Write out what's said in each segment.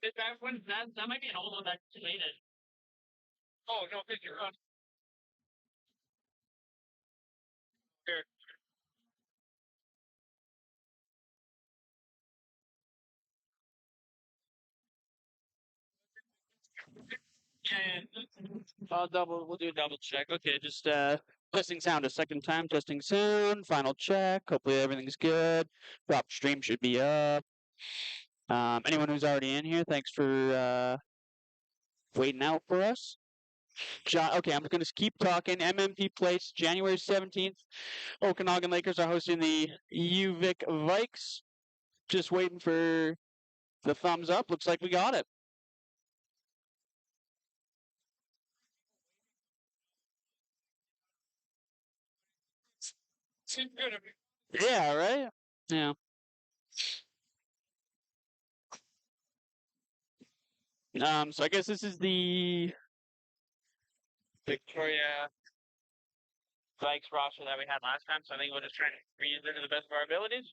That might be an old one that deleted. Oh no, picture. Here. We'll do a double check. Okay, just testing sound a second time, testing sound, final check. Hopefully everything's good. Drop stream should be up. Anyone who's already in here, thanks for waiting out for us. John, okay, I'm going to keep talking. MMP Place, January 17th. Okanagan Lakers are hosting the UVic Vikes. Just waiting for the thumbs up. Looks like we got it. Yeah, right? Yeah. So I guess this is the Victoria Vikes roster that we had last time, so I think we'll just try to reuse it to the best of our abilities.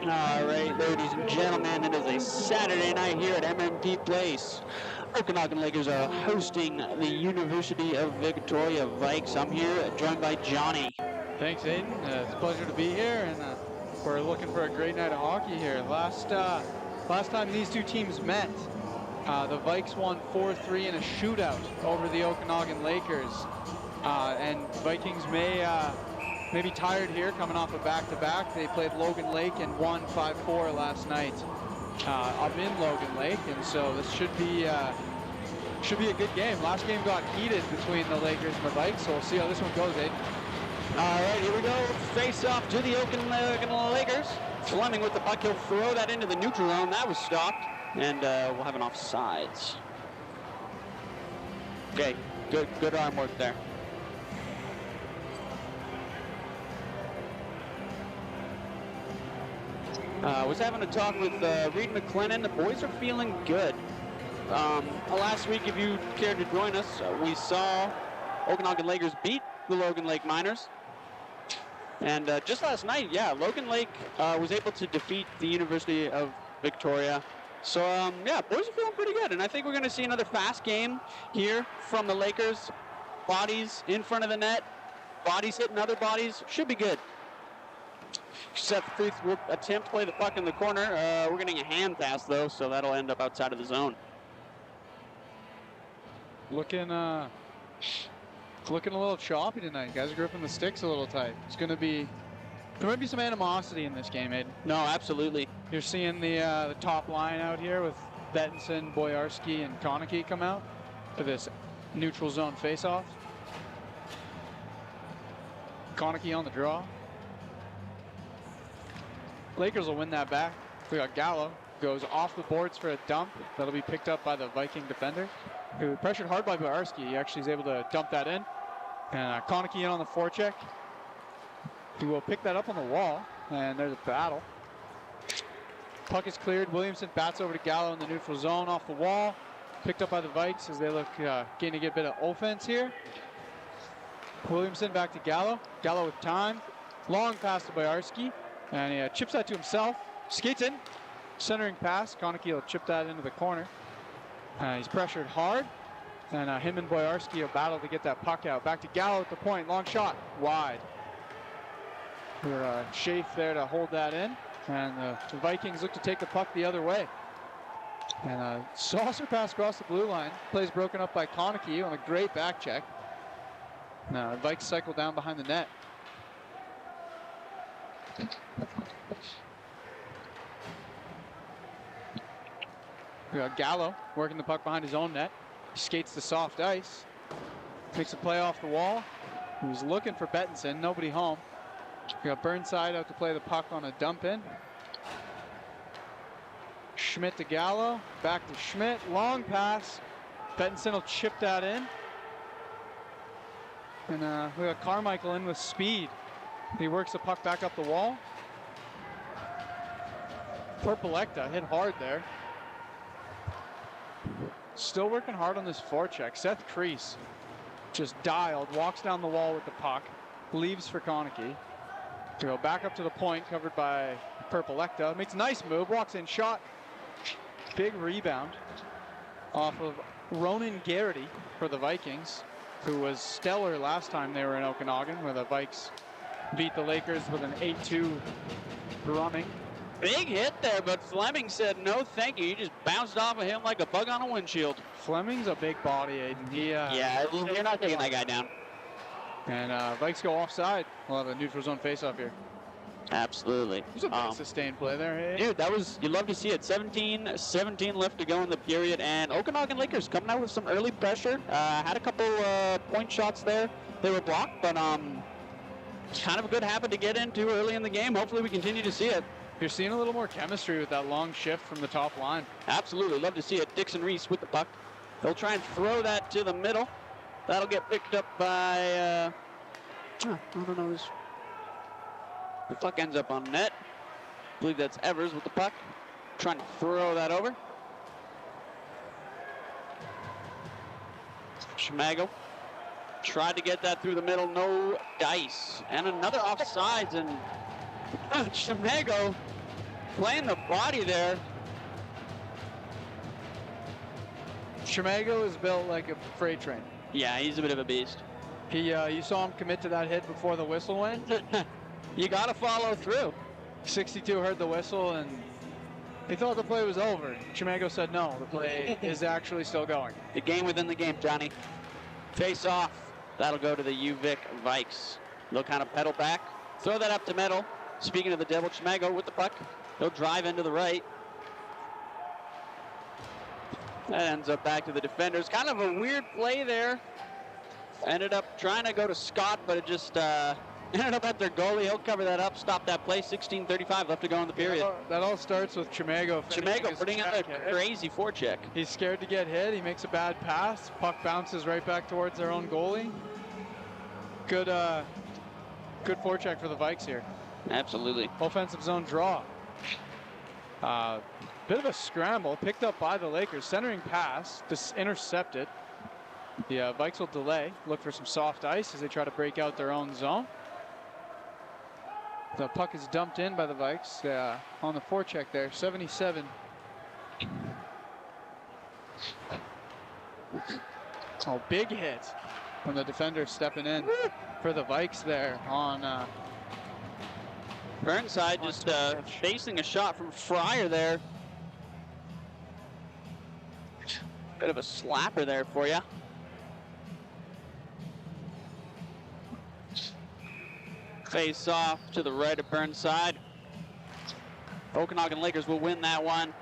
All right, ladies and gentlemen, it is a Saturday night here at MMP Place. Okanagan Lakers are hosting the University of Victoria Vikes. I'm here joined by Johnny. Thanks, Aiden. It's a pleasure to be here, and we're looking for a great night of hockey here. Last time these two teams met, the Vikes won 4-3 in a shootout over the Okanagan Lakers. And Vikings may be tired here coming off a back-to-back. They played Logan Lake and won 5-4 last night. I'm in Logan Lake, and so this should be a good game. Last game got heated between the Lakers and the Vikes, so we'll see how this one goes, Aiden. All right, here we go. Face off to the Okanagan Lakers. Fleming with the puck. He'll throw that into the neutral zone. That was stopped, and we'll have an offsides. Okay, good arm work there. Was having a talk with Reed McLennan. The boys are feeling good. Last week, if you cared to join us, we saw Okanagan Lakers beat the Logan Lake Miners. And just last night, Logan Lake was able to defeat the University of Victoria. So, boys are feeling pretty good. And I think we're going to see another fast game here from the Lakers. Bodies in front of the net. Bodies hitting other bodies. Should be good. Seth Freeth will attempt to play the puck in the corner. We're getting a hand pass, though, so that'll end up outside of the zone. Looking a little choppy tonight. Guys are gripping the sticks a little tight. There might be some animosity in this game, Aiden. No, absolutely. You're seeing the top line out here with Bettinson, Boyarski, and Konecki come out for this neutral zone face-off. Konecki on the draw. Lakers will win that back. We got Gallo. Goes off the boards for a dump. That'll be picked up by the Viking defender, who pressured hard by Boyarski. He actually is able to dump that in. And Konecki in on the forecheck. He will pick that up on the wall. And there's a battle. Puck is cleared. Williamson bats over to Gallo in the neutral zone off the wall. Picked up by the Vikes as they look getting to get a bit of offense here. Williamson back to Gallo. Gallo with time. Long pass to Boyarski. And he chips that to himself. Skates in. Centering pass. Konecki will chip that into the corner. He's pressured hard. And him and Boyarski will battle to get that puck out. Back to Gallo at the point. Long shot. Wide. For Schaaf there to hold that in. And the Vikings look to take the puck the other way. And saucer pass across the blue line. Plays broken up by Konecki on a great back check. Now the Vikes cycle down behind the net. We got Gallo working the puck behind his own net. He skates the soft ice. Takes a play off the wall. He was looking for Bettinson. Nobody home. We got Burnside out to play the puck on a dump in. Schmidt to Gallo. Back to Schmidt. Long pass. Bettinson will chip that in. And we got Carmichael in with speed. He works the puck back up the wall. Perpelecta hit hard there. Still working hard on this forecheck. Seth Crease just dialed, walks down the wall with the puck, leaves for Konecki. To go back up to the point, covered by Perpelecta. Makes a nice move, walks in, shot. Big rebound off of Ronan Garrity for the Vikings, who was stellar last time they were in Okanagan, where the Vikes beat the Lakers with an 8-2 running. Big hit there, but Fleming said no thank you. He just bounced off of him like a bug on a windshield. Fleming's a big body, Aiden. You're not taking that guy down. And Vikes go offside. We'll have a neutral zone face-off here. Absolutely. There's a big sustained play there, hey? Dude, you love to see it. 17 left to go in the period, and Okanagan Lakers coming out with some early pressure. Had a couple point shots there. They were blocked, but kind of a good habit to get into early in the game. Hopefully we continue to see it. You're seeing a little more chemistry with that long shift from the top line. Absolutely. Love to see it. Dixon Reese with the puck. They'll try and throw that to the middle. That'll get picked up by, I don't know. The puck ends up on net. I believe that's Evers with the puck. Trying to throw that over. Schmagel tried to get that through the middle. No dice. And another offsides. And Schmagel playing the body there. Chimego is built like a freight train. Yeah, he's a bit of a beast. You saw him commit to that hit before the whistle went. You got to follow through. 62 heard the whistle and he thought the play was over. Chimego said no, the play is actually still going. The game within the game, Johnny. Face off. That'll go to the UVic Vikes. They'll kind of pedal back, throw that up to middle. Speaking of the devil, Chimego with the puck. He'll drive into the right. That ends up back to the defenders. Kind of a weird play there. Ended up trying to go to Scott, but it just ended up at their goalie. He'll cover that up, stop that play. 16:35 left to go in the period. That all starts with Chimego. Chimego putting out a crazy forecheck. He's scared to get hit. He makes a bad pass. Puck bounces right back towards their own goalie. Good forecheck for the Vikes here. Absolutely. Offensive zone draw. Bit of a scramble picked up by the Lakers. Centering pass, just intercepted. The Vikes will delay, look for some soft ice as they try to break out their own zone. The puck is dumped in by the Vikes on the forecheck there, 77. Oh, big hit from the defender stepping in for the Vikes there on Burnside just facing a shot from Fryer there. Bit of a slapper there for you. Face off to the right of Burnside. Okanagan Lakers will win that one.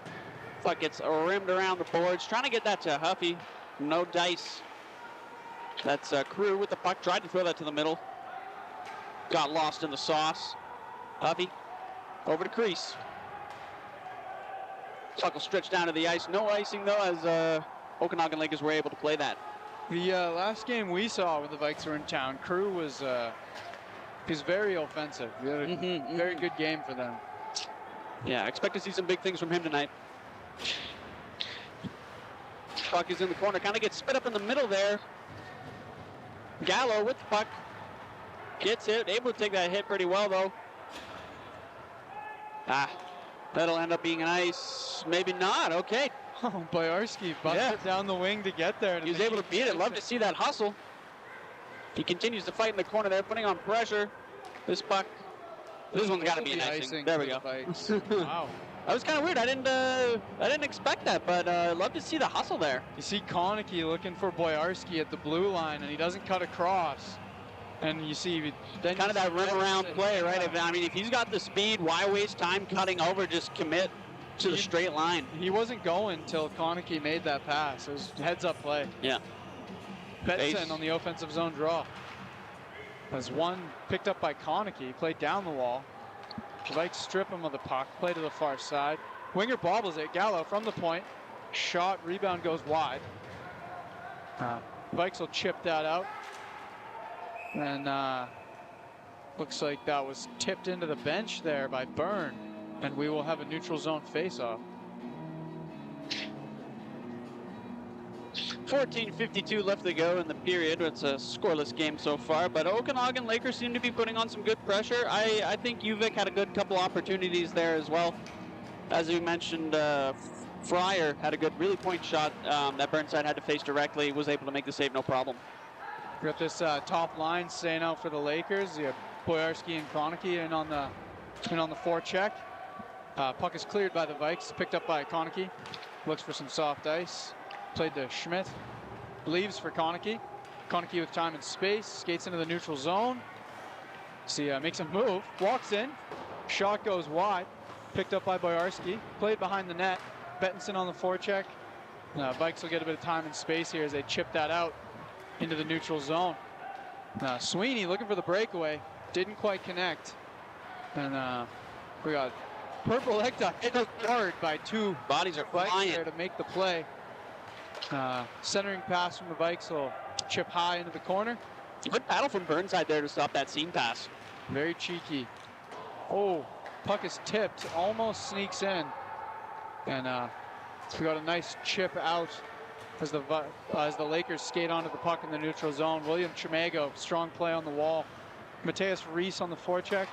Puck gets rimmed around the boards. Trying to get that to Huffy. No dice. That's Crew with the puck. Tried to throw that to the middle. Got lost in the sauce. Huffy over to crease. Puck will stretch down to the ice. No icing though, as Okanagan Lakers were able to play that. The last game we saw when the Vikes were in town, Crew was he's very offensive. Very good game for them. Yeah, expect to see some big things from him tonight. Puck is in the corner, kind of gets spit up in the middle there. Gallo with the puck. Gets it, able to take that hit pretty well though. That'll end up being an ice. Maybe not, okay. Oh, Boyarski busted down the wing to get there. He was able to beat it. Love to see that hustle. He continues to fight in the corner there, putting on pressure. This puck, this one's got to be an icing. There we go. Wow. That was kind of weird. I didn't expect that, but love to see the hustle there. You see Konecki looking for Boyarski at the blue line, and he doesn't cut across. And you see then kind of that run around play, right? I mean, if he's got the speed, why waste time cutting over? Just commit to the straight line. He wasn't going until Konecki made that pass. It was heads-up play. Yeah. Petson on the offensive zone draw. As one picked up by Konecki, played down the wall. The Vikes strip him of the puck, play to the far side. Winger bobbles it. Gallo from the point. Shot, rebound goes wide. Vikes will chip that out. And looks like that was tipped into the bench there by Byrne. And we will have a neutral zone face-off. 14:52 left to go in the period. It's a scoreless game so far, but Okanagan Lakers seem to be putting on some good pressure. I think UVic had a good couple opportunities there as well. As we mentioned, Fryer had a good really point shot that Burnside had to face directly, was able to make the save no problem. We got this top line staying out for the Lakers. You have Boyarski and Konecki in on the forecheck. Puck is cleared by the Vikes, picked up by Konecki. Looks for some soft ice. Played to Schmidt. Leaves for Konecki. Konecki with time and space. Skates into the neutral zone. See, makes a move. Walks in. Shot goes wide. Picked up by Boyarski. Played behind the net. Bettinson on the forecheck. Vikes will get a bit of time and space here as they chip that out into the neutral zone. Sweeney looking for the breakaway. Didn't quite connect. And we got Purple Ekta hit hard by two bodies are flying there to make the play. Centering pass from the Vikes will chip high into the corner. Good battle from Burnside there to stop that seam pass. Very cheeky. Oh, puck is tipped, almost sneaks in. And we got a nice chip out as the Lakers skate onto the puck in the neutral zone. William Chimego, strong play on the wall. Mateus Reese on the forecheck.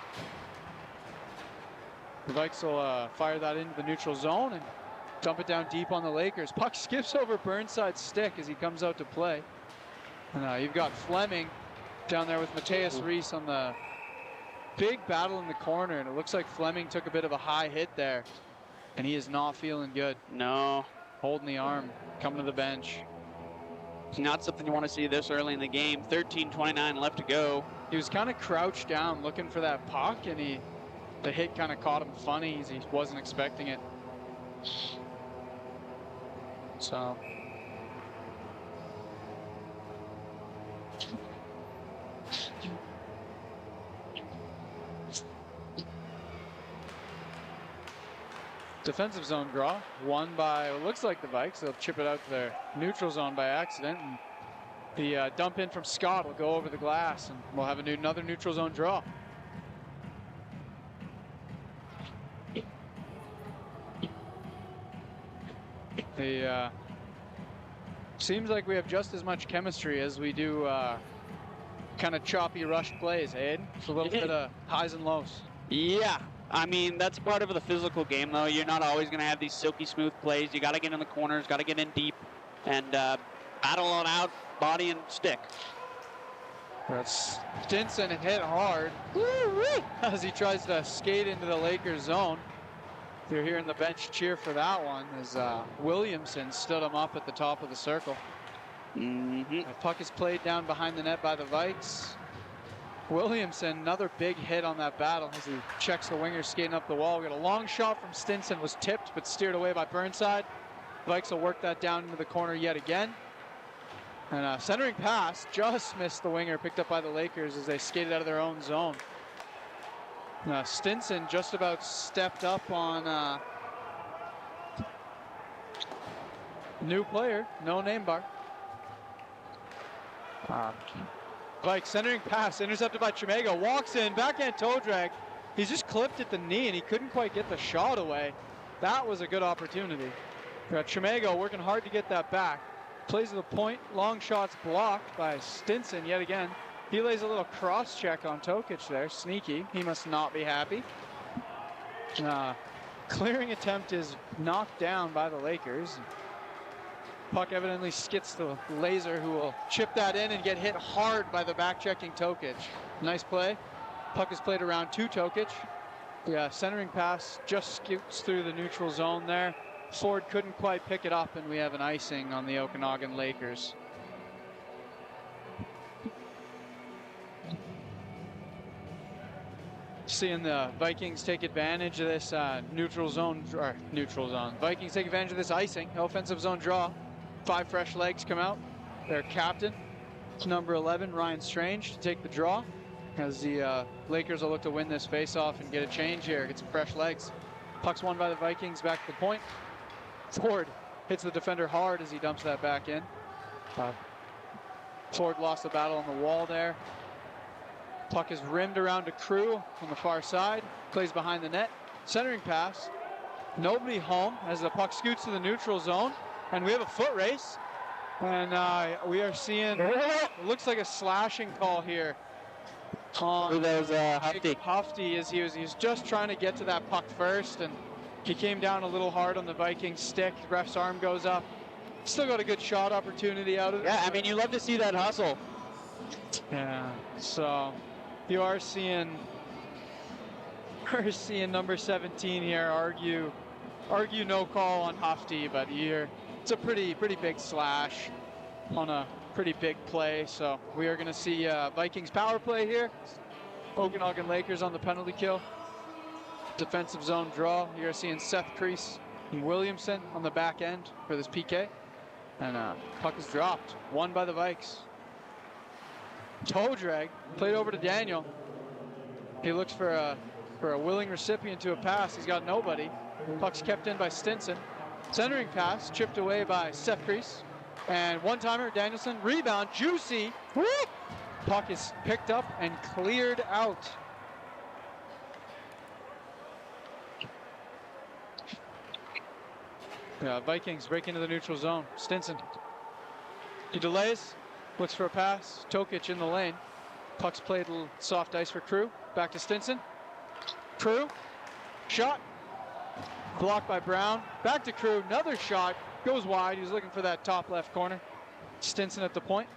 The Vikes will fire that into the neutral zone and dump it down deep on the Lakers. Puck skips over Burnside's stick as he comes out to play. And you've got Fleming down there with Mateus Reese on the big battle in the corner. And it looks like Fleming took a bit of a high hit there. And he is not feeling good. No. Holding the arm, coming to the bench. It's not something you want to see this early in the game. 13:29 left to go. He was kind of crouched down looking for that puck, and the hit kind of caught him funny as he wasn't expecting it. So. Defensive zone draw, won by what looks like the Vikes. They'll chip it out to their neutral zone by accident. And the dump in from Scott will go over the glass, and we'll have another neutral zone draw. Seems like we have just as much chemistry as we do kind of choppy rush plays, Aiden. It's a little bit of highs and lows. Yeah. I mean, that's part of the physical game, though. You're not always going to have these silky smooth plays. You got to get in the corners, got to get in deep, and battle it out, body and stick. That's Stinson hit hard as he tries to skate into the Lakers zone. You're hearing the bench cheer for that one as Williamson stood him up at the top of the circle. The puck is played down behind the net by the Vikes. Williamson, another big hit on that battle as he checks the winger skating up the wall. We got a long shot from Stinson, was tipped but steered away by Burnside. Vikes will work that down into the corner yet again. And a centering pass just missed the winger, picked up by the Lakers as they skated out of their own zone. Stinson just about stepped up on new player, no name bar. Like centering pass, intercepted by Chimego, walks in, backhand toe drag. He's just clipped at the knee and he couldn't quite get the shot away. That was a good opportunity. Chimego working hard to get that back. Plays to the point, long shots blocked by Stinson yet again. He lays a little cross check on Tokic there, sneaky. He must not be happy. Clearing attempt is knocked down by the Lakers. Puck evidently skits the Laser, who will chip that in and get hit hard by the back-checking Tokic. Nice play. Puck is played around to Tokic. The centering pass just scoots through the neutral zone there. Ford couldn't quite pick it up, and we have an icing on the Okanagan Lakers. Seeing the Vikings take advantage of this neutral zone. Vikings take advantage of this icing. Offensive zone draw. 5 fresh legs come out. Their captain, number 11, Ryan Strange, to take the draw as the Lakers will look to win this face-off and get a change here, get some fresh legs. Puck's won by the Vikings, back to the point. Ford hits the defender hard as he dumps that back in. Ford lost the battle on the wall there. Puck is rimmed around to Crew on the far side, plays behind the net. Centering pass, nobody home as the puck scoots to the neutral zone. And we have a foot race, and we are seeing, it looks like a slashing call here on Hufty as he was just trying to get to that puck first, and he came down a little hard on the Viking stick. The ref's arm goes up. Still got a good shot opportunity out of it. Yeah, I mean, you love to see that hustle. Yeah, so you are seeing, we're seeing number 17 here argue no call on Hufty, but it's a pretty big slash on a pretty big play. So we are going to see Vikings power play here. Okanagan Lakers on the penalty kill. Defensive zone draw. You're seeing Seth Crease and Williamson on the back end for this PK. And puck is dropped. Won by the Vikes. Toe drag. Played over to Daniel. He looks for a willing recipient to a pass. He's got nobody. Puck's kept in by Stinson. Centering pass, chipped away by Seth Crease. And one-timer, Danielson, rebound, juicy. Woo! Puck is picked up and cleared out. Vikings break into the neutral zone. Stinson. He delays, looks for a pass. Tokic in the lane. Puck's played a little soft ice for Crew. Back to Stinson. Crew Shot. Blocked by Brown. Back to Crew. Another shot. Goes wide. He was looking for that top left corner. Stinson at the point.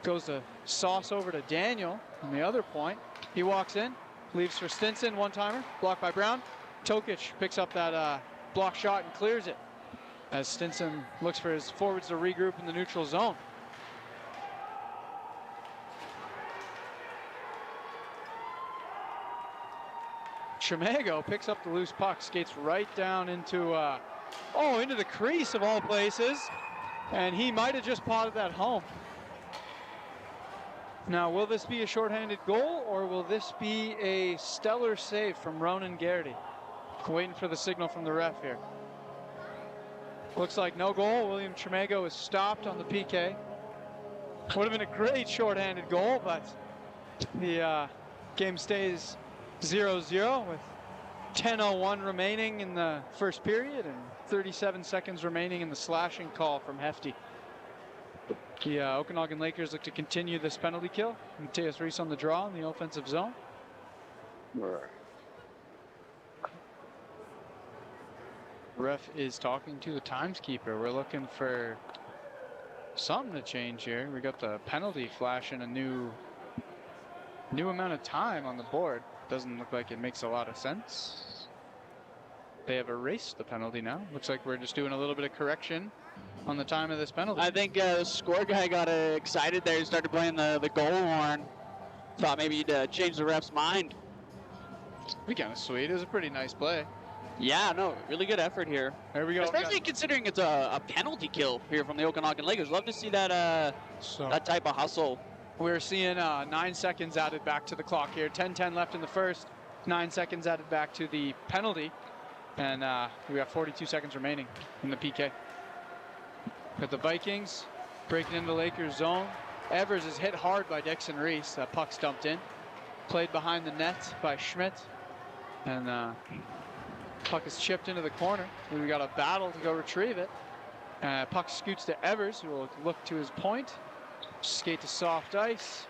Goes to sauce over to Daniel on the other point. He walks in. Leaves for Stinson. One-timer. Blocked by Brown. Tokic picks up that block shot and clears it as Stinson looks for his forwards to regroup in the neutral zone. Chamago picks up the loose puck, skates right down into into the crease of all places, and he might have just potted that home. Now, will this be a shorthanded goal, or will this be a stellar save from Ronan Garrity? Waiting for the signal from the ref here. Looks like no goal. William Chamago is stopped on the PK. Would have been a great shorthanded goal, but the game stays 0-0 with 10:01 remaining in the first period and 37 seconds remaining in the slashing call from Hefty. The Okanagan Lakers look to continue this penalty kill. Mateus Reese on the draw in the offensive zone. Ref is talking to the timekeeper. We're looking for something to change here. We got the penalty flashing a new amount of time on the board. Doesn't look like it makes a lot of sense. They have erased the penalty now. Looks like we're just doing a little bit of correction on the time of this penalty. I think the score guy got excited there. He started playing the goal horn. Thought maybe he'd change the ref's mind. Be kind of sweet. It was a pretty nice play. Yeah, no, really good effort here. There we go. Especially considering it's a penalty kill here from the Okanagan Lakers. Love to see that that type of hustle. We're seeing 9 seconds added back to the clock here. 10-10 left in the first. 9 seconds added back to the penalty. And we got 42 seconds remaining in the PK. Got the Vikings breaking into the Lakers zone. Evers is hit hard by Dixon Reese. That puck's dumped in. Played behind the net by Schmidt. And puck is chipped into the corner. We got a battle to go retrieve it. Puck scoots to Evers, who will look to his point. Skate to soft ice.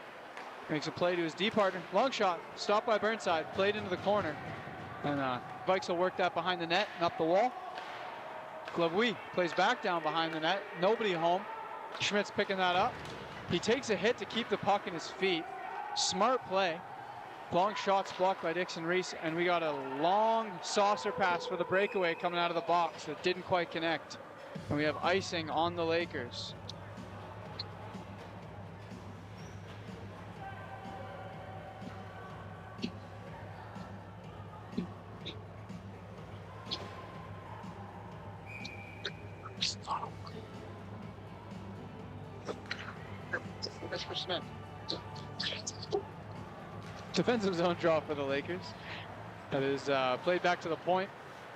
Makes a play to his D partner. Long shot. Stopped by Burnside. Played into the corner. And Vikes will work that behind the net and up the wall. Glavui plays back down behind the net. Nobody home. Schmidt's picking that up. He takes a hit to keep the puck in his feet. Smart play. Long shots blocked by Dixon Reese, and we got a long saucer pass for the breakaway coming out of the box that didn't quite connect. And we have icing on the Lakers. Defensive zone draw for the Lakers. That is played back to the point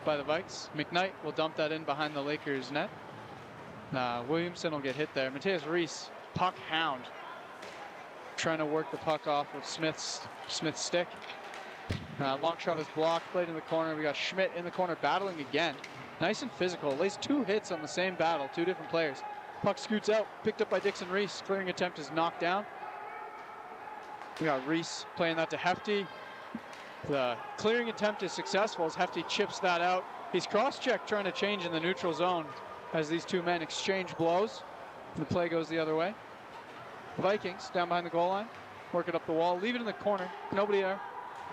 by the Vikes. McKnight will dump that in behind the Lakers net. Williamson will get hit there. Mateus Reese, puck hound. Trying to work the puck off with Smith's stick. Long shot is blocked, played in the corner. We got Schmidt in the corner battling again. Nice and physical. Lays 2 hits on the same battle, 2 different players. Puck scoots out, picked up by Dixon Reese. Clearing attempt is knocked down. We got Reese playing that to Hefty. The clearing attempt is successful as Hefty chips that out. He's cross-checked trying to change in the neutral zone as these two men exchange blows. The play goes the other way. Vikings down behind the goal line. Work it up the wall. Leave it in the corner. Nobody there.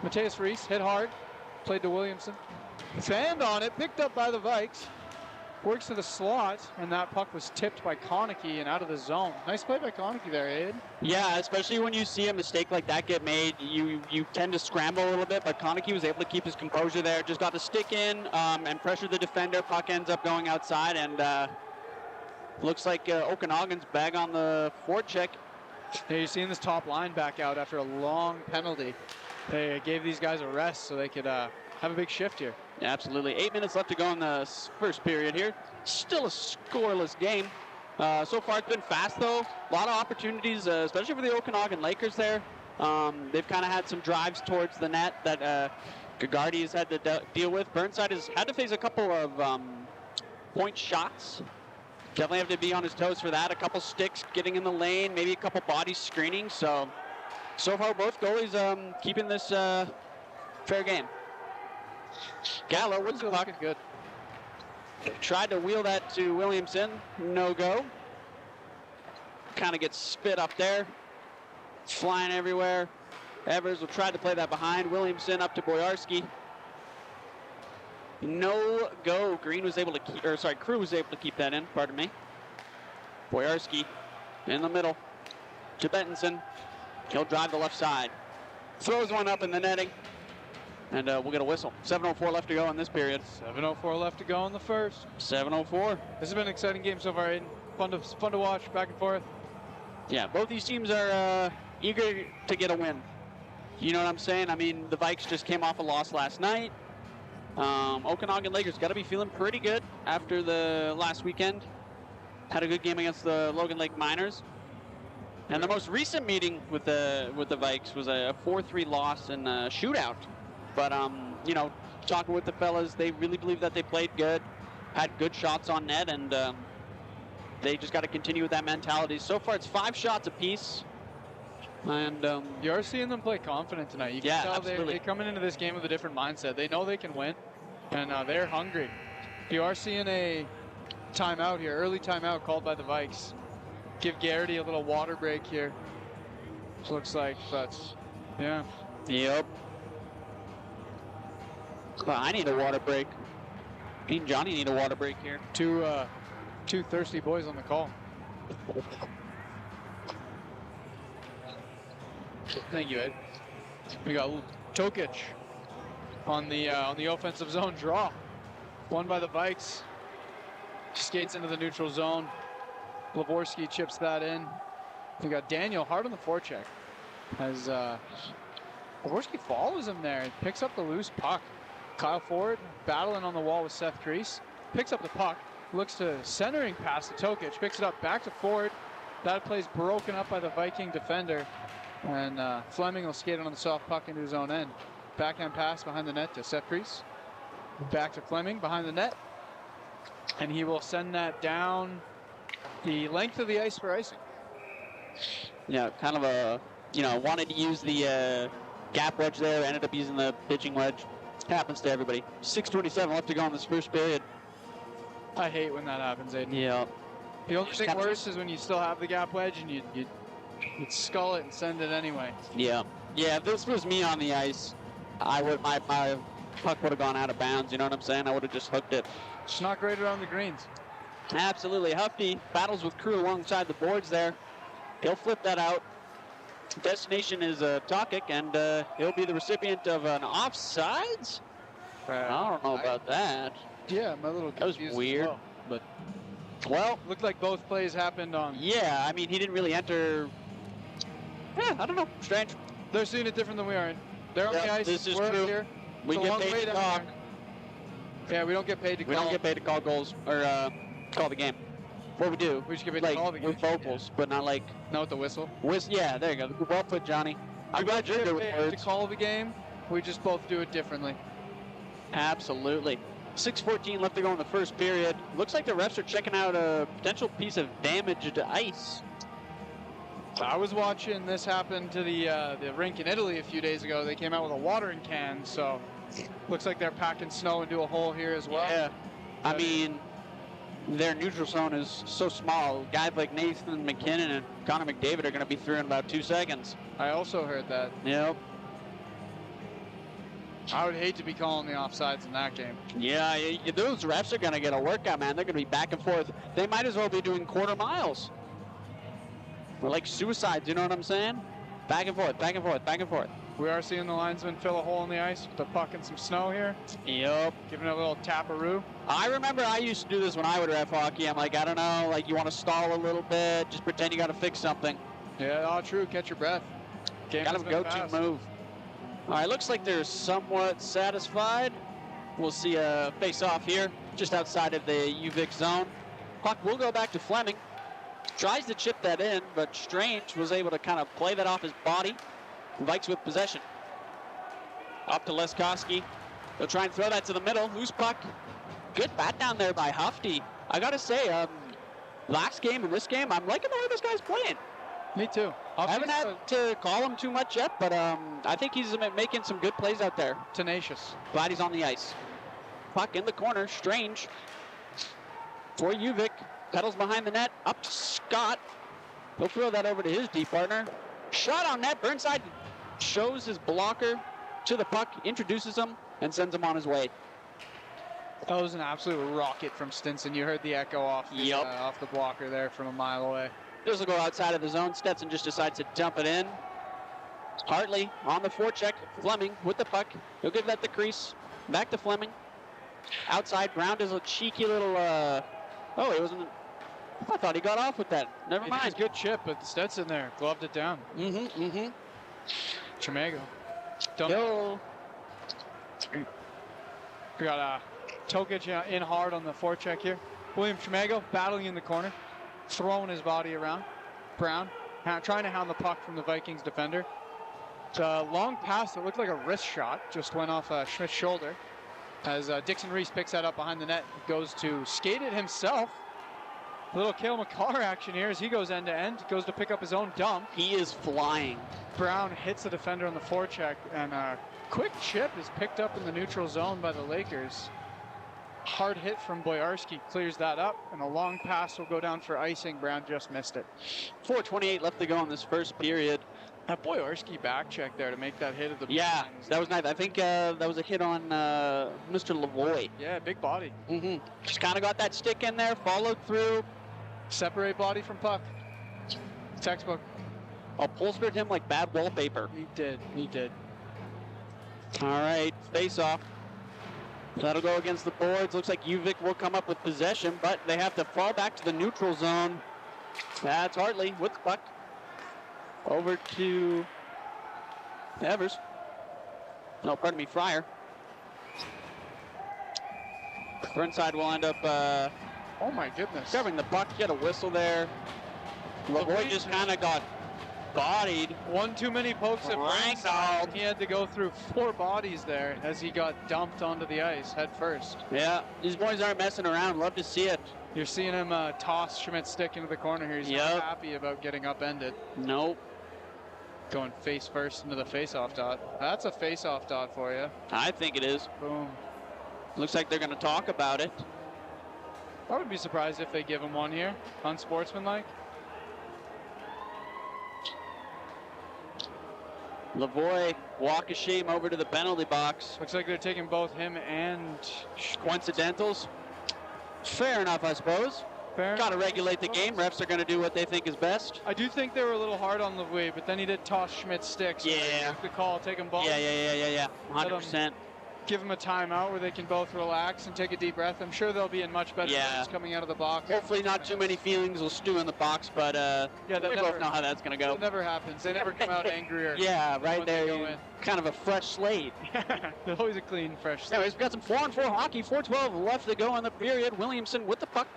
Mateus Reese hit hard. Played to Williamson. Fanned on it. Picked up by the Vikes. Works to the slot, and that puck was tipped by Konecki and out of the zone. Nice play by Konecki there, Aiden. Yeah, especially when you see a mistake like that get made, you tend to scramble a little bit, but Konecki was able to keep his composure there. Just got the stick in and pressured the defender. Puck ends up going outside, and looks like Okanagan's bag on the forecheck. Yeah, you're seeing this top line back out after a long penalty. They gave these guys a rest so they could have a big shift here. Yeah, absolutely. 8 minutes left to go in the first period here. Still a scoreless game. So far, it's been fast, though. A lot of opportunities, especially for the Okanagan Lakers there. They've kind of had some drives towards the net that Gagardi has had to deal with. Burnside has had to face a couple of point shots. Definitely have to be on his toes for that. A couple sticks getting in the lane, maybe a couple bodies screening. So far, both goalies keeping this fair game. Gallo with the puck. Looking good. Tried to wheel that to Williamson. No go. Kind of gets spit up there. It's flying everywhere. Evers will try to play that behind. Williamson up to Boyarski. No go. Green was able to keep, or sorry, Crew was able to keep that in. Pardon me. Boyarski in the middle to Bentonson. He'll drive the left side. Throws one up in the netting. And we'll get a whistle. 7:04 left to go in this period. 7:04 left to go in the first. 7:04. This has been an exciting game so far, Aiden. Fun to watch, back and forth. Yeah, both these teams are eager to get a win. You know what I'm saying? I mean, the Vikes just came off a loss last night. Okanagan Lakers got to be feeling pretty good after the last weekend. Had a good game against the Logan Lake Miners. And the most recent meeting with the Vikes was a 4-3 loss in a shootout. But, you know, talking with the fellas, they really believe that they played good, had good shots on net, and they just got to continue with that mentality. So far, it's 5 shots apiece. And you are seeing them play confident tonight. You can tell they're coming into this game with a different mindset. They know they can win, and they're hungry. You are seeing a timeout here, early timeout called by the Vikes. Give Garrity a little water break here. Looks like, but yeah. Yep. Well, I need a water break. Me and Johnny need a water break here. Two thirsty boys on the call. Thank you, Ed. We got Tokic on the offensive zone draw. Won by the Vikes. Skates into the neutral zone. Blavorski chips that in. We got Daniel hard on the forecheck. As Blavorski follows him there and picks up the loose puck. Kyle Ford battling on the wall with Seth Crease. Picks up the puck. Looks to centering pass to Tokic. Picks it up back to Ford. That play's broken up by the Viking defender. And Fleming will skate on the soft puck into his own end. Backhand pass behind the net to Seth Crease. Back to Fleming behind the net. And he will send that down the length of the ice for icing. Yeah, kind of a, you know, wanted to use the gap wedge there, ended up using the pitching wedge. Happens to everybody. 6:27 left to go in this first period. I hate when that happens, Aiden. Yeah. The only thing worse is when you still have the gap wedge and you'd skull it and send it anyway. Yeah. Yeah, if this was me on the ice, my puck would have gone out of bounds, you know what I'm saying? I would have just hooked it. It's not great around the greens. Absolutely. Huffy battles with Crew alongside the boards there. He'll flip that out. Destination is Tokic, and he'll be the recipient of an offsides. I don't know about that. Yeah, my little that was weird. Well, looked like both plays happened on. Yeah, I mean, he didn't really enter. Yeah, I don't know. Strange. They're seeing it different than we are. They're on the ice. This is We're true. Here. We get paid to talk. Yeah, we don't get paid to call. We don't get paid to call goals or call the game. What we do? We just get paid like, to call the game. With vocals, but not like. Not with the whistle. Yeah, there you go. Well put, Johnny. I'm glad you're good with words. To call the game, we just both do it differently. Absolutely. 6:14 left to go in the first period. Looks like the refs are checking out a potential piece of damaged ice. I was watching this happen to the rink in Italy a few days ago. They came out with a watering can, so looks like they're packing snow into a hole here as well. Yeah. I mean, their neutral zone is so small. Guys like Nathan McKinnon and Connor McDavid are going to be through in about 2 seconds. I also heard that. Yep. I would hate to be calling the offsides in that game. Yeah, those refs are going to get a workout, man. They're going to be back and forth. They might as well be doing quarter miles. Or like suicides, you know what I'm saying? Back and forth, back and forth, back and forth. We are seeing the linesman fill a hole in the ice with the puck and some snow here. Yep. Giving it a little taparoo. I remember I used to do this when I would ref hockey. I'm like, I don't know, like you want to stall a little bit, just pretend you got to fix something. Yeah, all true. Catch your breath. Kind of go-to move. All right, looks like they're somewhat satisfied. We'll see a face-off here, just outside of the UVic zone. Puck will go back to Fleming. Tries to chip that in, but Strange was able to kind of play that off his body. Vikes with possession. Up to Leskoski. They'll try and throw that to the middle. Loose puck. Good bat down there by Hufty. I got to say, last game and this game, I'm liking the way this guy's playing. Me too. I haven't had to call him too much yet, but I think he's making some good plays out there. Tenacious. Glad he's on the ice. Puck in the corner, Strange. For UVic, pedals behind the net, up to Scott. He'll throw that over to his D partner. Shot on net, Burnside shows his blocker to the puck, introduces him, and sends him on his way. That was an absolute rocket from Stinson. You heard the echo off the blocker there from a mile away. This will go outside of the zone. Stetson just decides to dump it in. Hartley on the forecheck. Fleming with the puck. He'll give that the crease. Back to Fleming. Outside, Brown does a cheeky little, oh, it wasn't, I thought he got off with that. Never mind. Good chip, but Stetson there gloved it down. Chamago. Yo. We got Tokic in hard on the forecheck here. William Chamago battling in the corner, throwing his body around. Brown trying to hound the puck from the Vikings defender. The long pass that looked like a wrist shot just went off Schmidt's shoulder. As Dixon Reese picks that up behind the net, goes to skate it himself. A little Cale Makar action here as he goes end to end, goes to pick up his own dump. He is flying. Brown hits the defender on the forecheck, and a quick chip is picked up in the neutral zone by the Lakers. Hard hit from Boyarski clears that up, and a long pass will go down for icing. Brown just missed it. 4:28 left to go in this first period. That Boyarski back check there to make that hit of the that was nice. I think that was a hit on Mr. Lavoie. Yeah, big body. Just kind of got that stick in there, followed through. Separate body from puck. Textbook. Upholstered him like bad wallpaper. He did. All right, face off. That'll go against the boards. Looks like UVic will come up with possession, but they have to fall back to the neutral zone. That's Hartley with the puck. Over to Evers. No, pardon me, Fryer. Burnside will end up oh my goodness. covering the puck. Get a whistle there. Lavoie just kind of got bodied. One too many pokes at Burnside. He had to go through 4 bodies there as he got dumped onto the ice head first. Yeah, these boys aren't messing around. Love to see it. You're seeing him toss Schmidt's stick into the corner here. He's not happy about getting upended. Nope. Going face first into the face-off dot. That's a face-off dot for you. I think it is. Boom. Looks like they're going to talk about it. I would be surprised if they give him one here. Unsportsmanlike. Lavoie, walk of shame over to the penalty box. Looks like they're taking both him and coincidentals. Fair enough, I suppose. Got to regulate the game. Refs are going to do what they think is best. I do think they were a little hard on Lavoie, but then he did toss Schmidt's sticks. So the call, take them both. Yeah. 100%. Give them a timeout where they can both relax and take a deep breath. I'm sure they'll be in much better shape coming out of the box. Hopefully not too many feelings will stew in the box, but we both know how that's going to go. That never happens. They never come out angrier. Right there. Kind of a fresh slate. There's always a clean, fresh slate. Anyways, we've got some 4-on-4 hockey. 4:12 left to go in the period. Williamson with the puck.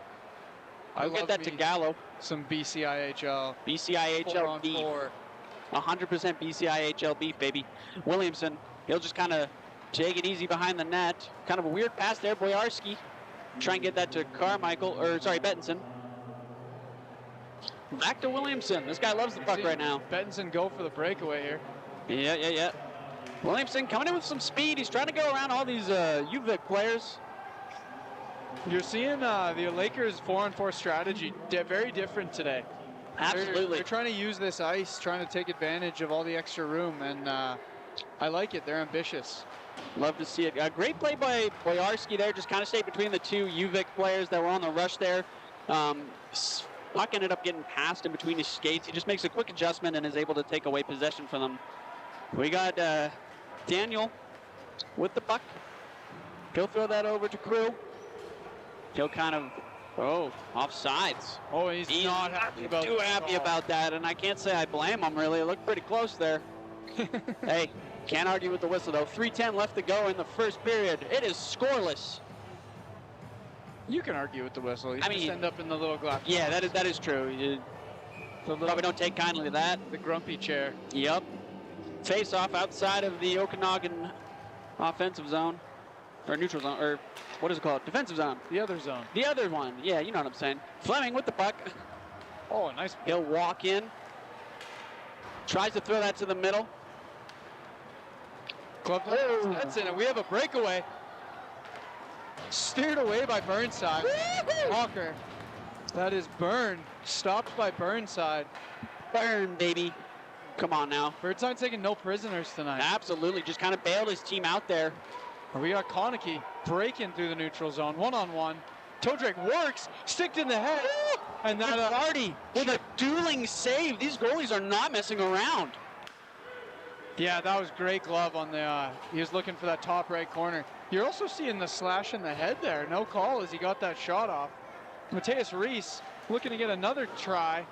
I'll get that to Gallo. Some BCIHL. BCIHL beef. 100% BCIHL beef, baby. Williamson, he'll just kind of take it easy behind the net. Kind of a weird pass there, Boyarski. Try and get that to Bettinson. Back to Williamson. This guy loves the puck right now. Bettinson go for the breakaway here. Yeah. Williamson coming in with some speed. He's trying to go around all these UVic players. You're seeing the Lakers 4-on-4 strategy very different today. Absolutely. They're trying to use this ice, trying to take advantage of all the extra room, and I like it. They're ambitious. Love to see it. A great play by Boyarski there. Just kind of stayed between the 2 UVic players that were on the rush there. Puck ended up getting passed in between his skates. He just makes a quick adjustment and is able to take away possession from them. We got Daniel with the puck. He'll throw that over to Crew. He'll kind of, offsides. Oh, he's not happy about too happy about that, and I can't say I blame him, really. It looked pretty close there. Hey, can't argue with the whistle, though. 3:10 left to go in the first period. It is scoreless. You can argue with the whistle. You just end up in the little glass. Yeah, that is true. You probably don't take kindly to that. The grumpy chair. Yep. Face off outside of the Okanagan offensive zone. Or neutral zone, or what is it called? Defensive zone. The other zone. The other one. Yeah, you know what I'm saying. Fleming with the puck. Oh, nice. He'll walk in. Tries to throw that to the middle. Glove that's in it. We have a breakaway. Steered away by Burnside. Walker. That is Burn. Stopped by Burnside. Burn, baby. Come on now. Burnside's taking no prisoners tonight. Absolutely. Just kind of bailed his team out there. We got Konecki breaking through the neutral zone. One-on-one. Toe drag works. Sticked in the head. And that Hardy with a dueling save. These goalies are not messing around. Yeah, that was great glove on the, he was looking for that top right corner. You're also seeing the slash in the head there. No call as he got that shot off. Mateus Reese looking to get another try.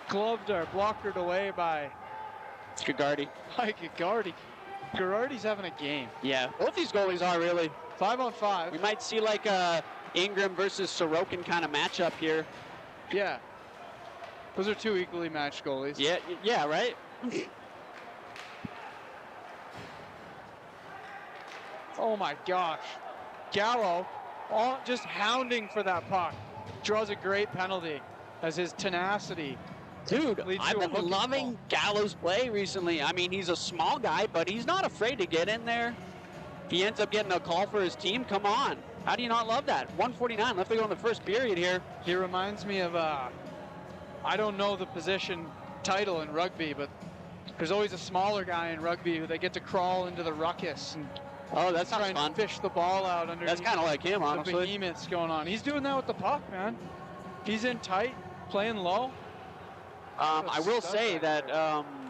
Gloved or blockered away by Gagardi. Girardi's having a game. Yeah, both these goalies are really. 5-on-5. We might see like a Ingram versus Sorokin kind of matchup here. Yeah. Those are two equally matched goalies. Yeah, right? Oh my gosh. Gallo just hounding for that puck. Draws a great penalty as his tenacity. Dude, I've been loving Gallo's play recently. I mean, he's a small guy, but he's not afraid to get in there. He ends up getting a call for his team. Come on. How do you not love that? 1:49 left to go in the first period here. He reminds me of, I don't know the position title in rugby, but there's always a smaller guy in rugby who they get to crawl into the ruckus and that sounds try fun. and fish the ball out underneath. That's kind of like him, honestly. The behemoths going on. He's doing that with the puck, man. He's in tight, playing low. I will say that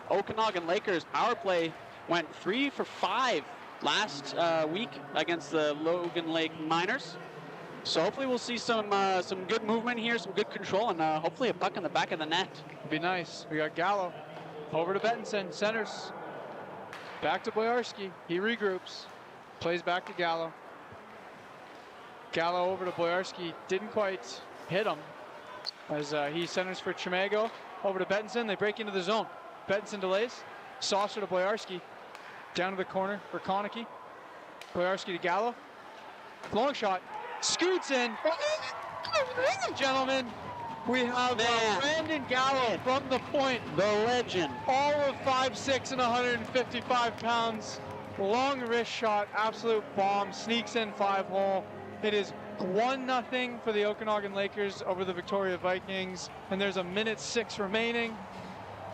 Okanagan Lakers power play went 3 for 5 last week against the Logan Lake Miners. So hopefully we'll see some good movement here, some good control, and hopefully a puck in the back of the net. It'd be nice. We got Gallo over to Bettinson, centers. Back to Boyarski. He regroups. Plays back to Gallo. Gallo over to Boyarski. Didn't quite hit him as he centers for Chimego. Over to Bettinson. They break into the zone. Bettinson delays. Saucer to Boyarski. Down to the corner for Konecki. Boyarski to Gallo. Long shot. Scoots in. Gentlemen, we have Brandon Gallo from the point. The legend. All of 5'6" and 155 pounds. Long wrist shot. Absolute bomb. Sneaks in 5-hole. It is 1-0 for the Okanagan Lakers over the Victoria Vikings. And there's a minute 6 remaining.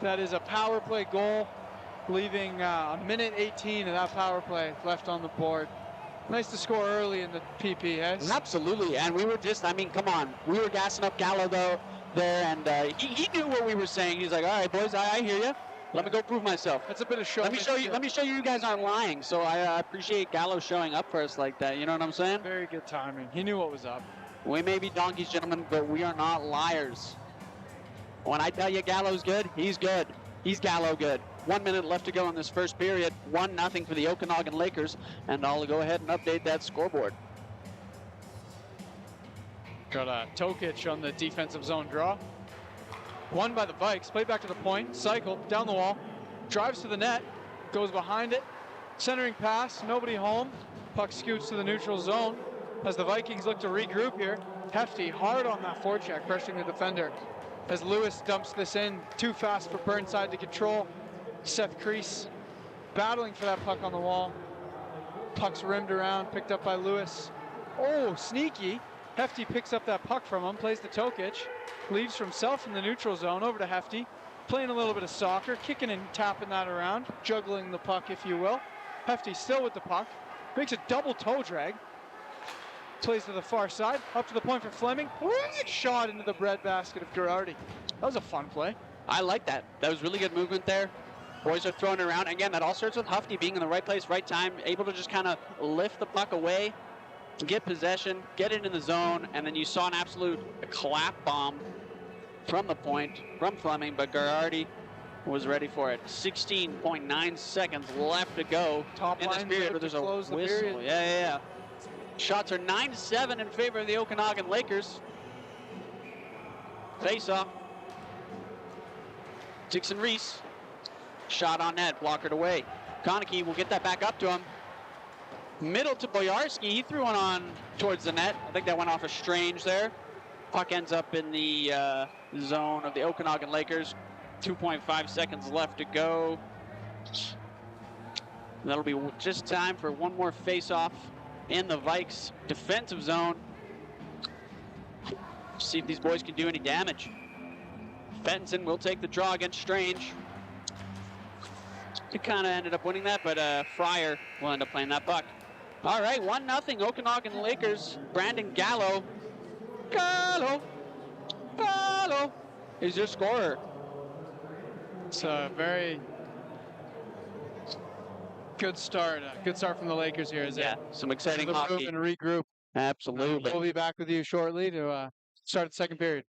That is a power play goal, leaving a minute 18 of that power play left on the board. Nice to score early in the PP, eh? Absolutely, and we were just, I mean, come on. We were gassing up Gallo though there, and he knew what we were saying. He's like, all right, boys, I hear you. Let me go prove myself. That's a bit of show. Let me show you guys aren't lying. So I appreciate Gallo showing up for us like that. You know what I'm saying? Very good timing. He knew what was up. We may be donkeys, gentlemen, but we are not liars. When I tell you Gallo's good, he's good. He's Gallo good. 1 minute left to go in this first period. 1-0 for the Okanagan Lakers, and I'll go ahead and update that scoreboard. Got Tokic on the defensive zone draw. Won by the Vikes, played back to the point, cycled down the wall, drives to the net, goes behind it, centering pass, nobody home. Puck scoots to the neutral zone as the Vikings look to regroup here. Hefty hard on that forecheck, pressuring the defender as Lewis dumps this in, too fast for Burnside to control. Seth Crease battling for that puck on the wall. Puck's rimmed around, picked up by Lewis. Oh, sneaky. Hefty picks up that puck from him, plays to Tokic, leaves for himself in the neutral zone, over to Hefty, playing a little bit of soccer, kicking and tapping that around, juggling the puck, if you will. Hefty still with the puck, makes a double toe drag, plays to the far side, up to the point for Fleming, shot into the breadbasket of Girardi. That was a fun play. I like that. That was really good movement there. Boys are throwing it around. Again, that all starts with Hefty being in the right place, right time, able to just kind of lift the puck away, get possession, get it in the zone, and then you saw an absolute clap bomb from the point from Fleming, but Girardi was ready for it. 16.9 seconds left to go Top in this period where there's a whistle. Yeah. Shots are 9-7 in favor of the Okanagan Lakers. Face-off. Dixon Reese. Shot on net, blockered away. Konecki will get that back up to him. Middle to Boyarski. He threw one on towards the net. I think that went off a Strange there. Puck ends up in the zone of the Okanagan Lakers. 2.5 seconds left to go. That'll be just time for one more face-off in the Vikes defensive zone. See if these boys can do any damage. Fenton will take the draw against Strange. He kind of ended up winning that, but Fryer will end up playing that puck. All right, 1-0 Okanagan Lakers. Brandon Gallo is your scorer. It's a very good start. Good start from the Lakers here. Yeah, some exciting Move hockey. and regroup. Absolutely. We'll be back with you shortly to start the second period.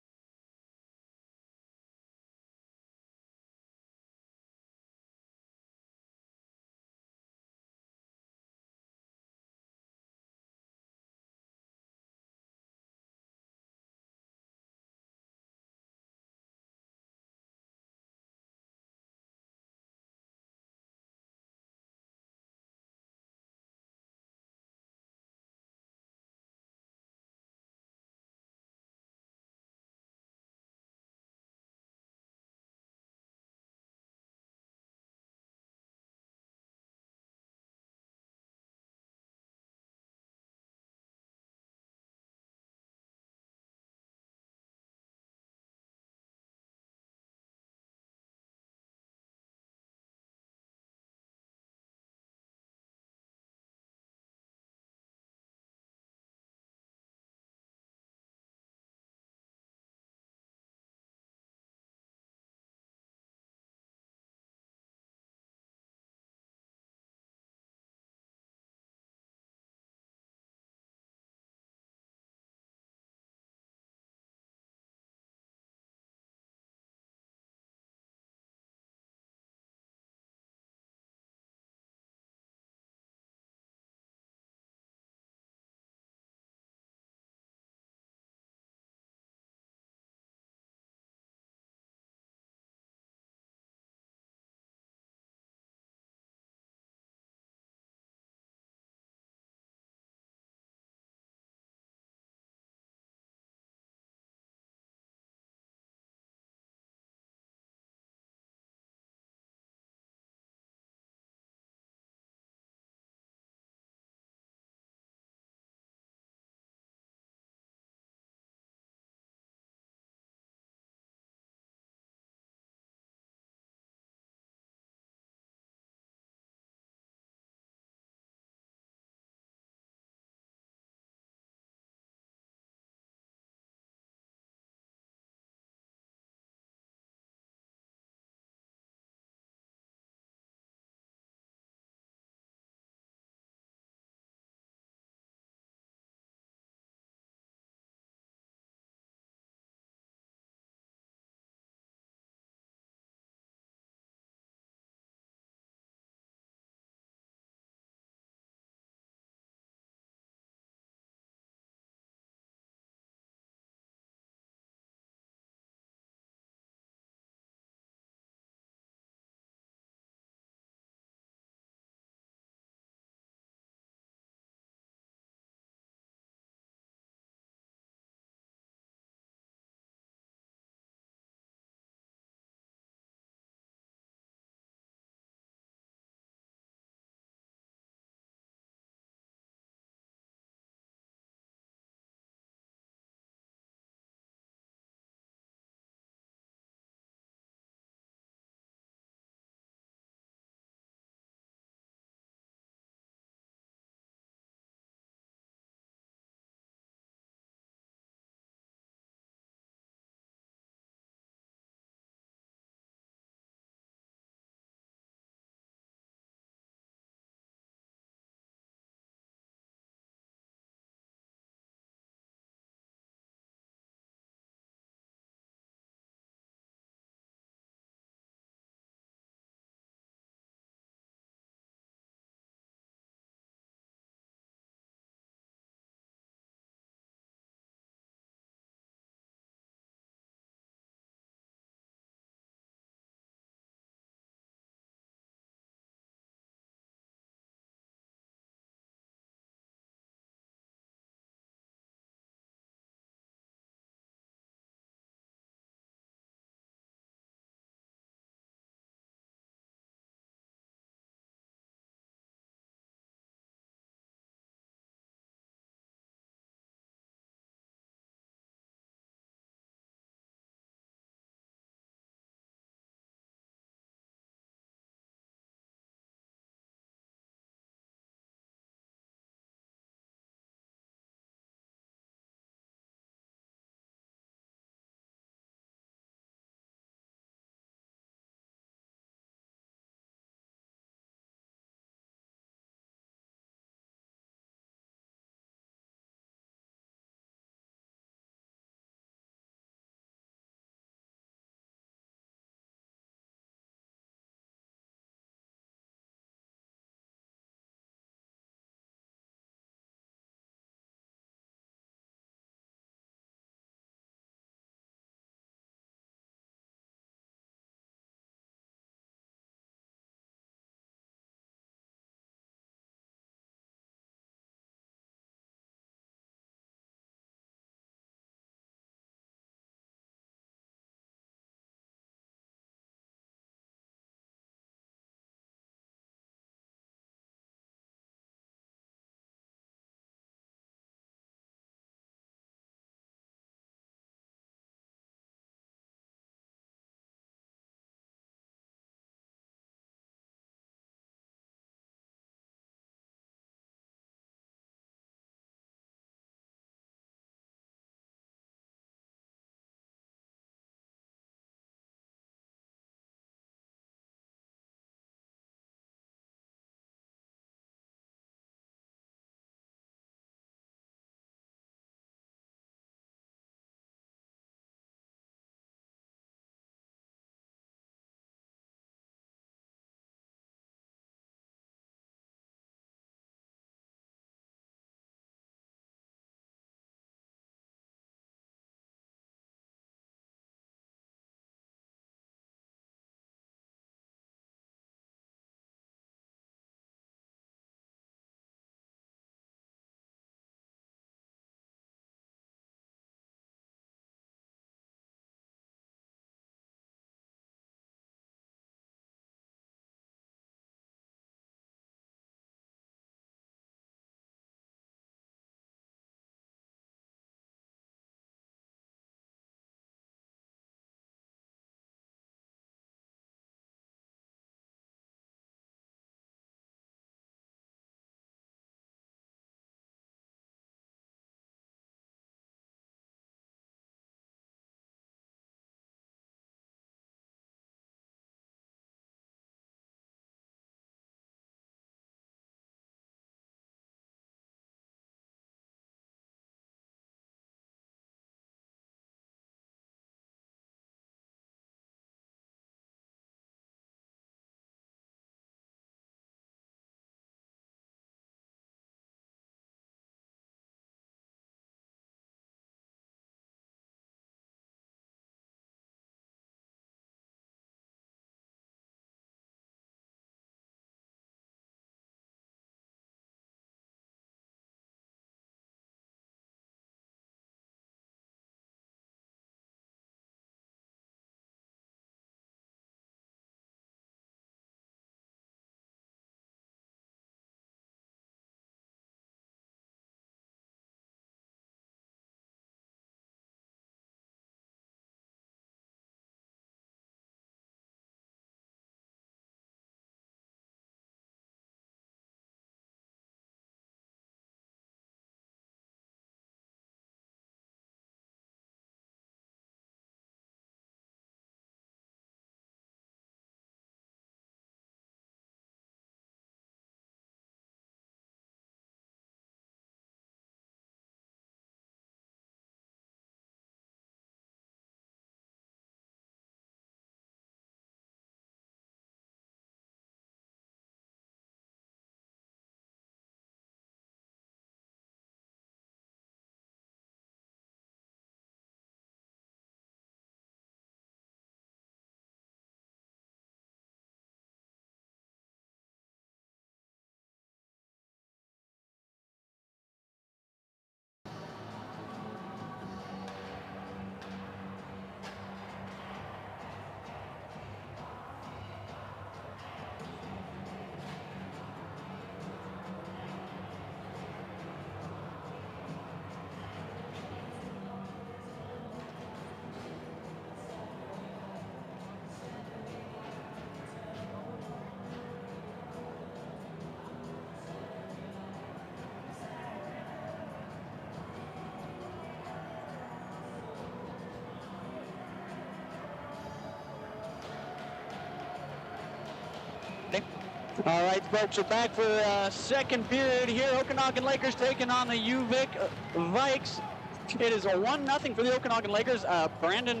All right, folks, we're back for second period here. Okanagan Lakers taking on the UVic Vikes. It is a 1-0 for the Okanagan Lakers. No, yeah,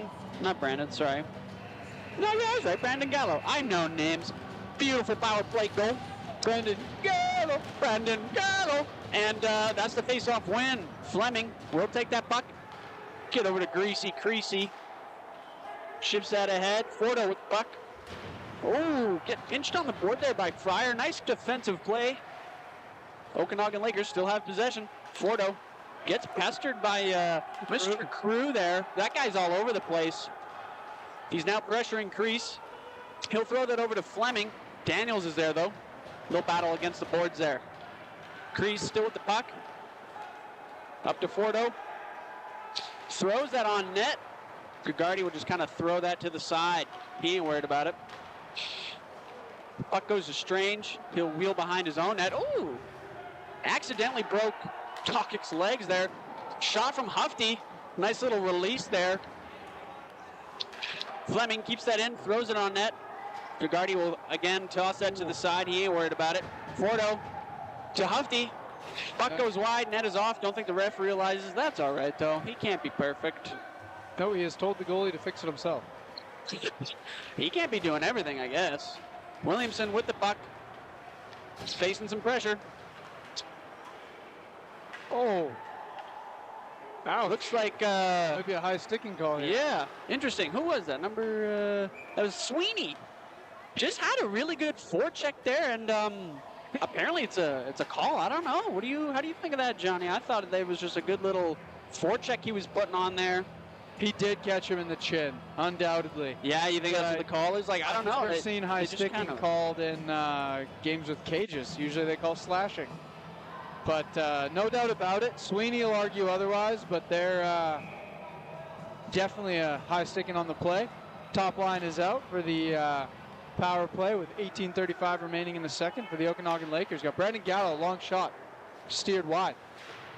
I was right. Brandon Gallo. I know names. Beautiful power play goal. Brandon Gallo. And that's the face-off win. Fleming will take that puck. Get over to Greasy Creasy. Ships that ahead. Fordo with the puck. Oh, get pinched on the board there by Fryer. Nice defensive play. Okanagan Lakers still have possession. Fordo gets pestered by Mr. Crew there. That guy's all over the place. He's now pressuring Crease. He'll throw that over to Fleming. Daniels is there, though. Little battle against the boards there. Crease still with the puck. Up to Fordo. Throws that on net. Gagardi will just kind of throw that to the side. He ain't worried about it. Puck goes to Strange. He'll wheel behind his own net. Ooh! Accidentally broke Tokic's legs there. Shot from Hufty. Nice little release there. Fleming keeps that in, throws it on net. Gagardi will again toss that to the side. He ain't worried about it. Fordo to Hufty. Puck goes wide, net is off. Don't think the ref realizes. That's all right, though. He can't be perfect. No, he has told the goalie to fix it himself. He can't be doing everything, I guess. Williamson with the puck. He's facing some pressure. Oh. Ouch. Looks like... Might be a high sticking call here. Yeah. Interesting. Who was that? That was Sweeney. Just had a really good forecheck there, and apparently it's a call. I don't know. How do you think of that, Johnny? I thought that was just a good little forecheck he was putting on there. He did catch him in the chin, undoubtedly. Yeah, you think that's what the call is? Like, I don't know. I've never seen high sticking called in games with cages. Usually they call slashing. But no doubt about it. Sweeney will argue otherwise, but they're definitely a high sticking on the play. Top line is out for the power play with 18:35 remaining in the second for the Okanagan Lakers. Got Brandon Gallo, long shot, steered wide.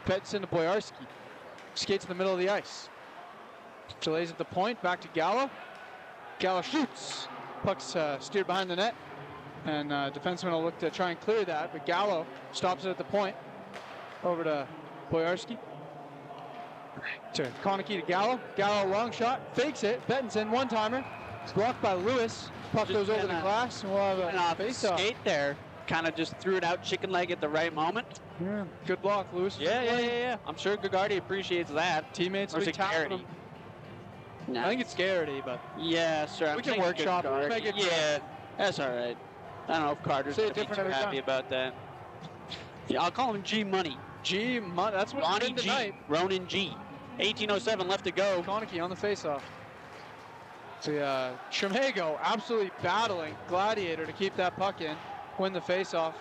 Petson to Boyarski. Skates in the middle of the ice. Delays at the point, back to Gallo. Gallo shoots. Puck's steered behind the net. And defenseman will look to try and clear that, but Gallo stops it at the point. Over to Boyarski. To Konecki to Gallo. Gallo long shot, fakes it. Bettinson, one-timer. Blocked by Lewis. Puck goes over the glass, and we'll have a face-off. Skate there. Kind of just threw it out chicken leg at the right moment. Yeah, good block, Lewis. Yeah. I'm sure Gagardi appreciates that. Teammates are tapping him. No. I think it's Garrity, but yeah, sure. We can workshop it. Yeah, that's all right. I don't know if Carter's gonna be too happy about that. Yeah, I'll call him G Money. G Money. That's what Ronnie G. Tonight. Ronan G. 18:07 left to go. Konecki on the faceoff. The Chimego absolutely battling Gladiator to keep that puck in, win the faceoff.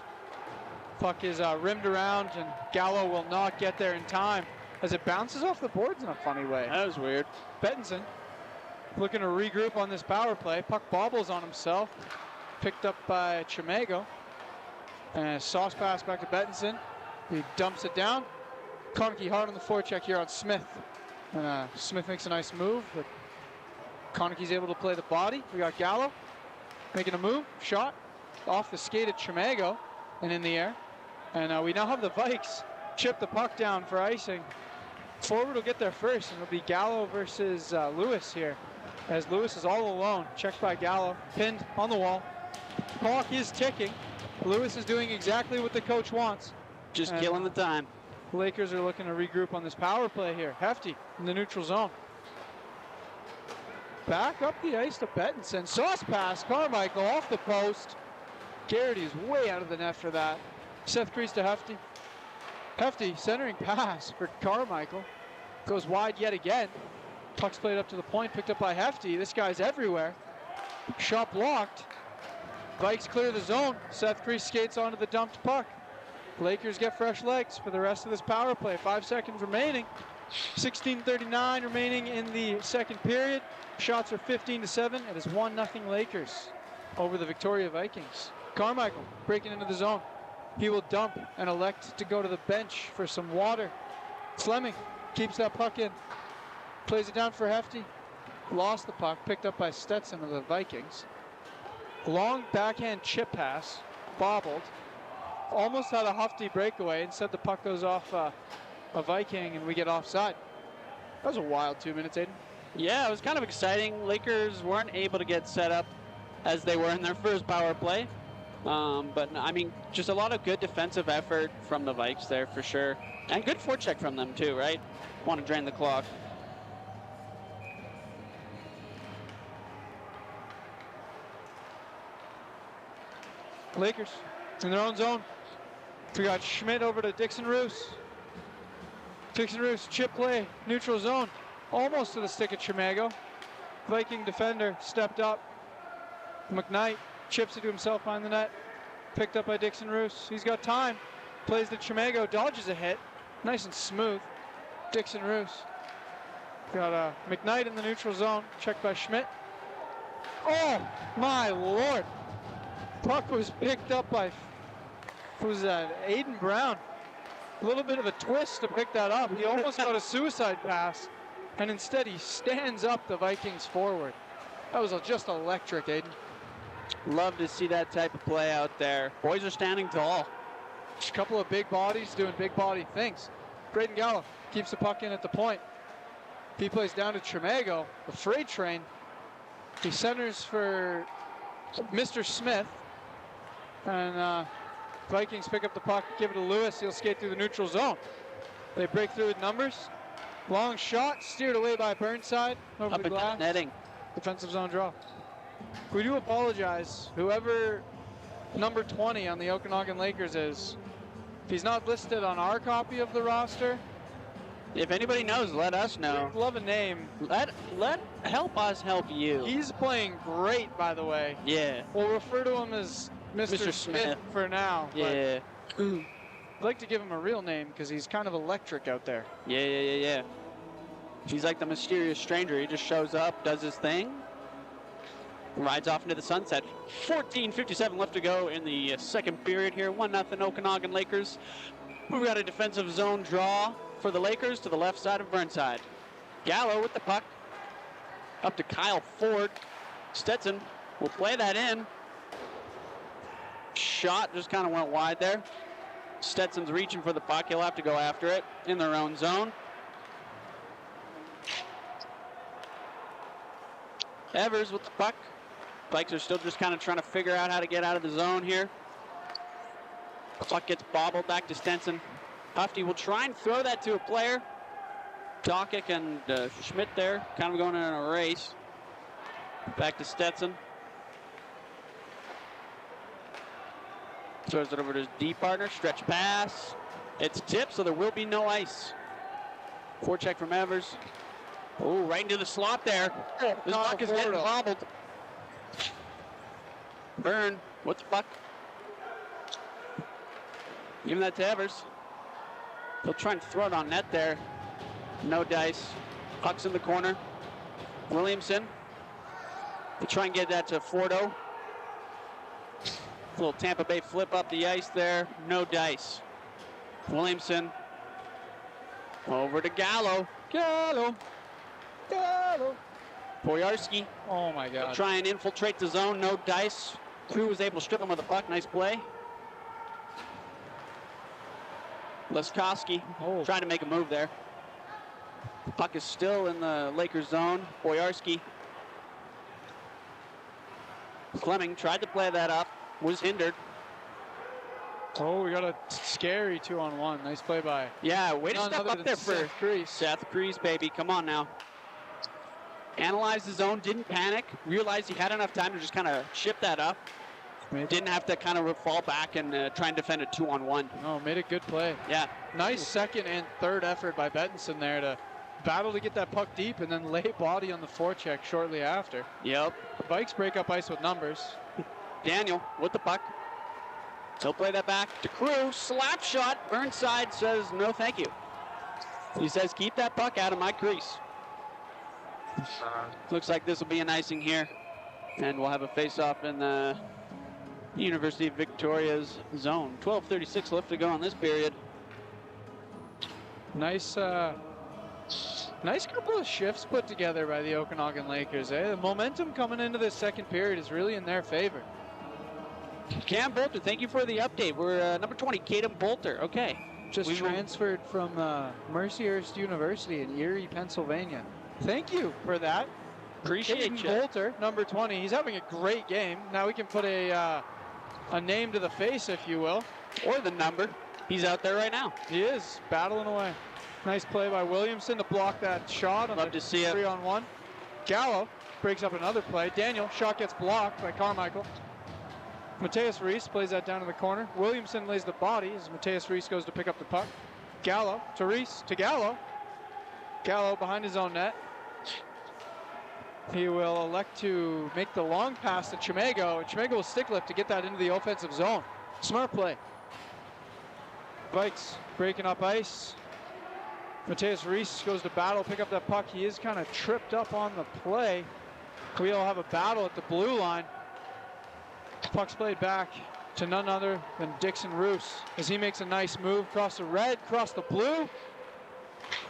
Puck is rimmed around, and Gallo will not get there in time as it bounces off the boards in a funny way. That was weird. Bettinson looking to regroup on this power play. Puck bobbles on himself. Picked up by Chimego. And sauce pass back to Bettinson. He dumps it down. Konecki hard on the forecheck here on Smith. And Smith makes a nice move, but Konecki's able to play the body. We got Gallo making a move. Shot off the skate at Chimego and in the air. And we now have the Vikes chip the puck down for icing. Forward will get there first, and it'll be Gallo versus Lewis here, as Lewis is all alone. Checked by Gallo, pinned on the wall. Clock is ticking. Lewis is doing exactly what the coach wants. Just killing the time. Lakers are looking to regroup on this power play here. Hefty in the neutral zone. Back up the ice to Bettinson. Sauce pass, Carmichael off the post. Garrity is way out of the net for that. Seth Crease to Hefty. Hefty centering pass for Carmichael. Goes wide yet again. Puck's played up to the point, picked up by Hefty. This guy's everywhere. Shot blocked. Vikes clear the zone. Seth Crease skates onto the dumped puck. Lakers get fresh legs for the rest of this power play. 5 seconds remaining. 16:39 remaining in the second period. Shots are 15-7. It is 1-0 Lakers over the Victoria Vikings. Carmichael breaking into the zone. He will dump and elect to go to the bench for some water. Fleming keeps that puck in. Plays it down for Hefty. Lost the puck. Picked up by Stetson of the Vikings. Long backhand chip pass bobbled. Almost had a Hufty breakaway. Instead, the puck goes off a Viking, and we get offside. That was a wild 2 minutes, Aiden. Yeah, it was kind of exciting. Lakers weren't able to get set up as they were in their first power play. But, I mean, just a lot of good defensive effort from the Vikes there for sure. And good forecheck from them too, right? Want to drain the clock. Lakers in their own zone. We got Schmidt over to Dixon Roos. Dixon Roos, chip play, neutral zone. Almost to the stick of Chimago. Viking defender stepped up. McKnight chips it to himself behind the net. Picked up by Dixon Roos. He's got time. Plays to Chimago, dodges a hit. Nice and smooth. Dixon Roos. Got McKnight in the neutral zone. Checked by Schmidt. Oh, my Lord. Puck was picked up by, who's that? Aiden Brown. A little bit of a twist to pick that up. He almost got a suicide pass, and instead he stands up the Vikings forward. That was just electric, Aiden. Love to see that type of play out there. Boys are standing tall. A couple of big bodies doing big body things. Braden Gallo keeps the puck in at the point. He plays down to Chimago, the freight train. He centers for Mr. Smith. And Vikings pick up the puck, give it to Lewis. He'll skate through the neutral zone. They break through with numbers. Long shot, steered away by Burnside. Over Up the glass. and netting. Defensive zone draw. We do apologize. Whoever number 20 on the Okanagan Lakers is, if he's not listed on our copy of the roster, If anybody knows, let us know. we'd love a name. Help us help you. He's playing great, by the way. Yeah. We'll refer to him as Mr. Smith for now. Yeah. I'd like to give him a real name because he's kind of electric out there. Yeah. He's like the mysterious stranger. He just shows up, does his thing, rides off into the sunset. 14:57 left to go in the second period here. 1-0 Okanagan Lakers. We've got a defensive zone draw for the Lakers to the left side of Burnside. Gallo with the puck. Up to Kyle Ford. Stetson will play that in. Shot just kind of went wide there. Stetson's reaching for the puck. He'll have to go after it in their own zone. Evers with the puck. Vikes are still just kind of trying to figure out how to get out of the zone here. The puck gets bobbled back to Stenson. Hufty will try and throw that to a player. Dokic and Schmidt there, kind of going in a race. Back to Stetson. Throws it over to his D partner, stretch pass. It's tipped, so there will be no ice. Forecheck from Evers. Oh, right into the slot there. This puck is getting bobbled. Byrne with the puck. Giving that to Evers. He'll try and throw it on net there. No dice. Puck's in the corner. Williamson. He'll try and get that to Fordo. Little Tampa Bay flip up the ice there. No dice. Williamson. Over to Gallo. Gallo. Boyarski. Oh my God. Try and infiltrate the zone. No dice. Who was able to strip him with the puck. Nice play. Leskoski trying to make a move there. Puck is still in the Lakers zone. Boyarski. Fleming tried to play that up. Was hindered. Oh, we got a scary 2-on-1. Nice play by. Yeah, way to step up there for Seth Kreese, baby. Come on now. Analyzed the zone, didn't panic. Realized he had enough time to just kind of chip that up. Didn't have to kind of fall back and try and defend a 2-on-1. No, made a good play. Yeah. Nice second and third effort by Bettinson there to battle to get that puck deep and then lay body on the forecheck shortly after. Yep. The Vikes break up ice with numbers. Daniel with the puck. He'll play that back to Crew. Slap shot. Burnside says no thank you. He says keep that puck out of my crease. Looks like this will be an icing here. And we'll have a face-off in the University of Victoria's zone. 12:36 left to go in this period. Nice couple of shifts put together by the Okanagan Lakers. The momentum coming into this second period is really in their favor. Cam Bolter, thank you for the update. We're number 20, Caden Bolter. Okay. Just We will- transferred from Mercyhurst University in Erie, Pennsylvania. Thank you for that. Appreciate Caden you. Bolter, number 20. He's having a great game. Now we can put a name to the face, if you will. Or the number. He's out there right now. He is battling away. Nice play by Williamson to block that shot on Love the to see it. 3-on-1. Gallo breaks up another play. Daniel, shot gets blocked by Carmichael. Mateus Reese plays that down in the corner. Williamson lays the body as Mateus Reese goes to pick up the puck. Gallo to Reese to Gallo. Gallo behind his own net. He will elect to make the long pass to Chimego, and Chimego will stick lift to get that into the offensive zone. Smart play. Vikes breaking up ice. Mateus Reese goes to battle, pick up that puck. He is kind of tripped up on the play. We all have a battle at the blue line. Puck's played back to none other than Dixon Roos as he makes a nice move across the red, across the blue.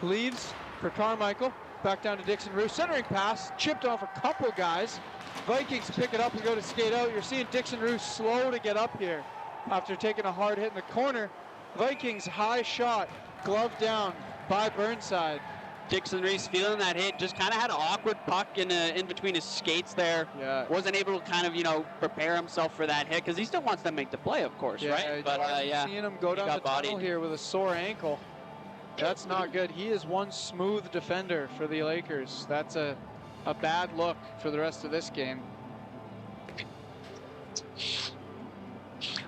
Leaves for Carmichael. Back down to Dixon Roos. Centering pass, chipped off a couple guys. Vikings pick it up and go to skate out. You're seeing Dixon Roos slow to get up here after taking a hard hit in the corner. Vikings high shot, glove down by Burnside. Dixon Reese feeling that hit, just kind of had an awkward puck in between his skates there. Yeah. Wasn't able to kind of, prepare himself for that hit because he still wants to make the play, of course, right? But seeing him go down the got tunnel bodied. here with a sore ankle. That's not good. He is one smooth defender for the Lakers. That's a bad look for the rest of this game.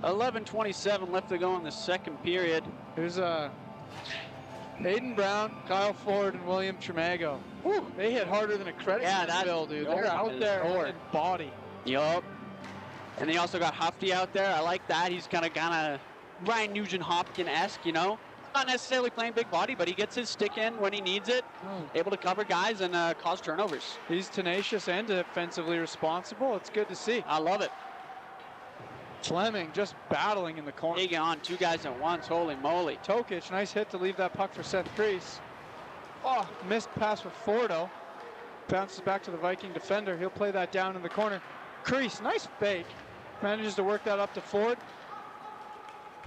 11:27 left to go in the second period. Here's Hayden Brown, Kyle Ford, and William Tremago. Whew, they hit harder than a credit Yeah, card bill, dude. oh, They're out that there is hard. in body. Yup. And they also got Hufty out there. I like that. He's kind of Ryan Nugent-Hopkins-esque, Not necessarily playing big body, but he gets his stick in when he needs it. Able to cover guys and cause turnovers. He's tenacious and defensively responsible. It's good to see. I love it. Fleming just battling in the corner. Taking on two guys at once. Holy moly. Tokic, nice hit to leave that puck for Seth Crease. Oh, missed pass for Fordo. Bounces back to the Viking defender. He'll play that down in the corner. Crease, nice fake. Manages to work that up to Ford.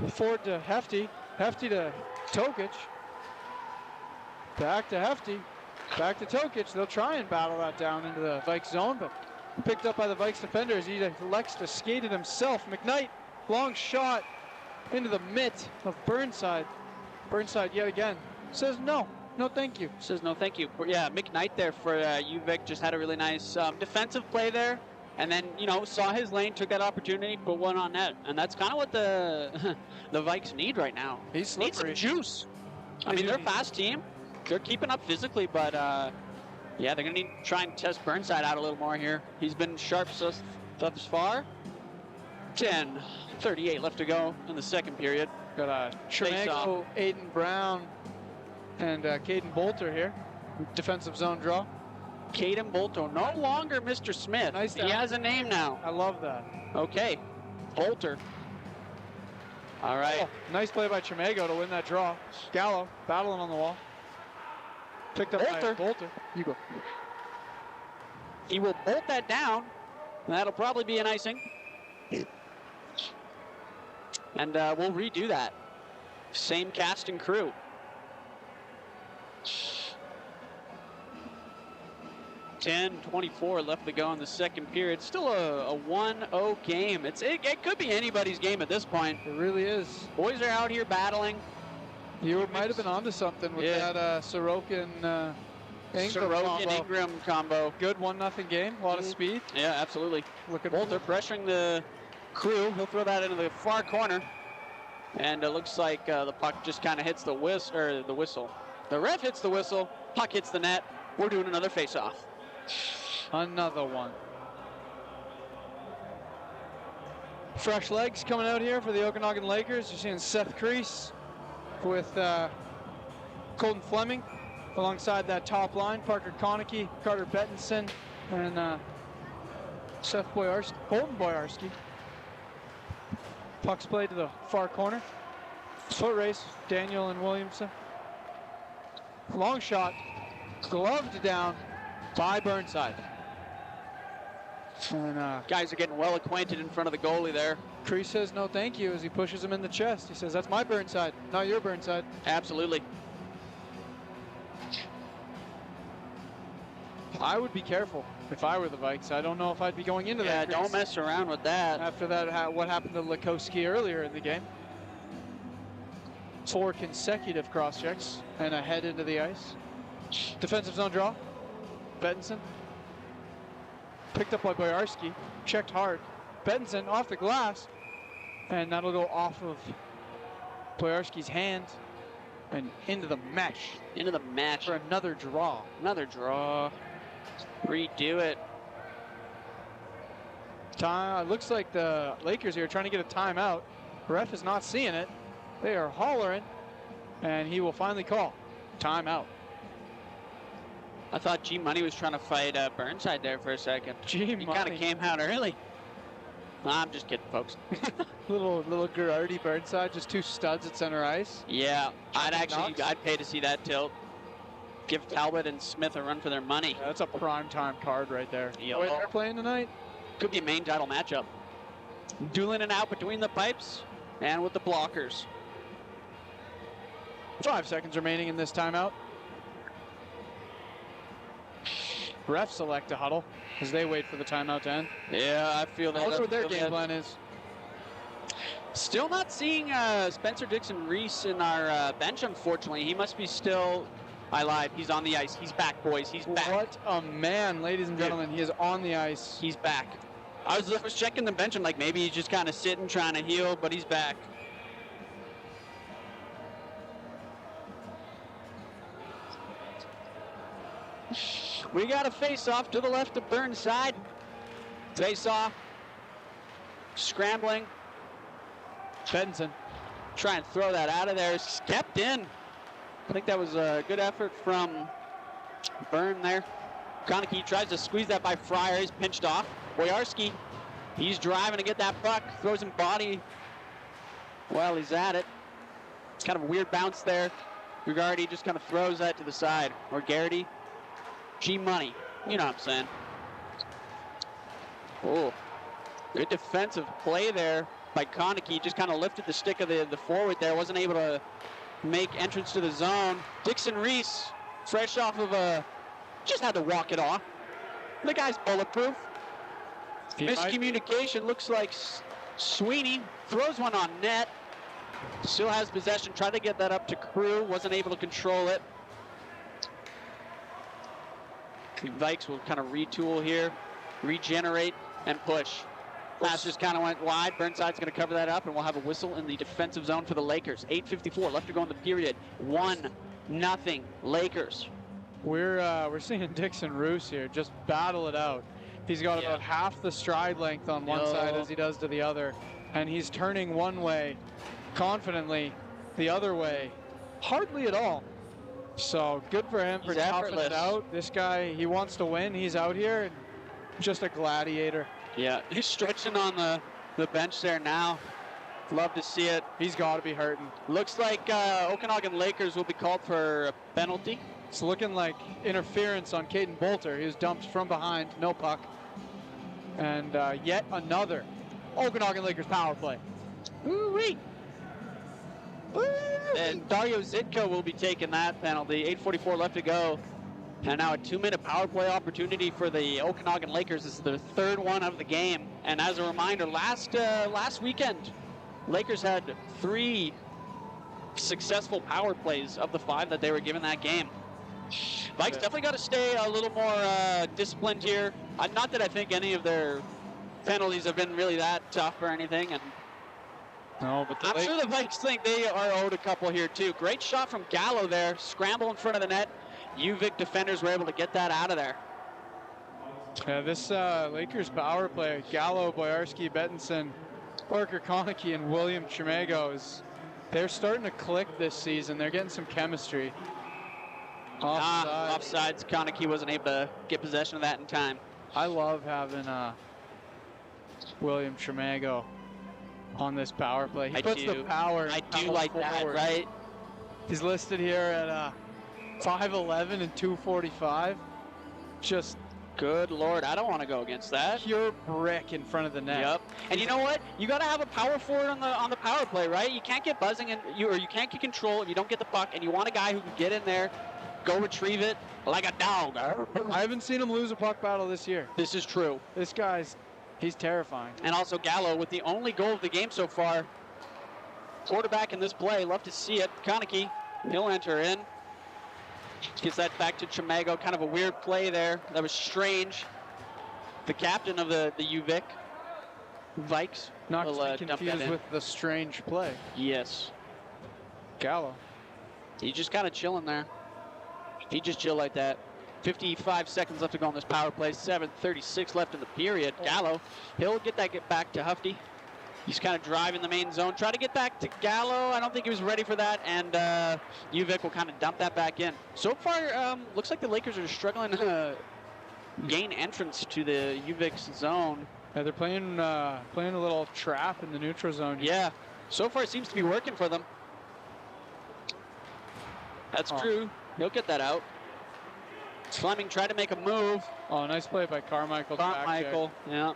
Ford to Hefty. Hefty to Tokic. Back to Hefty. Back to Tokic. They'll try and battle that down into the Vikes zone, but picked up by the Vikes defender as he elects to skate it himself. McKnight, long shot into the mitt of Burnside. Burnside yet again says no. No, thank you. Says no, thank you. Yeah, McKnight there for UVic just had a really nice defensive play there. And then, saw his lane, took that opportunity, put one on net. And that's kind of what the the Vikes need right now. He's Need some slippery. juice. I mean, they're a fast team. They're keeping up physically, but yeah, they're going to need to try and test Burnside out a little more here. He's been sharp thus far. 10:38 left to go in the second period. Got Tremago, Aiden Brown, and Caden Bolter here. Defensive zone draw. Caden Bolter, no longer Mr. Smith. Nice He down. has a name now. I love that. Okay, Bolter. All right. Oh, nice play by Tremago to win that draw. Gallo battling on the wall. Picked up by Bolter. Bolter. You go. He will bolt that down. And that'll probably be an icing. And we'll redo that. Same cast and crew. 10:24 left to go in the second period. Still a 1-0 game. It could be anybody's game at this point. It really is. Boys are out here battling. You might have been onto something with Yeah. that Sorokin Ingram Sorokin combo. Ingram combo. Good 1-0 game. A lot of speed. Yeah, absolutely. Looking Bolter pressuring the crew. He'll throw that into the far corner. And it looks like the puck just kind of hits the whistle. The ref hits the whistle. Puck hits the net. We're doing another face-off. Another one. Fresh legs coming out here for the Okanagan Lakers. You're seeing Seth Crease with Colton Fleming alongside that top line. Parker Konecki, Carter Bettinson, and Seth Boyarski, Colton Boyarski. Puck's played to the far corner. Foot race, Daniel and Williamson. Long shot, gloved down by Burnside. And Guys are getting well acquainted in front of the goalie there. Kreese says no thank you as he pushes him in the chest. He says, that's my burn side, not your burn side. Absolutely. I would be careful if I were the Vikes. I don't know if I'd be going into that. Yeah, don't mess around with that. After that, what happened to Lekowski earlier in the game. 4 consecutive cross checks and a head into the ice. Defensive zone draw. Bettinson. Picked up by Boyarski. Checked hard. Bettinson off the glass. And that'll go off of Boyarski's hand and into the mesh. Into the match. For another draw. Another draw. Redo it. Looks like the Lakers here are trying to get a timeout. Ref is not seeing it. They are hollering, and he will finally call timeout. I thought G Money was trying to fight Burnside there for a second. He kind of came out early. I'm just kidding, folks. little Girardi Burnside, just 2 studs at center ice. Yeah, I'd pay to see that tilt. Give Talbot and Smith a run for their money. Yeah, that's a prime time card right there. Yeah. The way they're playing tonight. Could be a main title matchup. Dueling it out between the pipes and with the blockers. 5 seconds remaining in this timeout. Refs select a huddle as they wait for the timeout to end. Yeah, I feel that. That's what their game plan is. Still not seeing Spencer Dixon-Reese in our bench, unfortunately. He must be still... I lied. He's on the ice. He's back, boys. He's back. What a man, ladies and gentlemen. He is on the ice. He's back. I was checking the bench and like maybe he's just kind of sitting trying to heal, but he's back. We got a face-off to the left of Burnside. Face-off. Scrambling. Bettinson. Try and throw that out of there. Stepped in. I think that was a good effort from Byrne there. Konecki tries to squeeze that by Fryer. He's pinched off. Boyarski, he's driving to get that puck. Throws him body while he's at it. Kind of a weird bounce there. Garrity just kind of throws that to the side. Or Garrity. G-Money. You know what I'm saying. Oh, good defensive play there by Konecki. Just kind of lifted the stick of the forward there. Wasn't able to make entrance to the zone. Dixon-Reese, fresh off of just had to walk it off. The guy's bulletproof. Miscommunication. Looks like Sweeney throws one on net. Still has possession. Tried to get that up to Crew. Wasn't able to control it. The Vikes will kind of retool here, regenerate, and push. Pass just kind of went wide. Burnside's going to cover that up, and we'll have a whistle in the defensive zone for the Lakers. 8:54 left to go in the period. 1-0 Lakers. We're seeing Dixon-Reese here just battle it out. He's got about half the stride length on one side as he does to the other, and he's turning one way confidently, the other way hardly at all. So good for him for toughing it out. This guy, he wants to win. He's out here, and just a gladiator. Yeah, he's stretching on the bench there now. Love to see it. He's got to be hurting. Looks like Okanagan Lakers will be called for a penalty. It's looking like interference on Caden Bolter. He was dumped from behind, no puck. And yet another Okanagan Lakers power play. Woo-wee. And Dario Zitka will be taking that penalty. 8:44 left to go. And now a 2-minute power play opportunity for the Okanagan Lakers. This is their third one of the game. And as a reminder, last weekend, Lakers had 3 successful power plays of the 5 that they were given that game. Vikes definitely got to stay a little more disciplined here. Not that I think any of their penalties have been really that tough or anything. And no, but I'm sure the Vikes think they are owed a couple here too. Great shot from Gallo there. Scramble in front of the net. UVic defenders were able to get that out of there. Yeah, this Lakers power play, Gallo, Boyarski, Bettinson, Parker Konecki, and William Chimego, they're starting to click this season. They're getting some chemistry. Offsides. Konecki wasn't able to get possession of that in time. I love having William Chimego on this power play. He puts the power. I do like that, right? He's listed here at 5'11" and 245. Just Good Lord, I don't want to go against that. Pure brick in front of the net. Yep. And you know what? You got to have a power forward on the power play, right? You can't get buzzing and you can't get control if you don't get the puck, and you want a guy who can get in there, go retrieve it like a dog. I haven't seen him lose a puck battle this year. This is true. This he's terrifying. And also Gallo with the only goal of the game so far. Quarterback in this play, love to see it. Konecki, he'll enter in. Gets that back to Chimago. Kind of a weird play there. That was strange. The captain of the UVic, Vikes. Not will, to be dump that confused in. with the strange play. Yes. Gallo. He's just kind of chilling there. He just chill like that. 55 seconds left to go on this power play. 7:36 left in the period. Gallo, he'll get back to Hufty. He's kind of driving the main zone. Try to get back to Gallo. I don't think he was ready for that. And UVic will kind of dump that back in. So far, looks like the Lakers are struggling to gain entrance to the UVic's zone. Yeah, they're playing a little trap in the neutral zone. Yeah. So far, it seems to be working for them. That's true. He'll get that out. Fleming tried to make a move. Oh, nice play by Carmichael. Carmichael, yeah.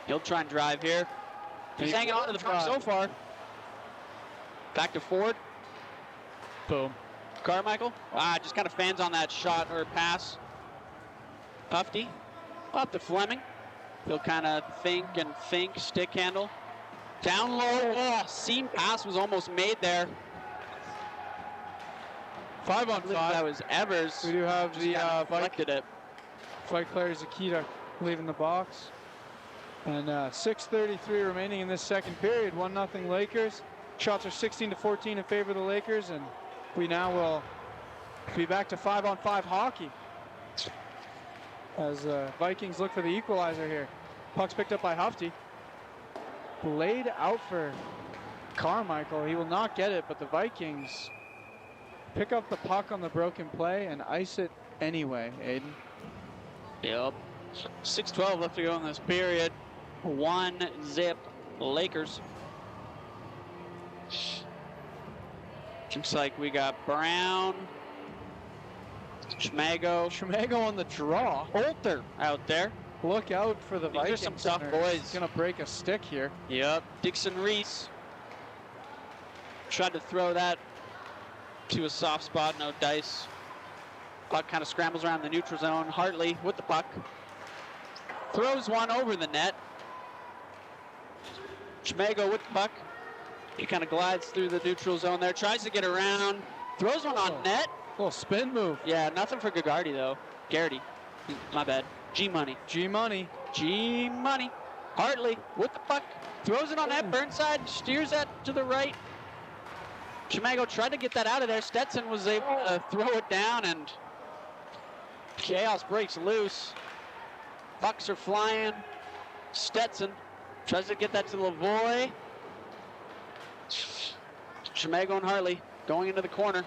He'll try and drive here. He's hanging on to the front so far. Back to Ford. Boom. Carmichael. Just kind of fans on that shot or pass. Hufty. Up to Fleming. He'll kind of think, stick handle. Down low. Oh, seam pass was almost made there. 5-on-5. That was Evers. We do have the deflected it. Flight player Zakita leaving the box. And 6:33 remaining in this second period. 1-0 Lakers. Shots are 16-14 in favor of the Lakers, and we now will be back to 5-on-5 hockey as Vikings look for the equalizer here. Puck's picked up by Hufty. Laid out for Carmichael. He will not get it, but the Vikings pick up the puck on the broken play and ice it anyway, Aiden. Yep. 6:12 left to go in this period. 1-0 Lakers. Looks like we got Brown, Chimago on the draw. Olter out there. Look out for the Vikings. These are some tough boys. He's gonna break a stick here. Yep. Dixon Reese tried to throw that to a soft spot. No dice. Puck kind of scrambles around the neutral zone. Hartley with the puck. Throws one over the net. Chimago with the puck. He kind of glides through the neutral zone there. Tries to get around. Throws one on net. Little spin move. Yeah, nothing for Gagarty though. Garrity. My bad. G-Money. G-Money. G-Money. Hartley with the puck. Throws it on net. Burnside steers that to the right. Chimago tried to get that out of there. Stetson was able to throw it down, and chaos breaks loose. Pucks are flying. Stetson tries to get that to Lavoie. Chimago and Hartley going into the corner.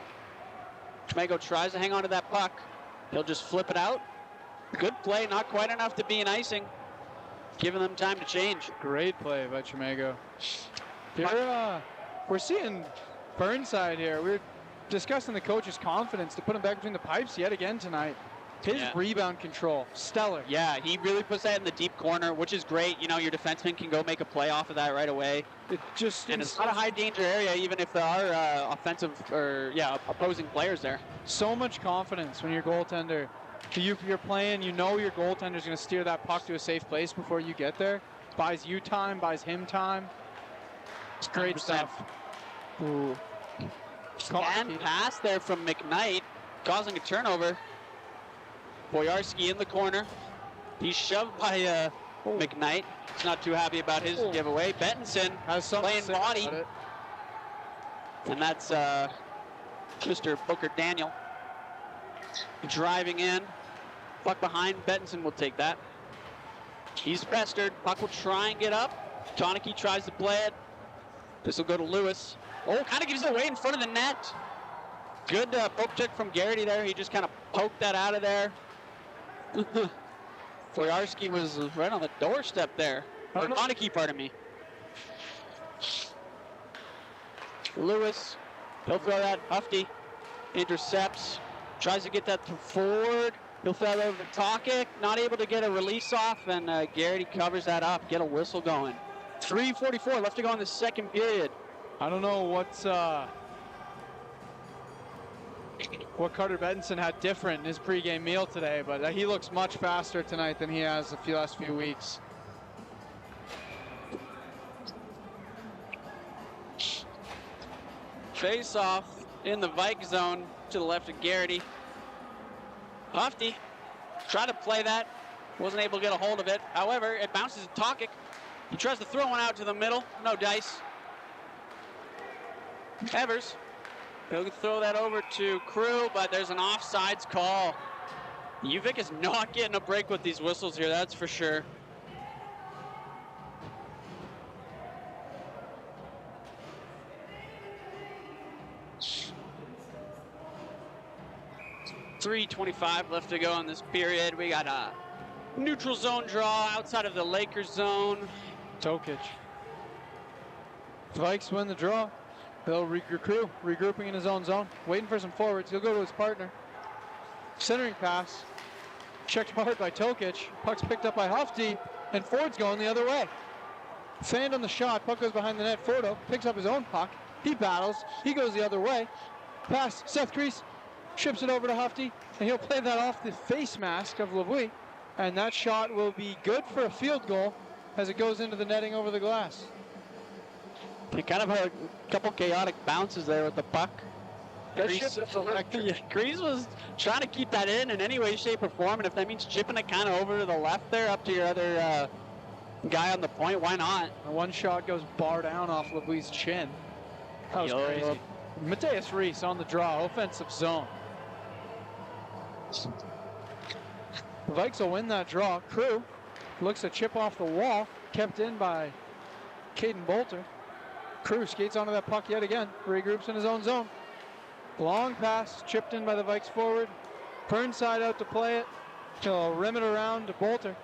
Chimago tries to hang on to that puck. He'll just flip it out. Good play, not quite enough to be an icing. Giving them time to change. Great play by Chimago. We're seeing Burnside here. We're discussing the coach's confidence to put him back between the pipes yet again tonight. His rebound control, stellar. Yeah, he really puts that in the deep corner, which is great. You know, your defenseman can go make a play off of that right away. And it's not a high danger area, even if there are offensive or opposing players there. So much confidence when your goaltender, you're playing, you know your goaltender's going to steer that puck to a safe place before you get there. Buys you time, buys him time. It's great 100%. Stuff. Ooh. And pass there from McKnight, causing a turnover. Boyarski in the corner. He's shoved by McKnight. He's not too happy about his giveaway. Bettinson has playing body. And that's Mr. Booker Daniel driving in. Puck behind. Bettinson will take that. He's pestered. Puck will try and get up. Konecki tries to play it. This will go to Lewis. Oh, kind of gives it away in front of the net. Good poke check from Garrity there. He just kind of poked that out of there. Boyarski was right on the doorstep there. Or Konecki, pardon me. Lewis, he'll throw that. Hufty intercepts. Tries to get that to Ford. He'll throw it over to Tokic, not able to get a release off, and Garrity covers that up, get a whistle going. 3:44 left to go in the second period. I don't know what Carter Benson had different in his pregame meal today, but he looks much faster tonight than he has the last few weeks. Face off in the Vike zone to the left of Garrity. Hufty tried to play that, wasn't able to get a hold of it. However, it bounces to Tokic. He tries to throw one out to the middle, no dice. Evers, he'll throw that over to Crew, but there's an offsides call. UVic is not getting a break with these whistles here, that's for sure. .325 left to go in this period. We got a neutral zone draw outside of the Lakers zone. Tokic. Vikes win the draw. They'll recrew, regrouping in his own zone, waiting for some forwards. He'll go to his partner. Centering pass. Checked hard by Tokic. Puck's picked up by Hufty, and Ford's going the other way. Fanned on the shot. Puck goes behind the net. Fordo picks up his own puck. He battles. He goes the other way. Pass. Seth Crease ships it over to Hufty, and he'll play that off the face mask of Lavoie. And that shot will be good for a field goal as it goes into the netting over the glass. He kind of had a couple chaotic bounces there with the puck. Grease was trying to keep that in any way, shape, or form, and if that means chipping it kind of over to the left there up to your other guy on the point, why not? And one shot goes bar down off Lavoie's chin. That was crazy. Mateus Reese on the draw, offensive zone. The Vikes will win that draw. Crew looks to chip off the wall, kept in by Caden Bolter. Crew skates onto that puck yet again, regroups in his own zone. Long pass, chipped in by the Vikes forward. Burnside out to play it. He'll rim it around to Bolter.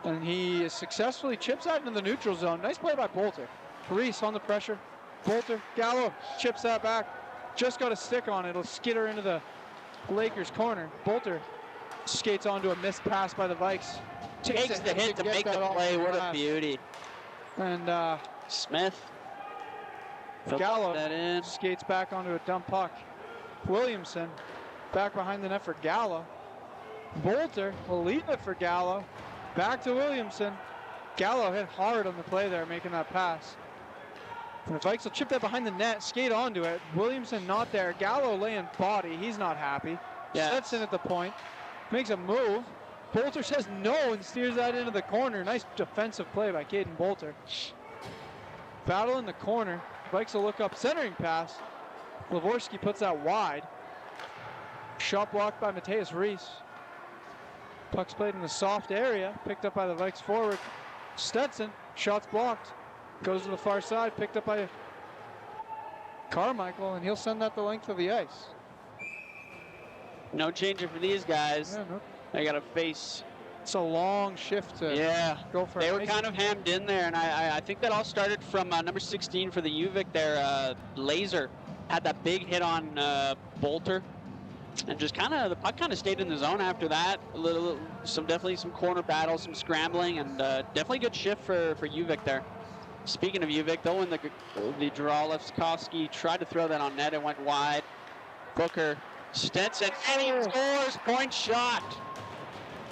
And he successfully chips that into the neutral zone. Nice play by Bolter. Reese on the pressure. Bolter, Gallo chips that back. Just got a stick on it. It'll skitter into the Lakers corner. Bolter skates onto a missed pass by the Vikes. Takes the hit to make the play. What a beauty. And Smith. Gallo skates back onto a dump puck. Williamson back behind the net for Gallo. Bolter will leave it for Gallo. Back to Williamson. Gallo hit hard on the play there, making that pass. And the Vikes will chip that behind the net, skate onto it. Williamson not there. Gallo laying body. He's not happy. Sets in at the point. Makes a move. Bolter says no and steers that into the corner. Nice defensive play by Caden Bolter. Battle in the corner. Vikes will look up, centering pass. Lavorsky puts that wide. Shot blocked by Mateus Reese. Puck's played in the soft area, picked up by the Vikes forward. Stetson, shots blocked. Goes to the far side, picked up by Carmichael, and he'll send that the length of the ice. No changer for these guys. Yeah, no. They got to face. It's a long shift to go for. They were kind of hammed in there, and I think that all started from number 16 for the UVic there. Laser had that big hit on Bolter, and just the puck kind of stayed in the zone after that. Definitely some corner battles, some scrambling, and definitely good shift for UVic there. Speaking of UVic, they'll win the draw. Lefkowski tried to throw that on net, it went wide. Booker, Stetson, and he scores, point shot.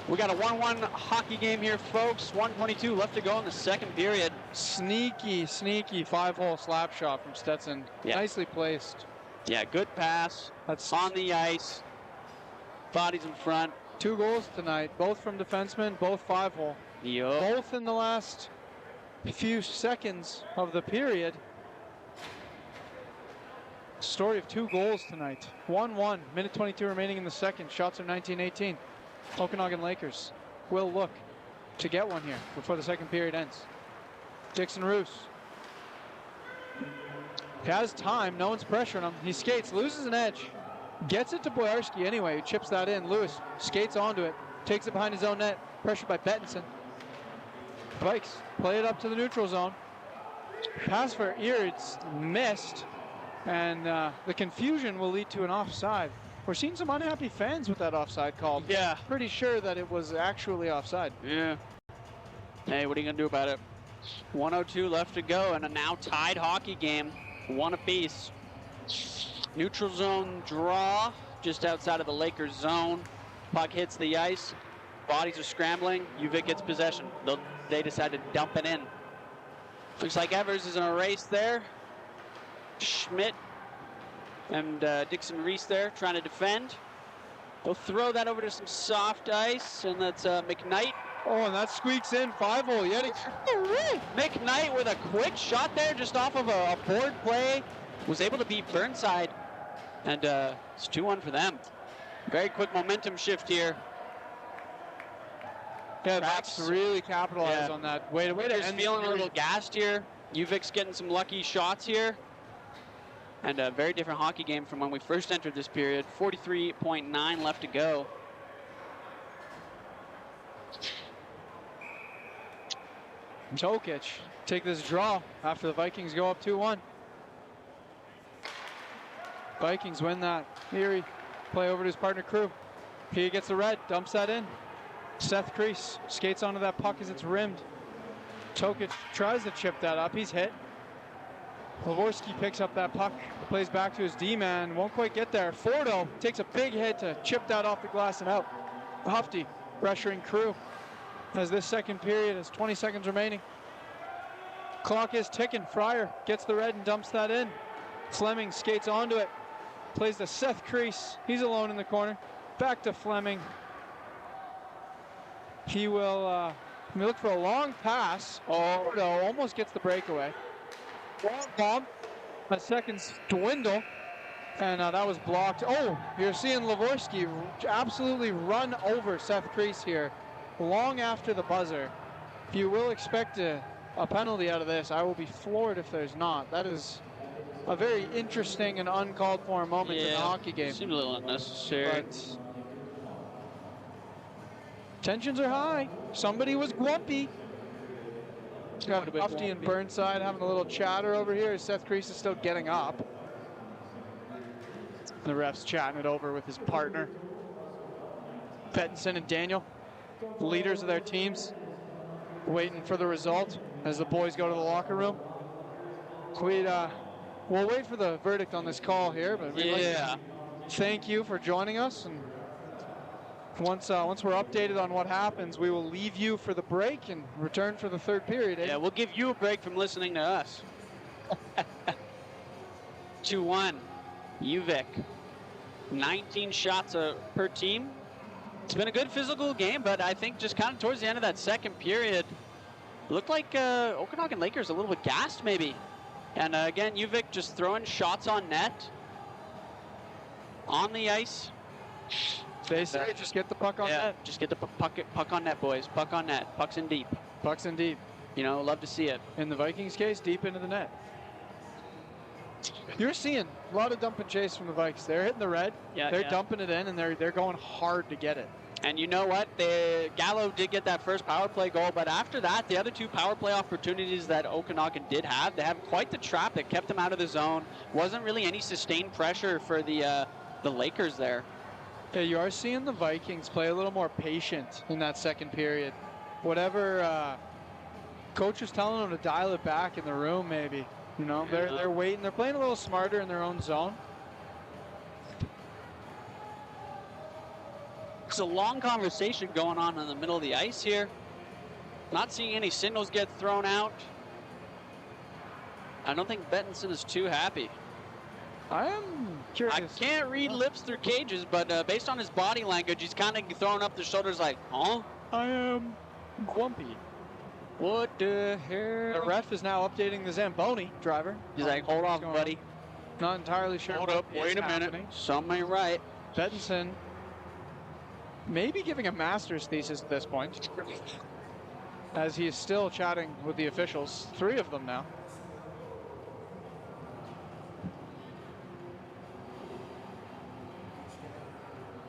We got a 1-1 hockey game here, folks. 1:22 left to go in the second period. Sneaky 5-hole slap shot from Stetson. Yeah. Nicely placed. Yeah, good pass. That's on the ice. Bodies in front. 2 goals tonight, both from defensemen, both 5-hole. Yep. Both in the last few seconds of the period. Story of 2 goals tonight. 1-1, minute 22 remaining in the second. Shots are 19-18. Okanagan Lakers will look to get one here before the second period ends. Dixon Roos has time, no one's pressuring him. He skates, loses an edge, gets it to Boyarski anyway, who chips that in. Lewis skates onto it, takes it behind his own net, pressured by Bettinson. Vikes play it up to the neutral zone. Pass for Ear, it's missed, and the confusion will lead to an offside. We're seeing some unhappy fans with that offside call. Yeah. Pretty sure that it was actually offside. Yeah. Hey, what are you going to do about it? 1:02 left to go in a now tied hockey game. 1 apiece. Neutral zone draw just outside of the Lakers zone. Puck hits the ice. Bodies are scrambling. UVic gets possession. They decide to dump it in. Looks like Evers is in a race there. Schmidt and Dixon Reese there trying to defend. They'll throw that over to some soft ice, and that's McKnight. Oh, and that squeaks in 5-0 yet. McKnight with a quick shot there just off of a board play. Was able to beat Burnside, and it's 2-1 for them. Very quick momentum shift here. Yeah, that's really capitalized on that. Way to end. Feeling a little gassed here. UVic's getting some lucky shots here. And a very different hockey game from when we first entered this period. 43.9 left to go. Tokic take this draw after the Vikings go up 2-1. Vikings win that. Erie play over to his partner Crew. He gets the red, dumps that in. Seth Crease skates onto that puck as it's rimmed. Tokic tries to chip that up. He's hit. Levorski picks up that puck, plays back to his D-man, won't quite get there. Fordo takes a big hit to chip that off the glass and out. Hufty pressuring Crew as this second period has 20 seconds remaining. Clock is ticking. Fryer gets the red and dumps that in. Fleming skates onto it, plays to Seth Crease. He's alone in the corner. Back to Fleming. He will look for a long pass. Oh, no, almost gets the breakaway. Bomb. A seconds dwindle. And that was blocked. Oh, you're seeing Levorski absolutely run over Seth Crease here long after the buzzer. If you will expect a penalty out of this, I will be floored if there's not. That is a very interesting and uncalled for moment in the hockey game. Seemed a little unnecessary. But tensions are high. Somebody was grumpy. Got Hufty and Burnside having a little chatter over here as Seth Crease is still getting up. The ref's chatting it over with his partner. Pettinson and Daniel, leaders of their teams, waiting for the result as the boys go to the locker room. We'll wait for the verdict on this call here, but we'd like to thank you for joining us. And once we're updated on what happens, we will leave you for the break and return for the third period. Yeah, we'll give you a break from listening to us. 2-1, UVic. 19 shots per team. It's been a good physical game, but I think just kind of towards the end of that second period, looked like Okanagan Lakers a little bit gassed maybe. And again, UVic just throwing shots on net, on the ice. They say just get the puck on net. Just get the puck on net, boys. Puck on net. Pucks in deep. Pucks in deep. You know, love to see it. In the Vikings case, deep into the net. You're seeing a lot of dump and chase from the Vikes. They're hitting the red. Yeah, they're dumping it in, and they're going hard to get it. And you know what? Gallo did get that first power play goal, but after that, the other two power play opportunities that Okanagan did have, they have quite the trap that kept them out of the zone. Wasn't really any sustained pressure for the Lakers there. Yeah, you are seeing the Vikings play a little more patient in that second period. Whatever coach was telling them to dial it back in the room, maybe. You know, they're waiting. They're playing a little smarter in their own zone. There's a long conversation going on in the middle of the ice here. Not seeing any signals get thrown out. I don't think Bettinson is too happy. I am curious. I can't read lips through cages, but based on his body language, he's kind of throwing up the shoulders like, huh? I am grumpy. What the hell? The ref is now updating the Zamboni driver. He's like, hold on, buddy. Not entirely sure. Hold up, wait a minute. Something ain't right. Bettinson maybe giving a master's thesis at this point, as he is still chatting with the officials. 3 of them now.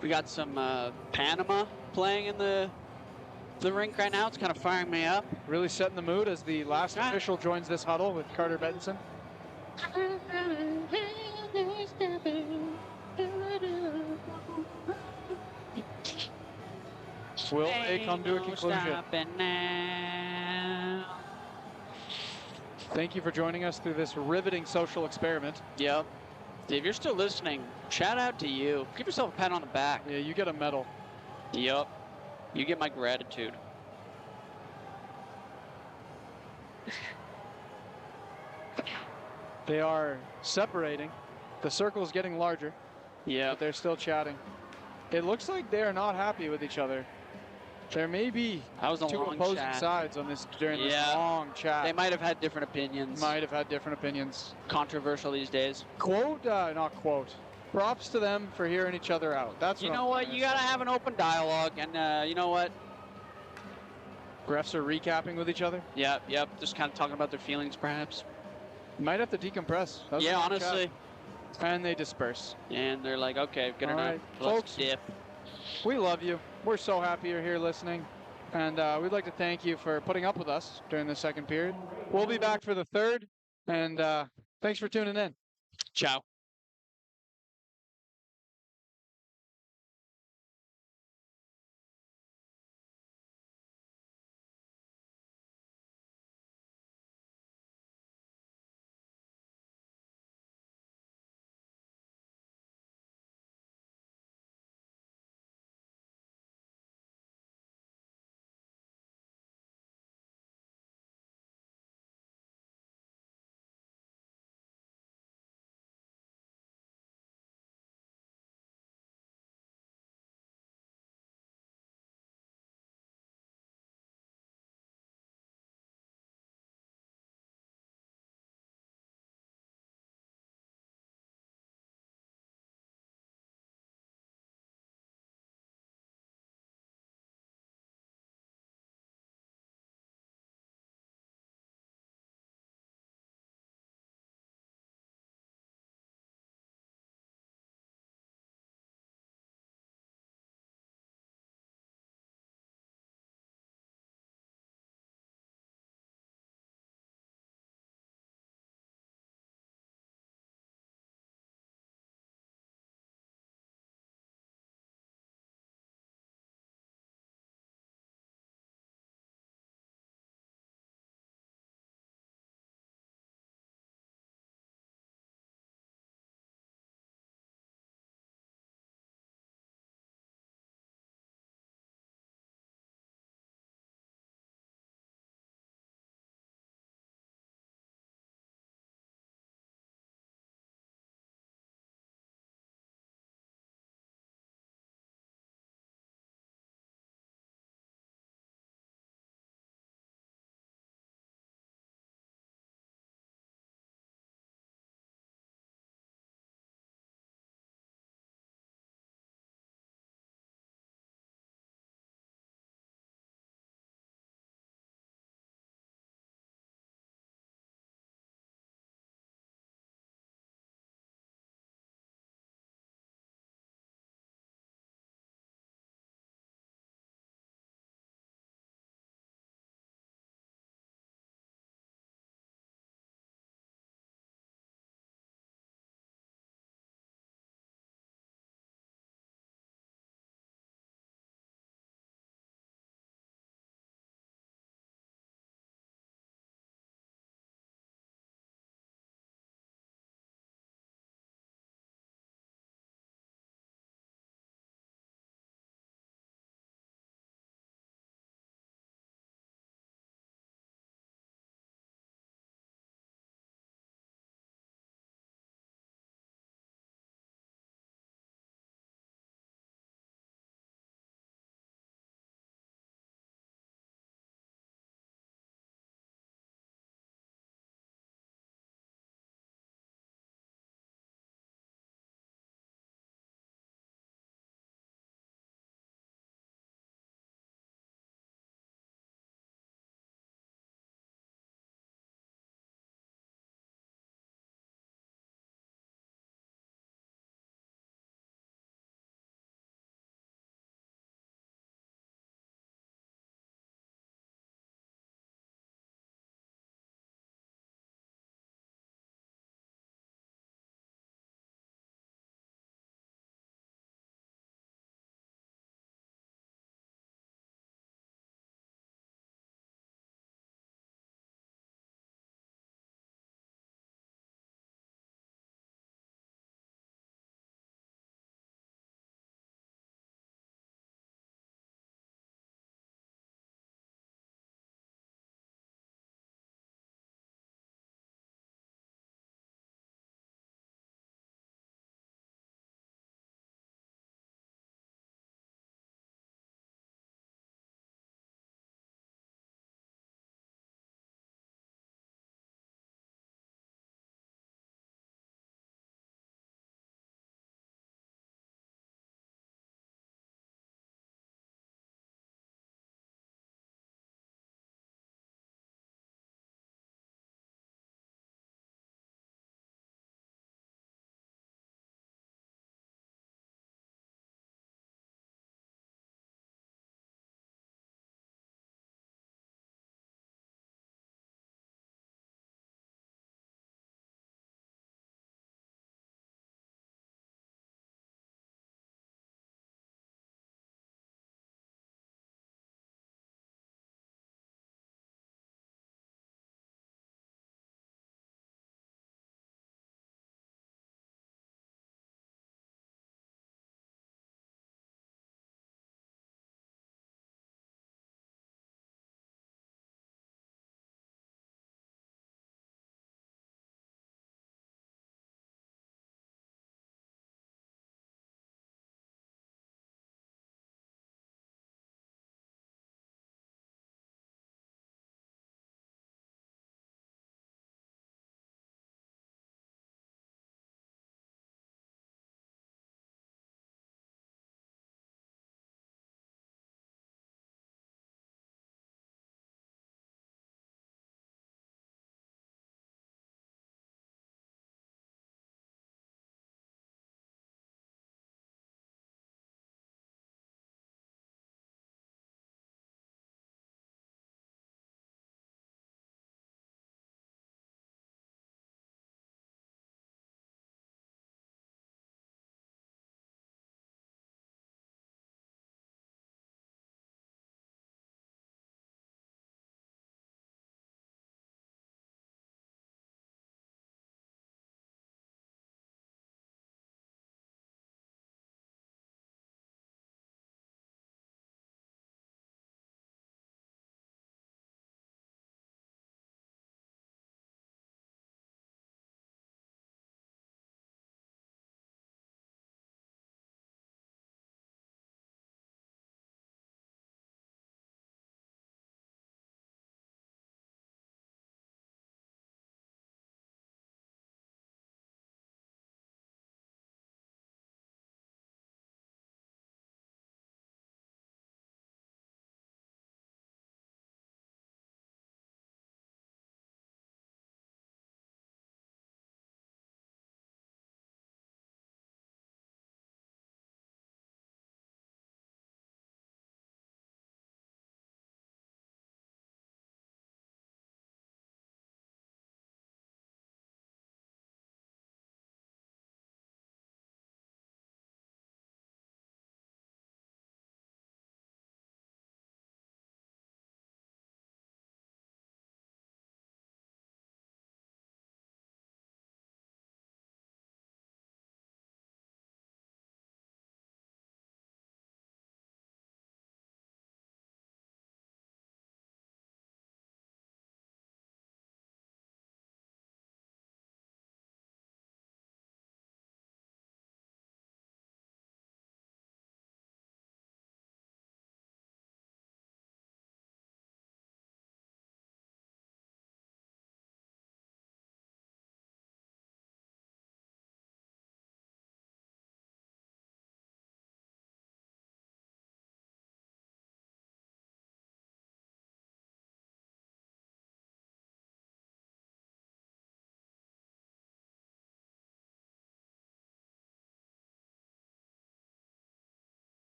We got some Panama playing in the rink right now. It's kind of firing me up. Really setting the mood as the last official joins this huddle with Carter Bettinson. Will they come to a No conclusion? stopping now. Thank you for joining us through this riveting social experiment. Yep. If you're still listening, shout out to you. Give yourself a pat on the back. Yeah, you get a medal. Yep. You get my gratitude. They are separating. The circle's getting larger, Yeah. but they're still chatting. It looks like they are not happy with each other. There may be That was a two long opposing chat. sides on this during this Yeah. long chat. They might have had different opinions. Might have had different opinions. Controversial these days. Quote, not quote. Props to them for hearing each other out. That's You what know I'm what? gonna You gotta say. have an open dialogue, and you know what? Refs are recapping with each other. Yep. Just kind of talking about their feelings, perhaps. Might have to decompress. That was a Yeah, long honestly. chat. And they disperse. And they're like, okay, good All enough. right, Let's folks. dip. We love you. We're so happy you're here listening. And we'd like to thank you for putting up with us during the second period. We'll be back for the third. And thanks for tuning in. Ciao.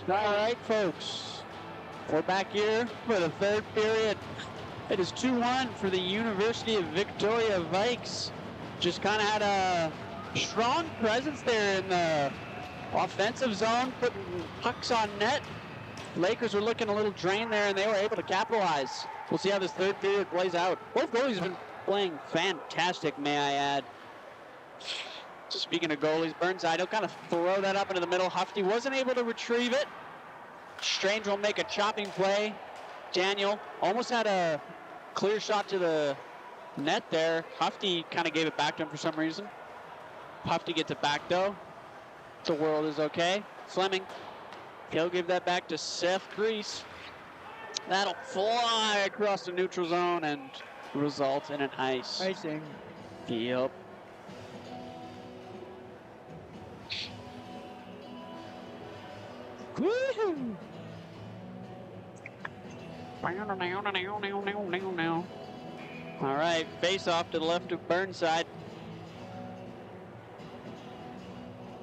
All right, folks. We're back here for the third period. It is 2-1 for the University of Victoria Vikes. Just kind of had a strong presence there in the offensive zone, putting pucks on net. Lakers were looking a little drained there, and they were able to capitalize. We'll see how this third period plays out. Both goalies have been playing fantastic, may I add. Speaking of goalies, Burnside will kind of throw that up into the middle. Hufty wasn't able to retrieve it. Strange will make a chopping play. Daniel almost had a clear shot to the net there. Hufty kind of gave it back to him for some reason. Hufty gets it back though. The world is okay. Fleming, he'll give that back to Seth Grease. That'll fly across the neutral zone and result in an ice. Icing. Yep. Woohoo! All right, face off to the left of Burnside.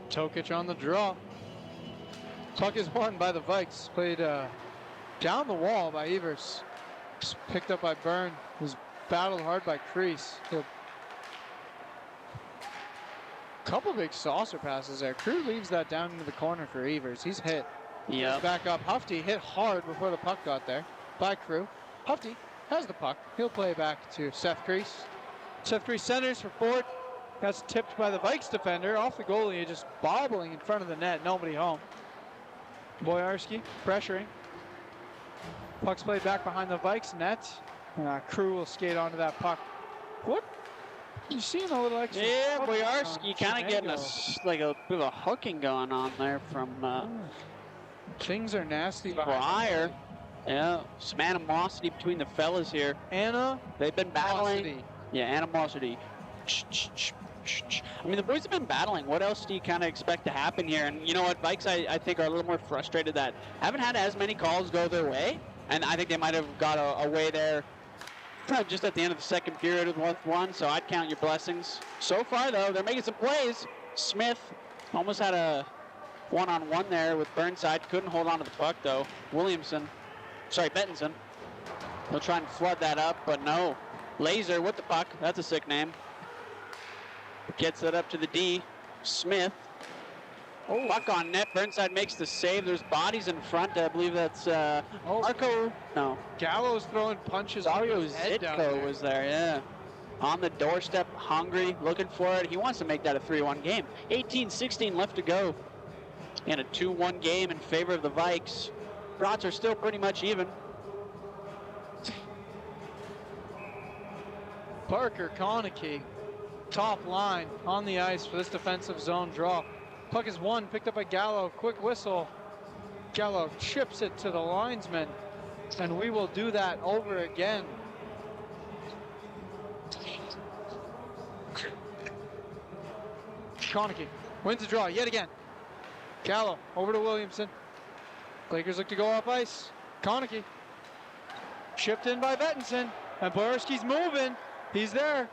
Tokic on the draw. Puck is won by the Vikes. Played down the wall by Evers. Picked up by Byrne. Was battled hard by Crease. A couple big saucer passes there. Crew leaves that down into the corner for Evers. He's hit. Yeah. Back up. Hufty hit hard before the puck got there by Crew. Hufty has the puck. He'll play back to Seth Crease. Seth Crease centers for Ford. That's tipped by the Vikes defender off the goalie, just bobbling in front of the net. Nobody home. Boyarski pressuring. Puck's played back behind the Vikes net. Crew will skate onto that puck. What? You seeing a little extra? Yeah, Boyarski kind of getting a bit of a hooking going on there from Things are nasty behind Breyer. Yeah, some animosity between the fellas here. They've been battling. Yeah, animosity. I mean, the boys have been battling. What else do you kind of expect to happen here? And you know what, Vikes, I think, are a little more frustrated that haven't had as many calls go their way. And I think they might have got away there just at the end of the second period with one, so I'd count your blessings. So far, though, they're making some plays. Smith almost had a one-on-one there with Burnside. Couldn't hold on to the puck, though. Bettinson. He'll try and flood that up, but no. Laser with the puck. That's a sick name. Gets it up to the D. Smith. Puck on net. Burnside makes the save. There's bodies in front. I believe that's Marco. No. Gallo's throwing punches. Dario Zitko was there, yeah. On the doorstep, hungry, looking for it. He wants to make that a 3-1 game. 18-16 left to go in a 2-1 game in favor of the Vikes. Brats are still pretty much even. Parker Konecki, top line on the ice for this defensive zone draw. Puck is won, picked up by Gallo. Quick whistle. Gallo chips it to the linesman, and we will do that over again. Konecki wins the draw yet again. Gallo over to Williamson. Lakers look to go up ice. Konecki chipped in by Bettinson, and Boyarski's moving. He's there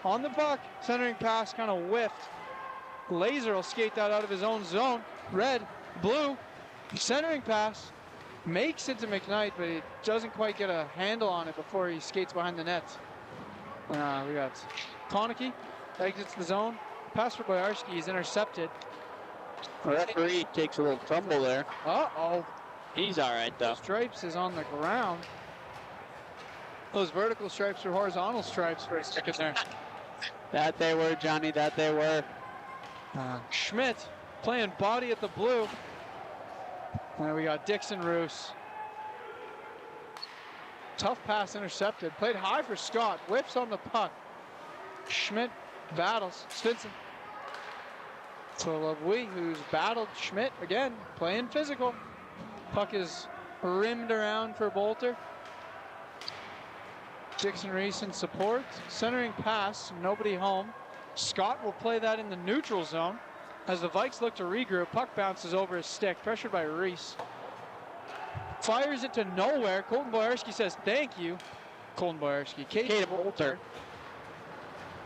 on the puck. Centering pass kind of whiffed. Laser will skate that out of his own zone. Red, blue, centering pass. Makes it to McKnight, but he doesn't quite get a handle on it before he skates behind the net. We got Konecki, exits the zone. Pass for Boyarski is intercepted. The referee takes a little tumble there. Uh-oh. He's all right, though. Stripes is on the ground. Those vertical stripes are horizontal stripes for a second there. That they were, Johnny, that they were. Schmidt playing body at the blue. And we got Dixon Roos. Tough pass intercepted. Played high for Scott. Whips on the puck. Schmidt battles. Stinson. So Lovely, who's battled Schmidt again, playing physical. Puck is rimmed around for Bolter. Dixon Reese in support. Centering pass, nobody home. Scott will play that in the neutral zone. As the Vikes look to regroup, puck bounces over his stick, pressured by Reese. Fires it to nowhere. Colton Boyarski says thank you. Colton Boyarski. Kate Bolter.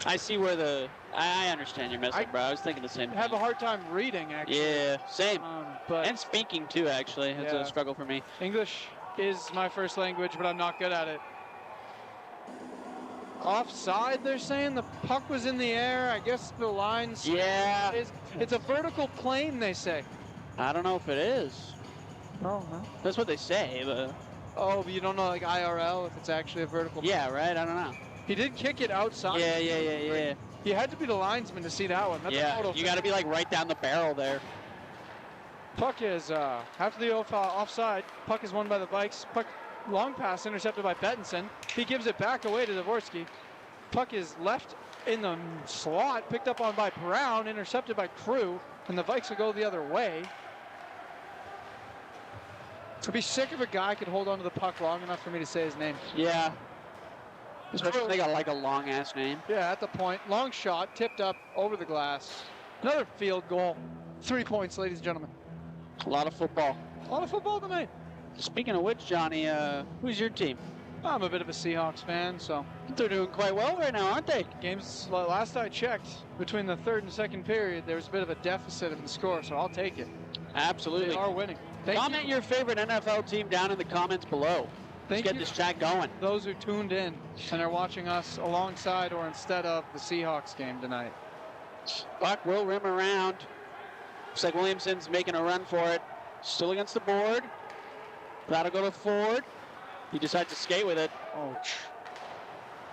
I see where I understand your message, bro. I was thinking the same I have a thing. hard time reading, actually. Yeah, same. But And speaking, too, actually. It's Yeah. a struggle for me. English is my first language, but I'm not good at it. Offside, they're saying the puck was in the air. I guess the lines. Yeah. It's a vertical plane, they say. I don't know if it is. Oh, no. That's what they say, but... Oh, but you don't know, like, IRL, if it's actually a vertical plane? Yeah, right? I don't know. He did kick it outside. Yeah. You had to be the linesman to see that one. That's a photo you got to be, like, right down the barrel there. Puck is after the offside. Puck is won by the Vikes. Puck long pass intercepted by Bettinson. He gives it back away to Dvorsky. Puck is left in the slot, picked up on by Brown, intercepted by Crew, and the Vikes will go the other way. I'd be sick if a guy could hold on to the puck long enough for me to say his name. Yeah. Especially if they got, like, a long-ass name. Yeah, at the point. Long shot, tipped up over the glass. Another field goal. 3 points, ladies and gentlemen. A lot of football. A lot of football tonight. Speaking of which, Johnny, who's your team? I'm a bit of a Seahawks fan, so. They're doing quite well right now, aren't they? Games, last I checked, between the third and second period, there was a bit of a deficit in the score, so I'll take it. Absolutely. They are winning. Comment your favorite NFL team down in the comments below. Let's get this chat going. Those who tuned in and are watching us alongside or instead of the Seahawks game tonight. Buck will rim around. Looks like Williamson's making a run for it. Still against the board. That'll go to Ford. He decides to skate with it. Ouch.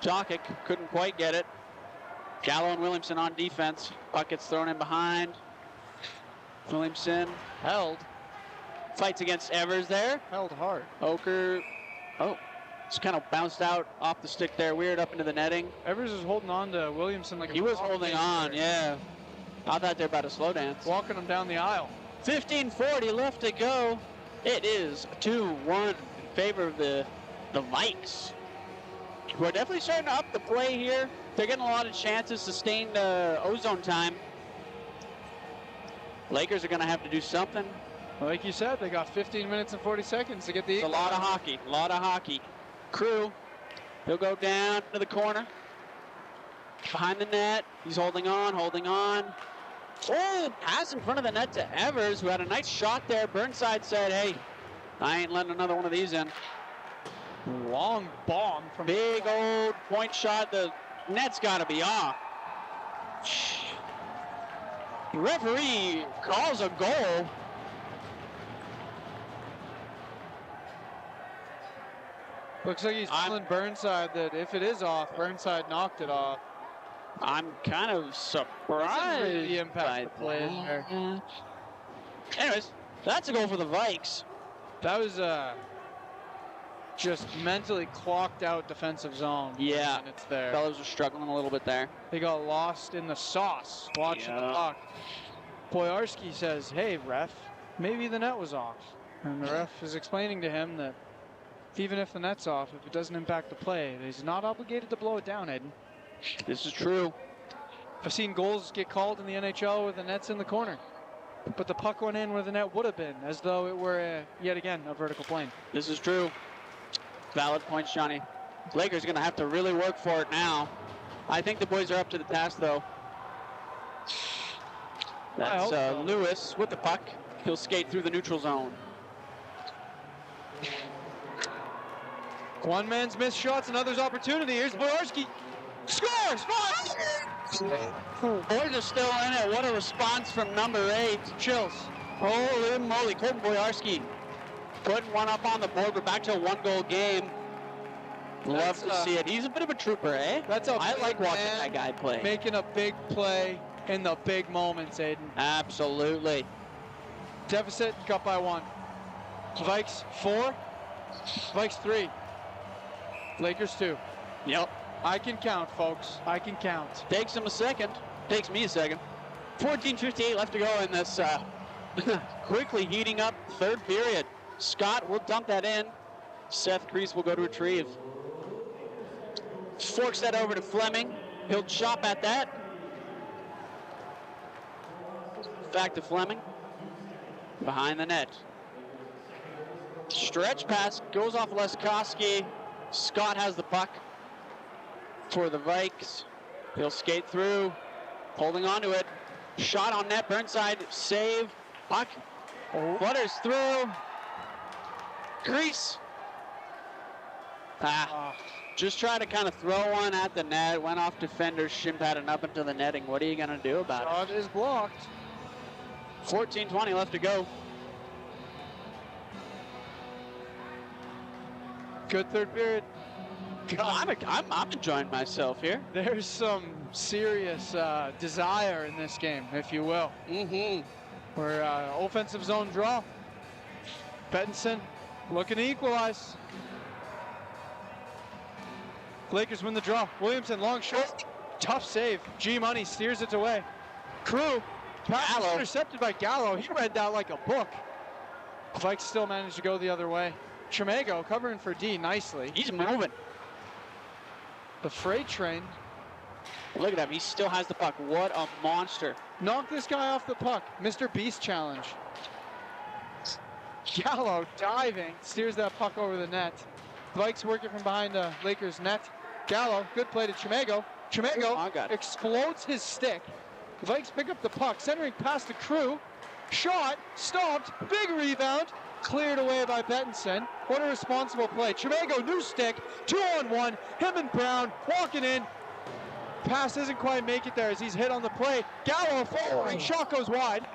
Jokic couldn't quite get it. Gallo and Williamson on defense. Buck gets thrown in behind. Williamson held. Fights against Evers there. Held hard. Oker. Oh, just kind of bounced out off the stick there. Weird up into the netting. Evers was holding on to Williamson like a He was holding on, yeah. I thought they were about to slow dance. Walking him down the aisle. 15:40 left to go. It is 2-1 in favor of the Vikes. We're definitely starting to up the play here. They're getting a lot of chances, sustained ozone time. Lakers are going to have to do something. Like you said, they got 15 minutes and 40 seconds to get the. It's a lot of hockey. Crew, he'll go down to the corner. Behind the net, he's holding on. Oh, pass in front of the net to Evers, who had a nice shot there. Burnside said, hey, I ain't letting another one of these in. Long bomb from big old point shot. The net's got to be off. The referee calls a goal. Looks like he's telling Burnside that if it is off, Burnside knocked it off. I'm kind of surprised. The impact the play there. Anyways, that's a goal for the Vikes. That was just mentally clocked out defensive zone. Yeah, and it's there. Fellows are struggling a little bit there. They got lost in the sauce watching the puck. Boyarski says, hey, ref, maybe the net was off. And the ref is explaining to him that even if the net's off, if it doesn't impact the play, he's not obligated to blow it down, Aiden. This is true. I've seen goals get called in the NHL where the net's in the corner. But the puck went in where the net would have been, as though it were, yet again, a vertical plane. This is true. Valid points, Johnny. Lakers are going to have to really work for it now. I think the boys are up to the task, though. That's Lewis with the puck. He'll skate through the neutral zone. One man's missed shots, another's opportunity. Here's Boyarski. Scores! Boys are still in it. What a response from number 8. Chills. Holy moly. Colton Boyarski putting one up on the board. We're back to a 1-goal game. Love to see it. He's a bit of a trooper, eh? I like watching that guy play. Making a big play in the big moments, Aiden. Absolutely. Deficit, cut by 1. Vikes 4. Vikes 3. Lakers 2. Yep. I can count, folks. I can count. Takes him a second. Takes me a second. 14:58 left to go in this quickly heating up third period. Scott will dump that in. Seth Kreese will go to retrieve. Forks that over to Fleming. He'll chop at that. Back to Fleming. Behind the net. Stretch pass goes off Leskowski. Scott has the puck for the Vikes. He'll skate through, holding on to it. Shot on net, Burnside, save. Puck flutters through. Crease. Just try to kind of throw one at the net. Went off defender. Shimp had it up into the netting. What are you going to do about it? Shot is blocked. 14:20 left to go. Good third period. I'm enjoying myself here. There's some serious desire in this game, if you will. We're offensive zone draw. Bettinson looking to equalize. Lakers win the draw. Williamson, long shot. Tough save. G-Money steers it away. Crew. Pass intercepted by Gallo. He read that like a book. Vikes still managed to go the other way. Chimego covering for D nicely. He's moving. The freight train. Look at him. He still has the puck. What a monster. Knock this guy off the puck. Mr. Beast challenge. Gallo diving. Steers that puck over the net. Vikes working from behind the Lakers net. Gallo, good play to Chimego. Chimego explodes his stick. Vikes pick up the puck. Centering past the Crew. Shot. Stopped. Big rebound. Cleared away by Bettinson. What a responsible play. Chimego, new stick. 2-on-1. Him and Brown walking in. Pass doesn't quite make it there as he's hit on the play. Gallo forward. Shot goes wide.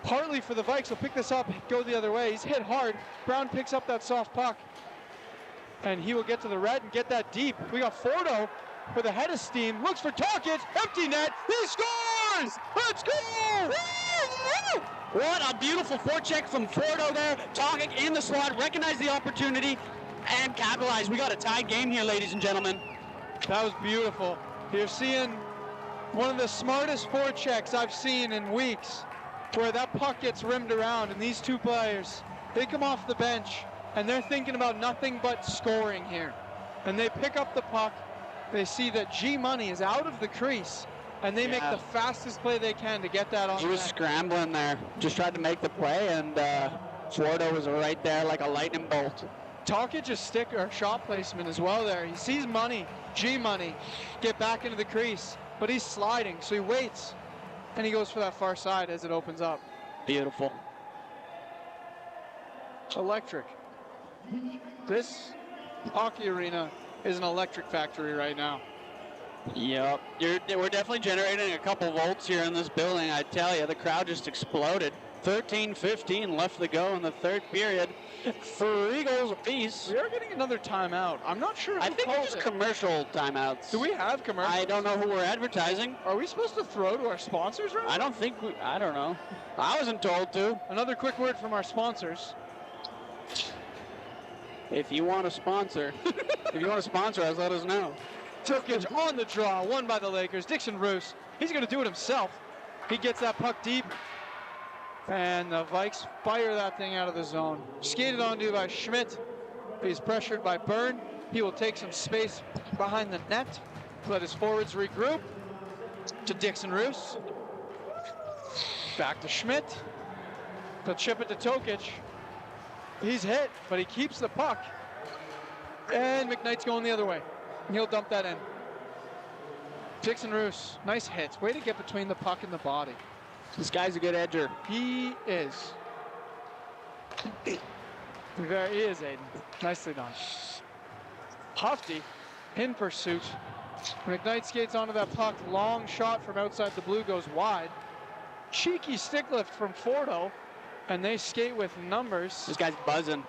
Hartley for the Vikes will pick this up, go the other way. He's hit hard. Brown picks up that soft puck. And he will get to the red and get that deep. We got Fordo with a head of steam. Looks for Tokic. Empty net. He scores! Let's go! What a beautiful forecheck from Fordo there. Tokic in the slot, recognized the opportunity, and capitalized. We got a tied game here, ladies and gentlemen. That was beautiful. You're seeing one of the smartest forechecks I've seen in weeks, where that puck gets rimmed around, and these two players, they come off the bench, and they're thinking about nothing but scoring here. And they pick up the puck, they see that G-Money is out of the crease, and they make the fastest play they can to get that on. He was scrambling there, just tried to make the play, and Fordo was right there like a lightning bolt. Tokic's stick or shot placement as well there. He sees Money, G-Money, get back into the crease, but he's sliding, so he waits, and he goes for that far side as it opens up. Beautiful. Electric. This hockey arena is an electric factory right now. Yep, we're definitely generating a couple volts here in this building. I tell you, the crowd just exploded. 13:15 left to go in the third period. 3 goals apiece. We are getting another timeout. I'm not sure. I think it's commercial timeouts. Do we have commercials? I don't know who we're advertising. Are we supposed to throw to our sponsors right now? I don't think I don't know. I wasn't told to. Another quick word from our sponsors. If you want to sponsor, us, let us know. Tokic on the draw, won by the Lakers. Dixon Roos, he's going to do it himself. He gets that puck deep, and the Vikes fire that thing out of the zone. Skated onto by Schmidt. He's pressured by Byrne. He will take some space behind the net. Let his forwards regroup. To Dixon Roos. Back to Schmidt. They'll chip it to Tokic. He's hit, but he keeps the puck. And McKnight's going the other way. He'll dump that in. Dixon Roos, nice hit. Way to get between the puck and the body. This guy's a good edger. He is. He is, Aiden. Nicely done. Hufty in pursuit. McKnight skates onto that puck. Long shot from outside the blue goes wide. Cheeky stick lift from Fordo. And they skate with numbers. This guy's buzzing.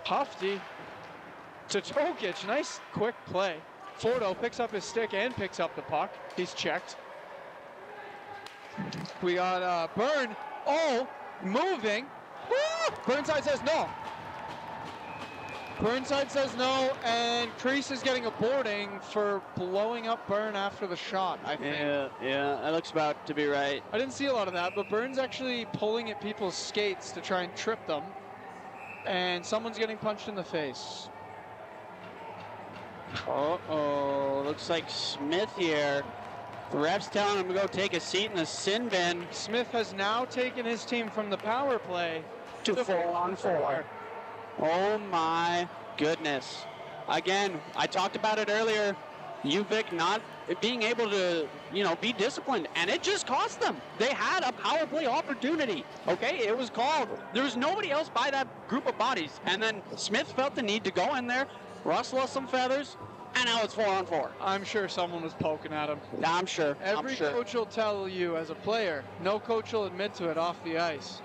Hufty to Tokic. Nice quick play. Fordo picks up his stick and picks up the puck. He's checked. We got Byrne. Oh, moving. Woo! Burnside says no. Burnside says no, and Crease is getting a boarding for blowing up Byrne after the shot, I think. Yeah, that looks about to be right. I didn't see a lot of that, but Byrne's actually pulling at people's skates to try and trip them, and someone's getting punched in the face. Uh-oh, looks like Smith here. The ref's telling him to go take a seat in the sin bin. Smith has now taken his team from the power play to 4-on-4. Oh my goodness. Again, I talked about it earlier. UVic not being able to, be disciplined, and it just cost them. They had a power play opportunity, okay? It was called. There was nobody else by that group of bodies, and then Smith felt the need to go in there, rustle us some feathers, and now it's 4-on-4. I'm sure someone was poking at him. I'm sure. Every coach will tell you as a player, no coach will admit to it off the ice.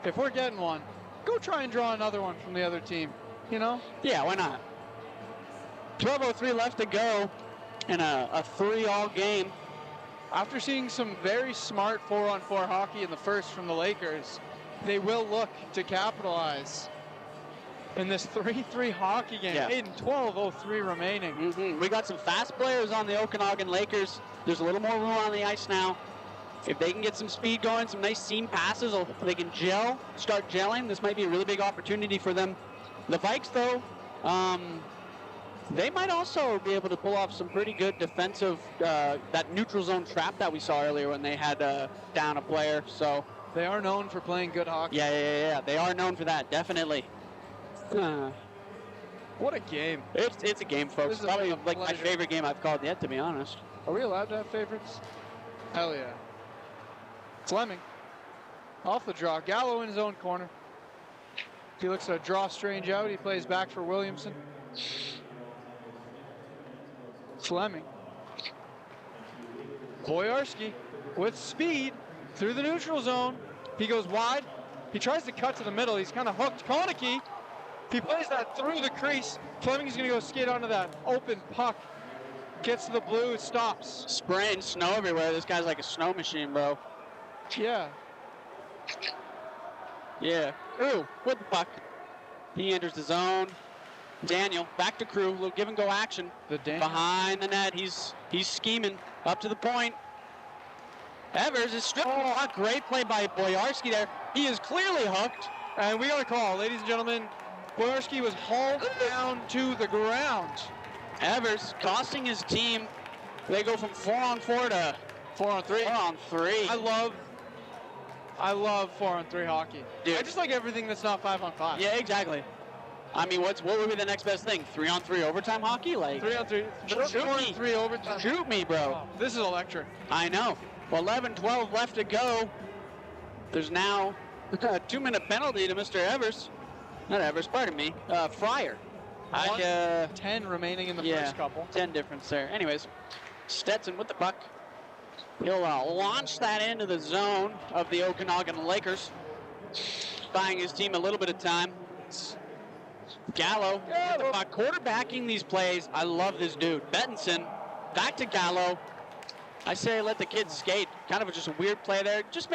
If we're getting one, go try and draw another one from the other team, Yeah, why not? 12:03 left to go in a 3-all game. After seeing some very smart 4-on-4 hockey in the first from the Lakers, they will look to capitalize in this 3-3 hockey game. Yeah. 12:03 remaining. We got some fast players on the Okanagan Lakers. There's a little more room on the ice now. If they can get some speed going, some nice seam passes, or they can start gelling, this might be a really big opportunity for them. The Vikes, though, they might also be able to pull off some pretty good defensive, that neutral zone trap that we saw earlier when they had down a player. So they are known for playing good hockey. Yeah. They are known for that, definitely. What a game. It's a game, folks. It's probably like my favorite game I've called yet, to be honest. Are we allowed to have favorites? Hell yeah. Fleming. Off the draw. Gallo in his own corner. He looks to draw Strange out. He plays back for Williamson. Fleming. Boyarski with speed through the neutral zone. He goes wide. He tries to cut to the middle. He's kind of hooked. Konecki. He plays that through the crease. Fleming's going to go skate onto that open puck. Gets to the blue. Stops. Spraying snow everywhere. This guy's like a snow machine, bro. Yeah. Ooh, with the puck. He enters the zone. Daniel, back to Crew. Little give and go action. Behind the net. He's scheming up to the point. Evers is stripped. Oh, a great play by Boyarski there. He is clearly hooked. And we got a call, ladies and gentlemen. Boyarski was hauled down to the ground. Evers costing his team. They go from 4-on-4 to 4-on-3. 4-on-3. I love 4-on-3 hockey. Dude. I just like everything that's not 5-on-5. Yeah, exactly. I mean, what would be the next best thing? 3-on-3 overtime hockey? Like 3-on-3. 4-on-3 overtime. Shoot me, bro. Oh, this is electric. I know. Well, 11-12 left to go. There's now a 2-minute penalty to Mr. Evers. Not Evers, pardon me. Fryer. 10 remaining in the first couple. 10 difference there. Anyways, Stetson with the puck. He'll launch that into the zone of the Okanagan Lakers, buying his team a little bit of time. Gallo with the puck, quarterbacking these plays. I love this dude. Bettinson, back to Gallo. I say let the kids skate. Kind of just a weird play there. Just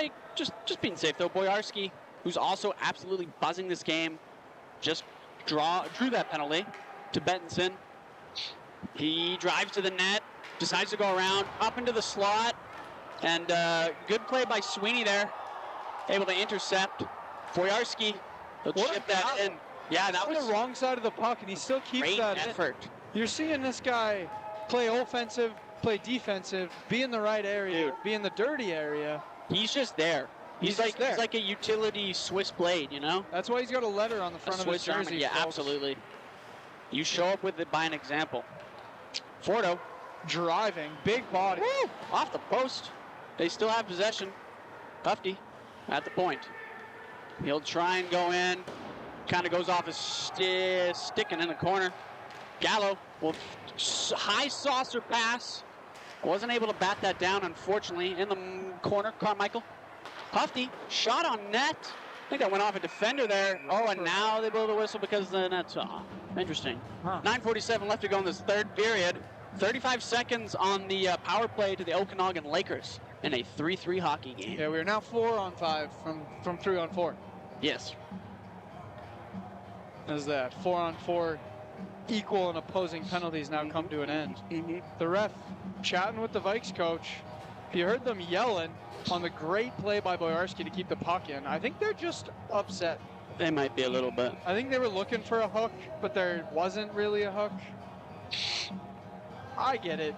being safe though. Boyarski, who's also absolutely buzzing this game, just drew that penalty to Bettinson. He drives to the net, decides to go around, up into the slot, and good play by Sweeney there, able to intercept. Boyarski, he'll chip that in. Yeah, that was the wrong side of the puck, and he still keeps great that effort. You're seeing this guy play offensive, play defensive, be in the right area, be in the dirty area. He's just there. He's like a utility Swiss blade, you know? That's why he's got a letter on the front of his jersey. Yeah, folks. absolutely. You show up with it by an example. Fordo driving, big body. Woo! Off the post. They still have possession. Tufty at the point. He'll try and go in. Kind of goes off his sticking in the corner. Gallo will high saucer pass. Wasn't able to bat that down, unfortunately. In the corner, Carmichael. Tufty, shot on net. I think that went off a defender there. Oh, and now they blow the whistle because the net's off. Interesting. 9:47 left to go in this third period. 35 seconds on the power play to the Okanagan Lakers in a 3-3 hockey game. Yeah, we are now 4-on-5 from 3-on-4. Yes. As that 4-on-4 equal and opposing penalties now come to an end. The ref chatting with the Vikes coach. You heard them yelling on the great play by Boyarski to keep the puck in. I think they're just upset. They might be a little bit. I think they were looking for a hook, but there wasn't really a hook. I get it.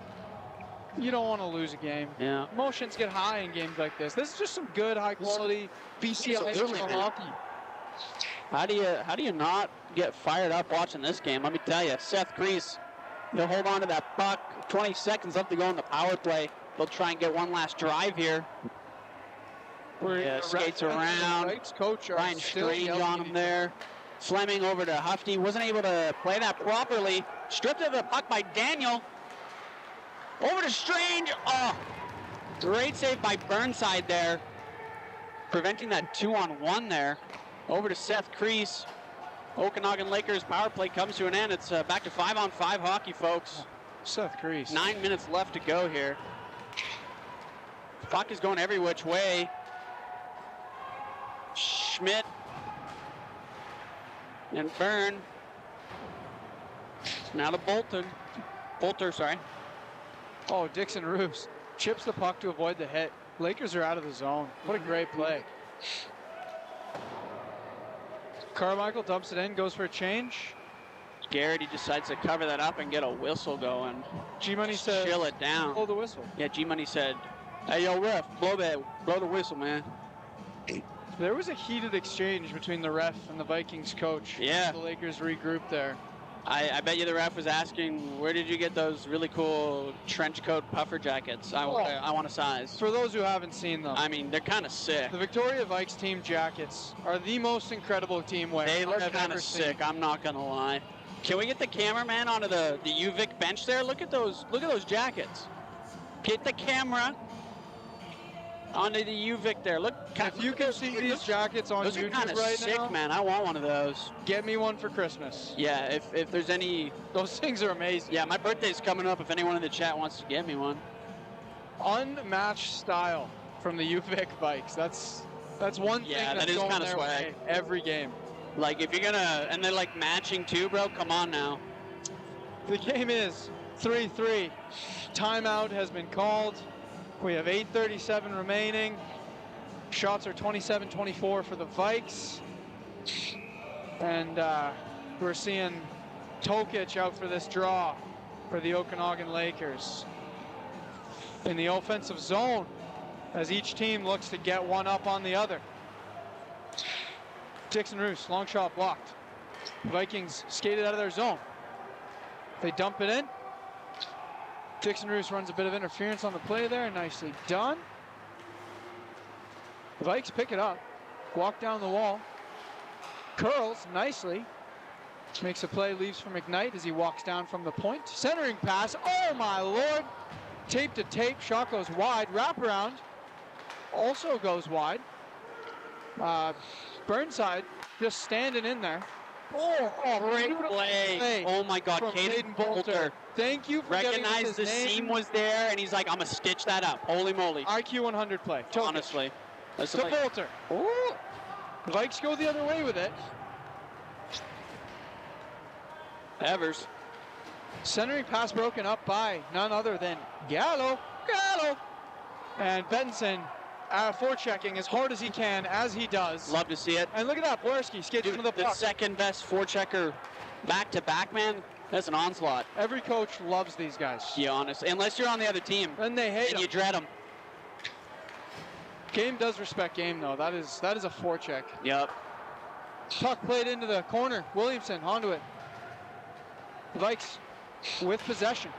You don't want to lose a game. Yeah. Emotions get high in games like this. This is just some good, high-quality BCIHL hockey. How do you not get fired up watching this game? Let me tell you, Seth Kreese, he'll hold on to that puck, 20 seconds left to go in the power play. They'll try and get one last drive here. Skates around. Coach Ryan Strange on him there. Fleming over to Hufty. Wasn't able to play that properly. Stripped of the puck by Daniel. Over to Strange. Oh, great save by Burnside there. Preventing that 2-on-1 there. Over to Seth Crease. Okanagan Lakers power play comes to an end. It's back to 5-on-5 hockey, folks. Seth Crease. 9 minutes left to go here. Puck is going every which way. Schmidt and Byrne. Now to Bolter, sorry. Oh, Dixon Roos chips the puck to avoid the hit. Lakers are out of the zone. What a great play. Carmichael dumps it in, goes for a change. Garrity decides to cover that up and get a whistle going. G-Money says, chill it down. Blow the whistle. Yeah, G-Money said, hey, yo, ref, blow the whistle, man. There was a heated exchange between the ref and the Vikings coach. Yeah. The Lakers regrouped there. I bet you the ref was asking, where did you get those really cool trench coat puffer jackets? I want a size. For those who haven't seen them. I mean, they're kind of sick. The Victoria Vikes team jackets are the most incredible team wear They look I've kind ever of sick, seen. I'm not going to lie. Can we get the cameraman onto the UVic bench there? Look at those jackets. Get the camera onto the UVic there. Look, If you can see these jackets on those are YouTube kind of right sick, now, man. I want one of those. get me one for Christmas. Yeah, if there's any, Those things are amazing. yeah, my birthday's coming up. If anyone in the chat wants to get me one. Unmatched style from the UVic Vikes. That's one thing Yeah, that's that is going kinda their swag. way every game. Like, if you're gonna, and they're like matching too, bro. Come on now. The game is 3-3. Timeout has been called. We have 8:37 remaining. Shots are 27-24 for the Vikes. And we're seeing Tokic out for this draw for the Okanagan Lakers. In the offensive zone, as each team looks to get one up on the other. Dixon Roos, long shot blocked. Vikings skated out of their zone. They dump it in. Dixon Roos runs a bit of interference on the play there. Nicely done. The Vikes pick it up. Walk down the wall. Curls nicely. Makes a play, leaves for McKnight as he walks down from the point. Centering pass. Oh my lord. Tape to tape. Shot goes wide. Wraparound also goes wide. Burnside just standing in there. Oh, great play. Oh my God, from Caden Bolter. Thank you for getting us Recognized the his name. seam was there, and he's like, I'm gonna stitch that up. Holy moly. IQ 100 play. Tokic. Honestly. That's To like, Bolter. ooh. The Vikes go the other way with it. Evers. Centering pass broken up by none other than Gallo. And Benson forechecking as hard as he can, as he does. Love to see it. And look at that, Boярski skates Dude, into the the puck. second best forechecker back-to-back, man. That's an onslaught. Every coach loves these guys. To be honest. Unless you're on the other team. And they hate And them. you dread them. Game does respect game, though. That is a forecheck. Yep. Puck played into the corner. Williamson onto it. Vikes with possession.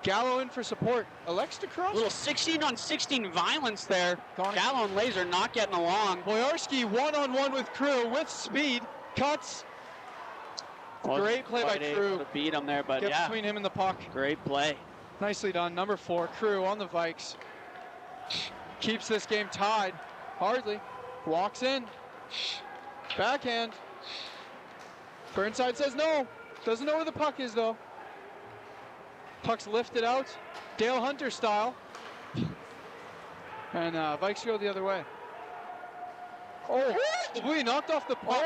Gallo in for support. Elects to cross. Little 16-on-16 violence there. Connor. Gallo and Laser not getting along. Boярski one-on-one with Crew with speed. Cuts. Great play by Crew. To beat him there, but Get yeah. between him and the puck. Great play. Nicely done. Number 4, Crew on the Vikes. Keeps this game tied. Hardly. Walks in. Backhand. Burnside says no. Doesn't know where the puck is, though. Puck's lifted out. Dale Hunter style. And Vikes go the other way. Oh, we knocked off the puck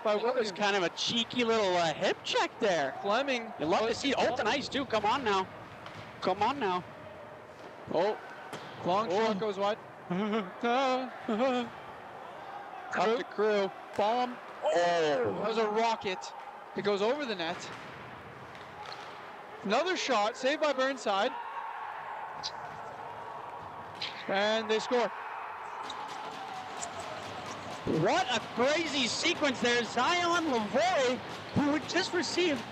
by That was Williams. kind of a cheeky little hip check there. Fleming. You love to see Open Ice, too. Come on now. Come on now. Oh. Long shot goes wide. Up to Crew. Bomb. Oh. That was a rocket. It goes over the net. Another shot, saved by Burnside. And they score. What a crazy sequence there. Zion Lavoie, who had just received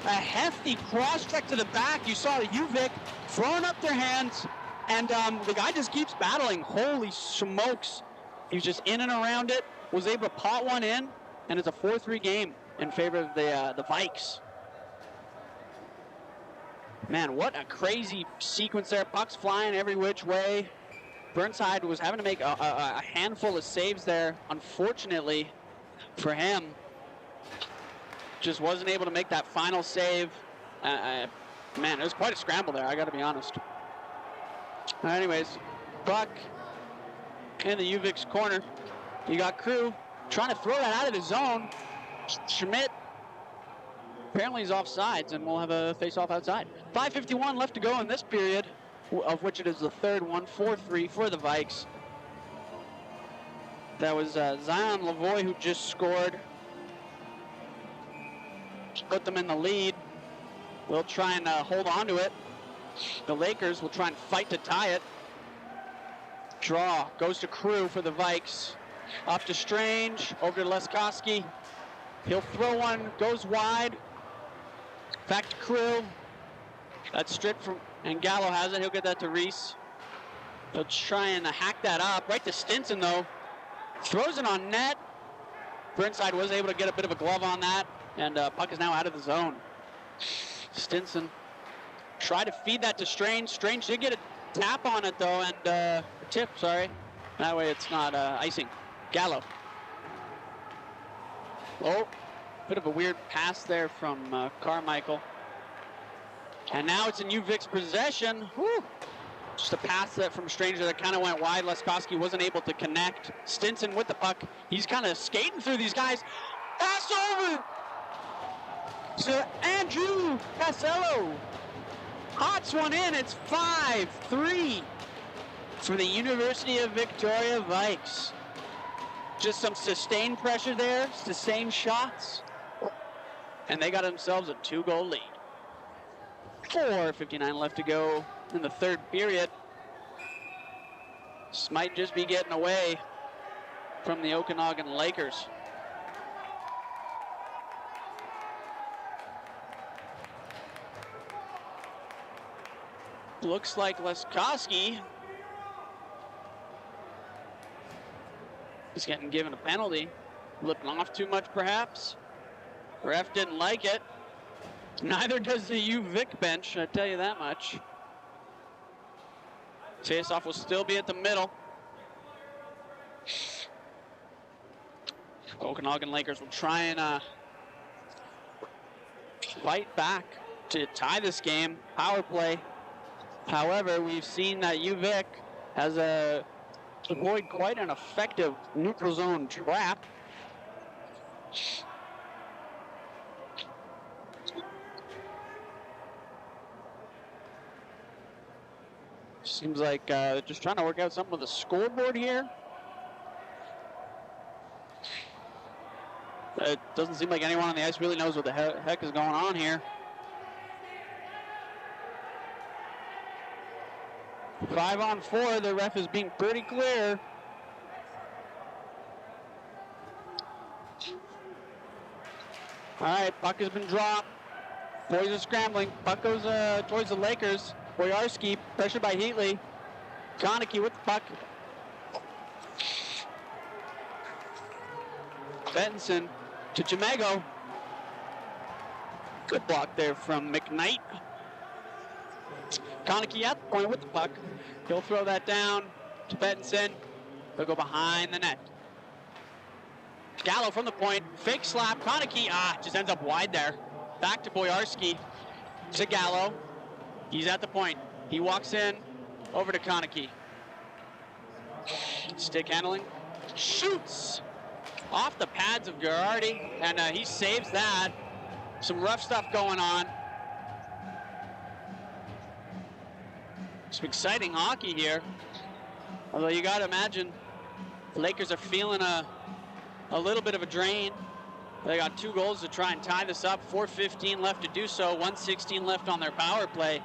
a hefty cross-check to the back. You saw the UVic throwing up their hands, and the guy just keeps battling. Holy smokes. He was just in and around it, was able to pot one in, and it's a 4-3 game in favor of the Vikes. Man, what a crazy sequence there. Pucks flying every which way. Burnside was having to make a handful of saves there. Unfortunately for him, just wasn't able to make that final save. Man, it was quite a scramble there, I gotta be honest. Anyways, puck in the UVic's corner. You got Crew trying to throw that out of the zone. Schmidt apparently is offsides, and we'll have a face-off outside. 5:51 left to go in this period, of which it is the third one, 4-3 for the Vikes. That was Zion Lavoie who just scored. Put them in the lead. We'll try and hold on to it. The Lakers will try and fight to tie it. Draw goes to Crew for the Vikes. Up to Strange, over to Leskoski. He'll throw one, goes wide. Back to Crew. That's stripped from, and Gallo has it. He'll get that to Reese. He'll try and hack that up. Right to Stinson, though. Throws it on net. Burnside was able to get a bit of a glove on that, and puck is now out of the zone. Stinson tried to feed that to Strange. Strange did get a tap on it, though, and tip, sorry. That way it's not icing. Gallo. Oh, bit of a weird pass there from Carmichael. And now it's in UVic's possession. Whew. Just a pass that from Stranger that kind of went wide. Leskoski wasn't able to connect. Stinson with the puck. He's kind of skating through these guys. Pass over to Andrew Casello. Hots one in. It's 5-3 for the University of Victoria Vikes. Just some sustained pressure there, sustained shots, and they got themselves a 2-goal lead. 4:59 left to go in the third period. This might just be getting away from the Okanagan Lakers. Looks like Leskoski is getting given a penalty. Flipping off too much, perhaps. Ref didn't like it. Neither does the UVic bench, I tell you that much. Face-off will still be at the middle. Okanagan Lakers will try and fight back to tie this game. Power play. However, we've seen that UVic has deployed quite an effective neutral zone trap. Seems like just trying to work out something with the scoreboard here. It doesn't seem like anyone on the ice really knows what the heck is going on here. 5-on-4, the ref is being pretty clear. All right, puck has been dropped. Boys are scrambling. Puck goes towards the Lakers. Boyarski, pressured by Heatley. Konecki with the puck. Benson to Jamego. Good block there from McKnight. Konecki at the point with the puck. He'll throw that down to Benson. They'll go behind the net. Gallo from the point. Fake slap. Konecki, just ends up wide there. Back to Boyarski. To Gallo. He's at the point. He walks in. Over to Konecki. Stick handling. Shoots. Off the pads of Girardi. And he saves that. Some rough stuff going on. Some exciting hockey here. Although you got to imagine the Lakers are feeling a little bit of a drain. They got 2 goals to try and tie this up. 4:15 left to do so. 1:16 left on their power play.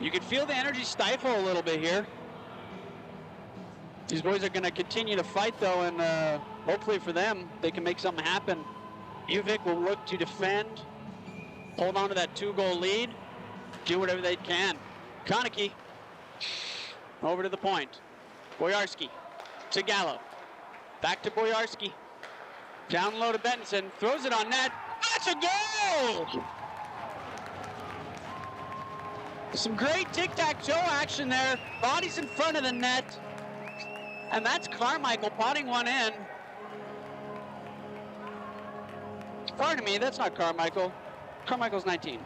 You can feel the energy stifle a little bit here. These boys are going to continue to fight, though, and hopefully for them, they can make something happen UVic will look to defend, hold on to that 2-goal lead, do whatever they can. Konecki over to the point. Boyarski to Gallo. Back to Boyarski. Down low to Benson. Throws it on net. That's a goal! Some great tic-tac-toe action there. Bodies in front of the net. And that's Carmichael potting one in. Pardon me, that's not Carmichael. Carmichael's 19.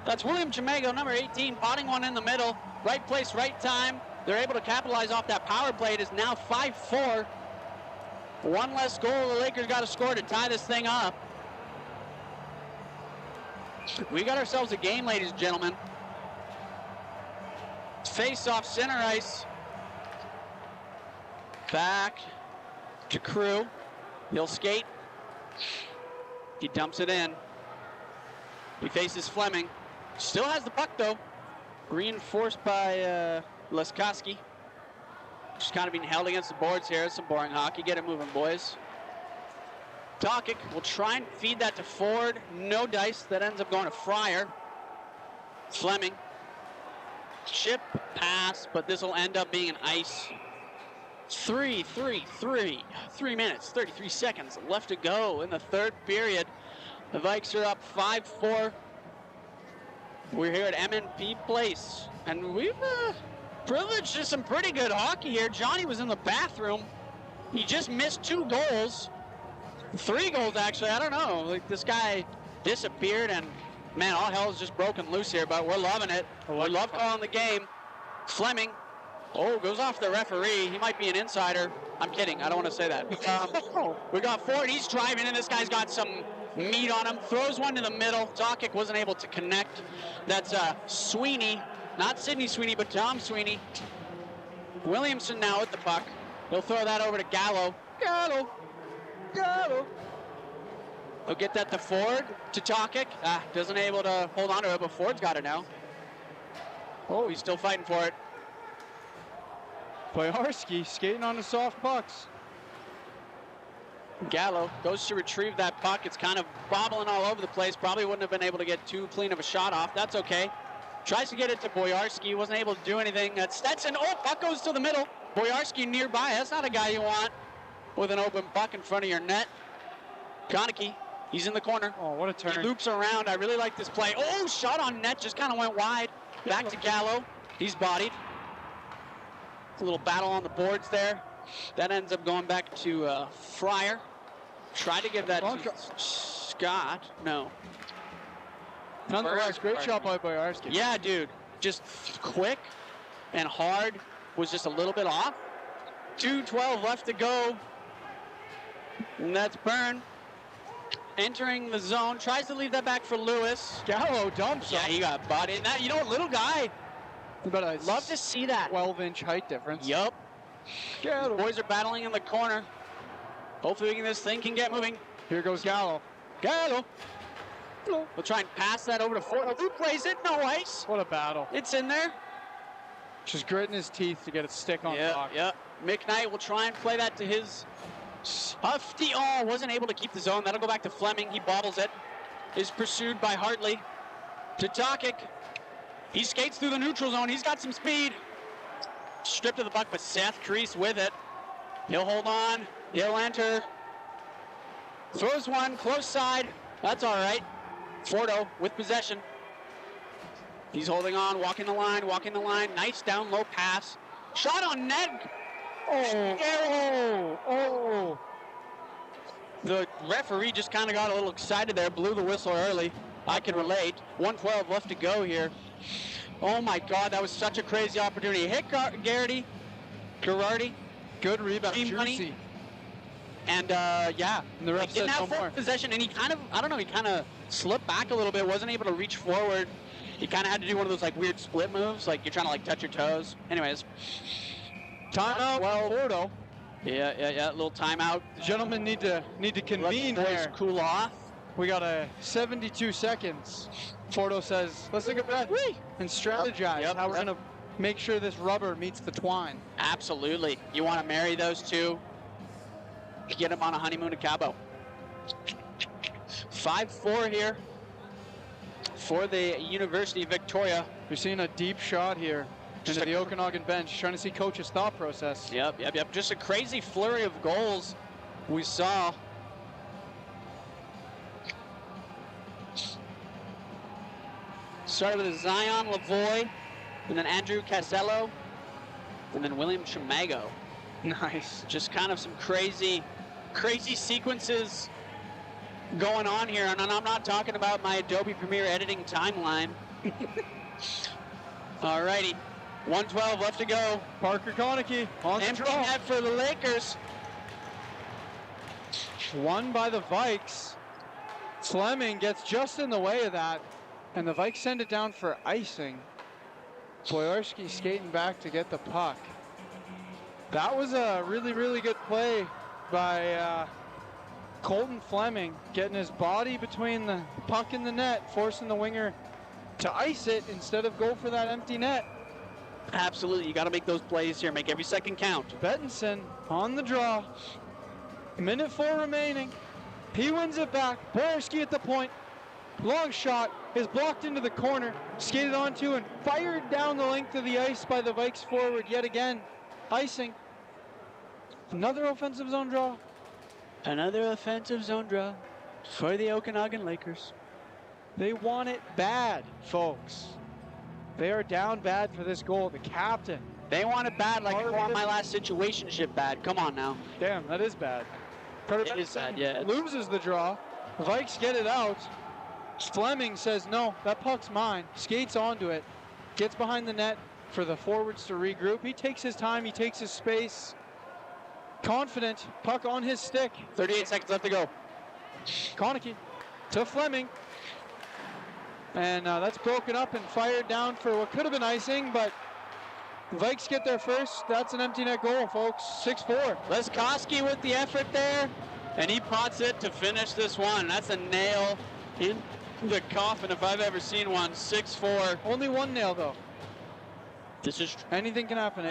That's William Chamago, number 18, potting one in the middle. Right place, right time. They're able to capitalize off that power play. It is now 5-4. One less goal the Lakers got to score to tie this thing up. We got ourselves a game, ladies and gentlemen. Face off center ice. Back to Crew. He'll skate. He dumps it in. He faces Fleming. Still has the puck though. Reinforced by Leskoski. Just kind of being held against the boards here. Some boring hockey. Get it moving, boys. Tokic will try and feed that to Ford. No dice. That ends up going to Fryer. Fleming. Chip, pass, but this will end up being an ice. 3 minutes, 33 seconds left to go in the third period. The Vikes are up 5-4. We're here at MNP Place, and we've privileged to some pretty good hockey here. Johnny was in the bathroom. He just missed 2 goals. 3 goals, actually. I don't know. Like, this guy disappeared, and man, all hell is just broken loose here, but we're loving it. We love calling the game. Fleming. Oh, goes off the referee. He might be an insider. I'm kidding. I don't want to say that. We got Ford. He's driving, and this guy's got some meat on him. Throws one to the middle. Tokic wasn't able to connect. That's Sweeney. Not Sidney Sweeney, but Tom Sweeney. Williamson now with the puck. He'll throw that over to Gallo. Gallo. He'll get that to Ford, to Tokic. Doesn't able to hold on to it, but Ford's got it now. Oh, he's still fighting for it. Boyarski skating on the soft pucks. Gallo goes to retrieve that puck. It's kind of bobbling all over the place. Probably wouldn't have been able to get too clean of a shot off. That's okay. Tries to get it to Boyarski. Wasn't able to do anything. That's Stetson. Oh, puck goes to the middle. Boyarski nearby. That's not a guy you want with an open puck in front of your net. Konecki. He's in the corner. Oh, what a turn. He loops around. I really like this play. Oh, shot on net. Just kind of went wide. Back to Gallo. He's bodied. A little battle on the boards there. That ends up going back to Fryer. Tried to give that to Scott. No. Nonetheless, great shot by Boyarski. Yeah, dude. Just quick and hard. Was just a little bit off. 2:12 left to go. And that's Byrne. Entering the zone. Tries to leave that back for Lewis. Gallo dumps him. Yeah, he got bodied. And that, you know what, little guy. But I love to see that. 12-inch height difference. Yup. The boys are battling in the corner. Hopefully this thing can get moving. Here goes Gallo. Gallo. We'll try and pass that over to Ford. Who plays it? No ice. What a battle. It's in there. Just gritting his teeth to get it stick on the puck. Yep. McKnight will try and play that to his Hufty. Oh, wasn't able to keep the zone. That'll go back to Fleming. He bobbles it. Is pursued by Hartley. To Tokic. He skates through the neutral zone. He's got some speed. Stripped of the puck, but Seth Crease with it. He'll hold on. He'll enter. Throws one, close side. That's all right. Fordo with possession. He's holding on, walking the line. Nice down low pass. Shot on net. Oh. The referee just kind of got a little excited there, blew the whistle early. I can relate. 1:12 left to go here. Oh my God, that was such a crazy opportunity. Hit Garrity. Good rebound. Money. And yeah, and the ref didn't have full possession, and he kind of, he kind of slipped back a little bit, wasn't able to reach forward. He kind of had to do one of those like weird split moves, like you're trying to like touch your toes. Anyways, timeout. Fordo. Yeah, little timeout. The gentlemen need to convene here. Cool off. We got 72 seconds. Fordo says, let's take a breath and strategize how we're going to make sure this rubber meets the twine. Absolutely. You want to marry those two? Get them on a honeymoon to Cabo. 5-4 here for the University of Victoria. We're seeing a deep shot here Just into the Okanagan bench, trying to see coach's thought process. Yep. Just a crazy flurry of goals we saw. Started with Zion Lavoie, and then Andrew Casello, and then William Chamago. Nice. Just kind of some crazy sequences going on here, and I'm not talking about my Adobe Premiere editing timeline. Alrighty, 1:12 left to go. Parker Konecki on the Empty draw. net for the Lakers. Won by the Vikes. Fleming gets just in the way of that, and the Vikes send it down for icing. Boyarski skating back to get the puck. That was a really, really good play by Colton Fleming, getting his body between the puck and the net, forcing the winger to ice it instead of go for that empty net. Absolutely, you got to make those plays here. Make every second count. Bettinson on the draw. Minute 4 remaining. He wins it back. Boyarski at the point. Long shot is blocked into the corner. Skated onto and fired down the length of the ice by the Vikes forward yet again. Icing. Another offensive zone draw. Another offensive zone draw for the Okanagan Lakers. They want it bad, folks. They are down bad for this goal. The captain. They want it bad like I want my last situationship bad. Come on now. Damn, that is bad. Carter It is Bettinson bad, yeah. loses the draw. Vikes get it out. Fleming says, no, that puck's mine. Skates onto it. Gets behind the net for the forwards to regroup. He takes his time. He takes his space. Confident. Puck on his stick. 38 seconds left to go. Konecki to Fleming. And that's broken up and fired down for what could have been icing, but the Vikes get there first. That's an empty net goal, folks. 6-4. Leskoski with the effort there, and he pots it to finish this one. That's a nail in the coffin if I've ever seen one. 6-4. Only one nail, though. This is Anything can happen.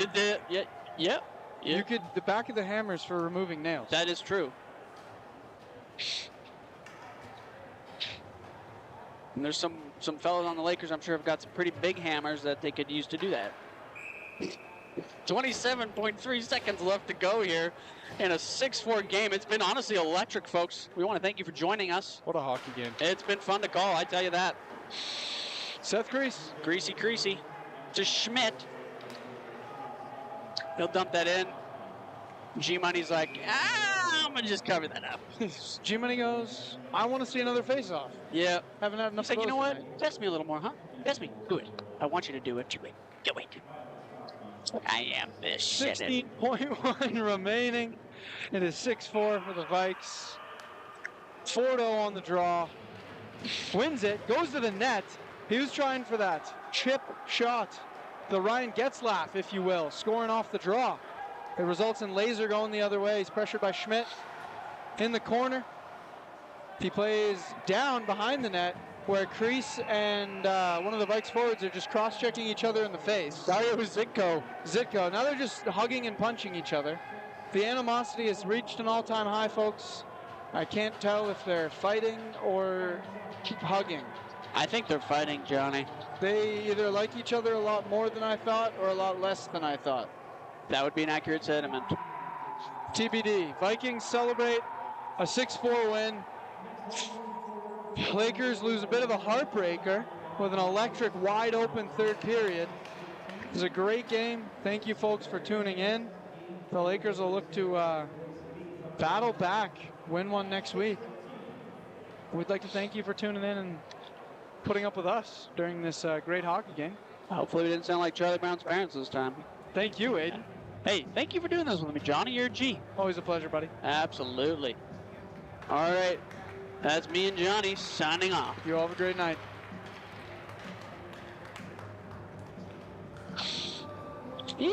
yep. You could, the back of the hammers for removing nails. That is true. And there's some fellas on the Lakers I'm sure have got some pretty big hammers that they could use to do that. 27.3 seconds left to go here in a 6-4 game. It's been honestly electric, folks. We want to thank you for joining us. What a hockey game. It's been fun to call, I tell you that. Seth Crease. Greasy to Schmidt. He'll dump that in. G-Money's like, I'm going to just cover that up. G-Money goes, I want to see another face-off. Yeah. Haven't had enough He's like, you know what? tonight. Test me a little more, huh? Test me. Do it. I want you to do it. Do it. I am this shit. 16.1 remaining. It is 6-4 for the Vikes. Fordo on the draw. Wins it. Goes to the net. He was trying for that chip shot. The Ryan Getzlaff, if you will, scoring off the draw. It results in Laser going the other way. He's pressured by Schmidt in the corner. He plays down behind the net where Crease and one of the Vikes forwards are just cross-checking each other in the face. Dario Zitko. Now they're just hugging and punching each other. The animosity has reached an all-time high, folks. I can't tell if they're fighting or hugging. I think they're fighting, Johnny. They either like each other a lot more than I thought or a lot less than I thought. That would be an accurate sentiment. TBD. Vikings celebrate a 6-4 win. Lakers lose a bit of a heartbreaker with an electric, wide-open third period. It was a great game. Thank you, folks, for tuning in. The Lakers will look to battle back, win one next week. We'd like to thank you for tuning in and putting up with us during this great hockey game. Hopefully we didn't sound like Charlie Brown's parents this time. Thank you, Aiden. Hey, thank you for doing this with me, Johnny. You're a G. Always a pleasure, buddy. Absolutely. All right. That's me and Johnny signing off. You all have a great night. Yeah.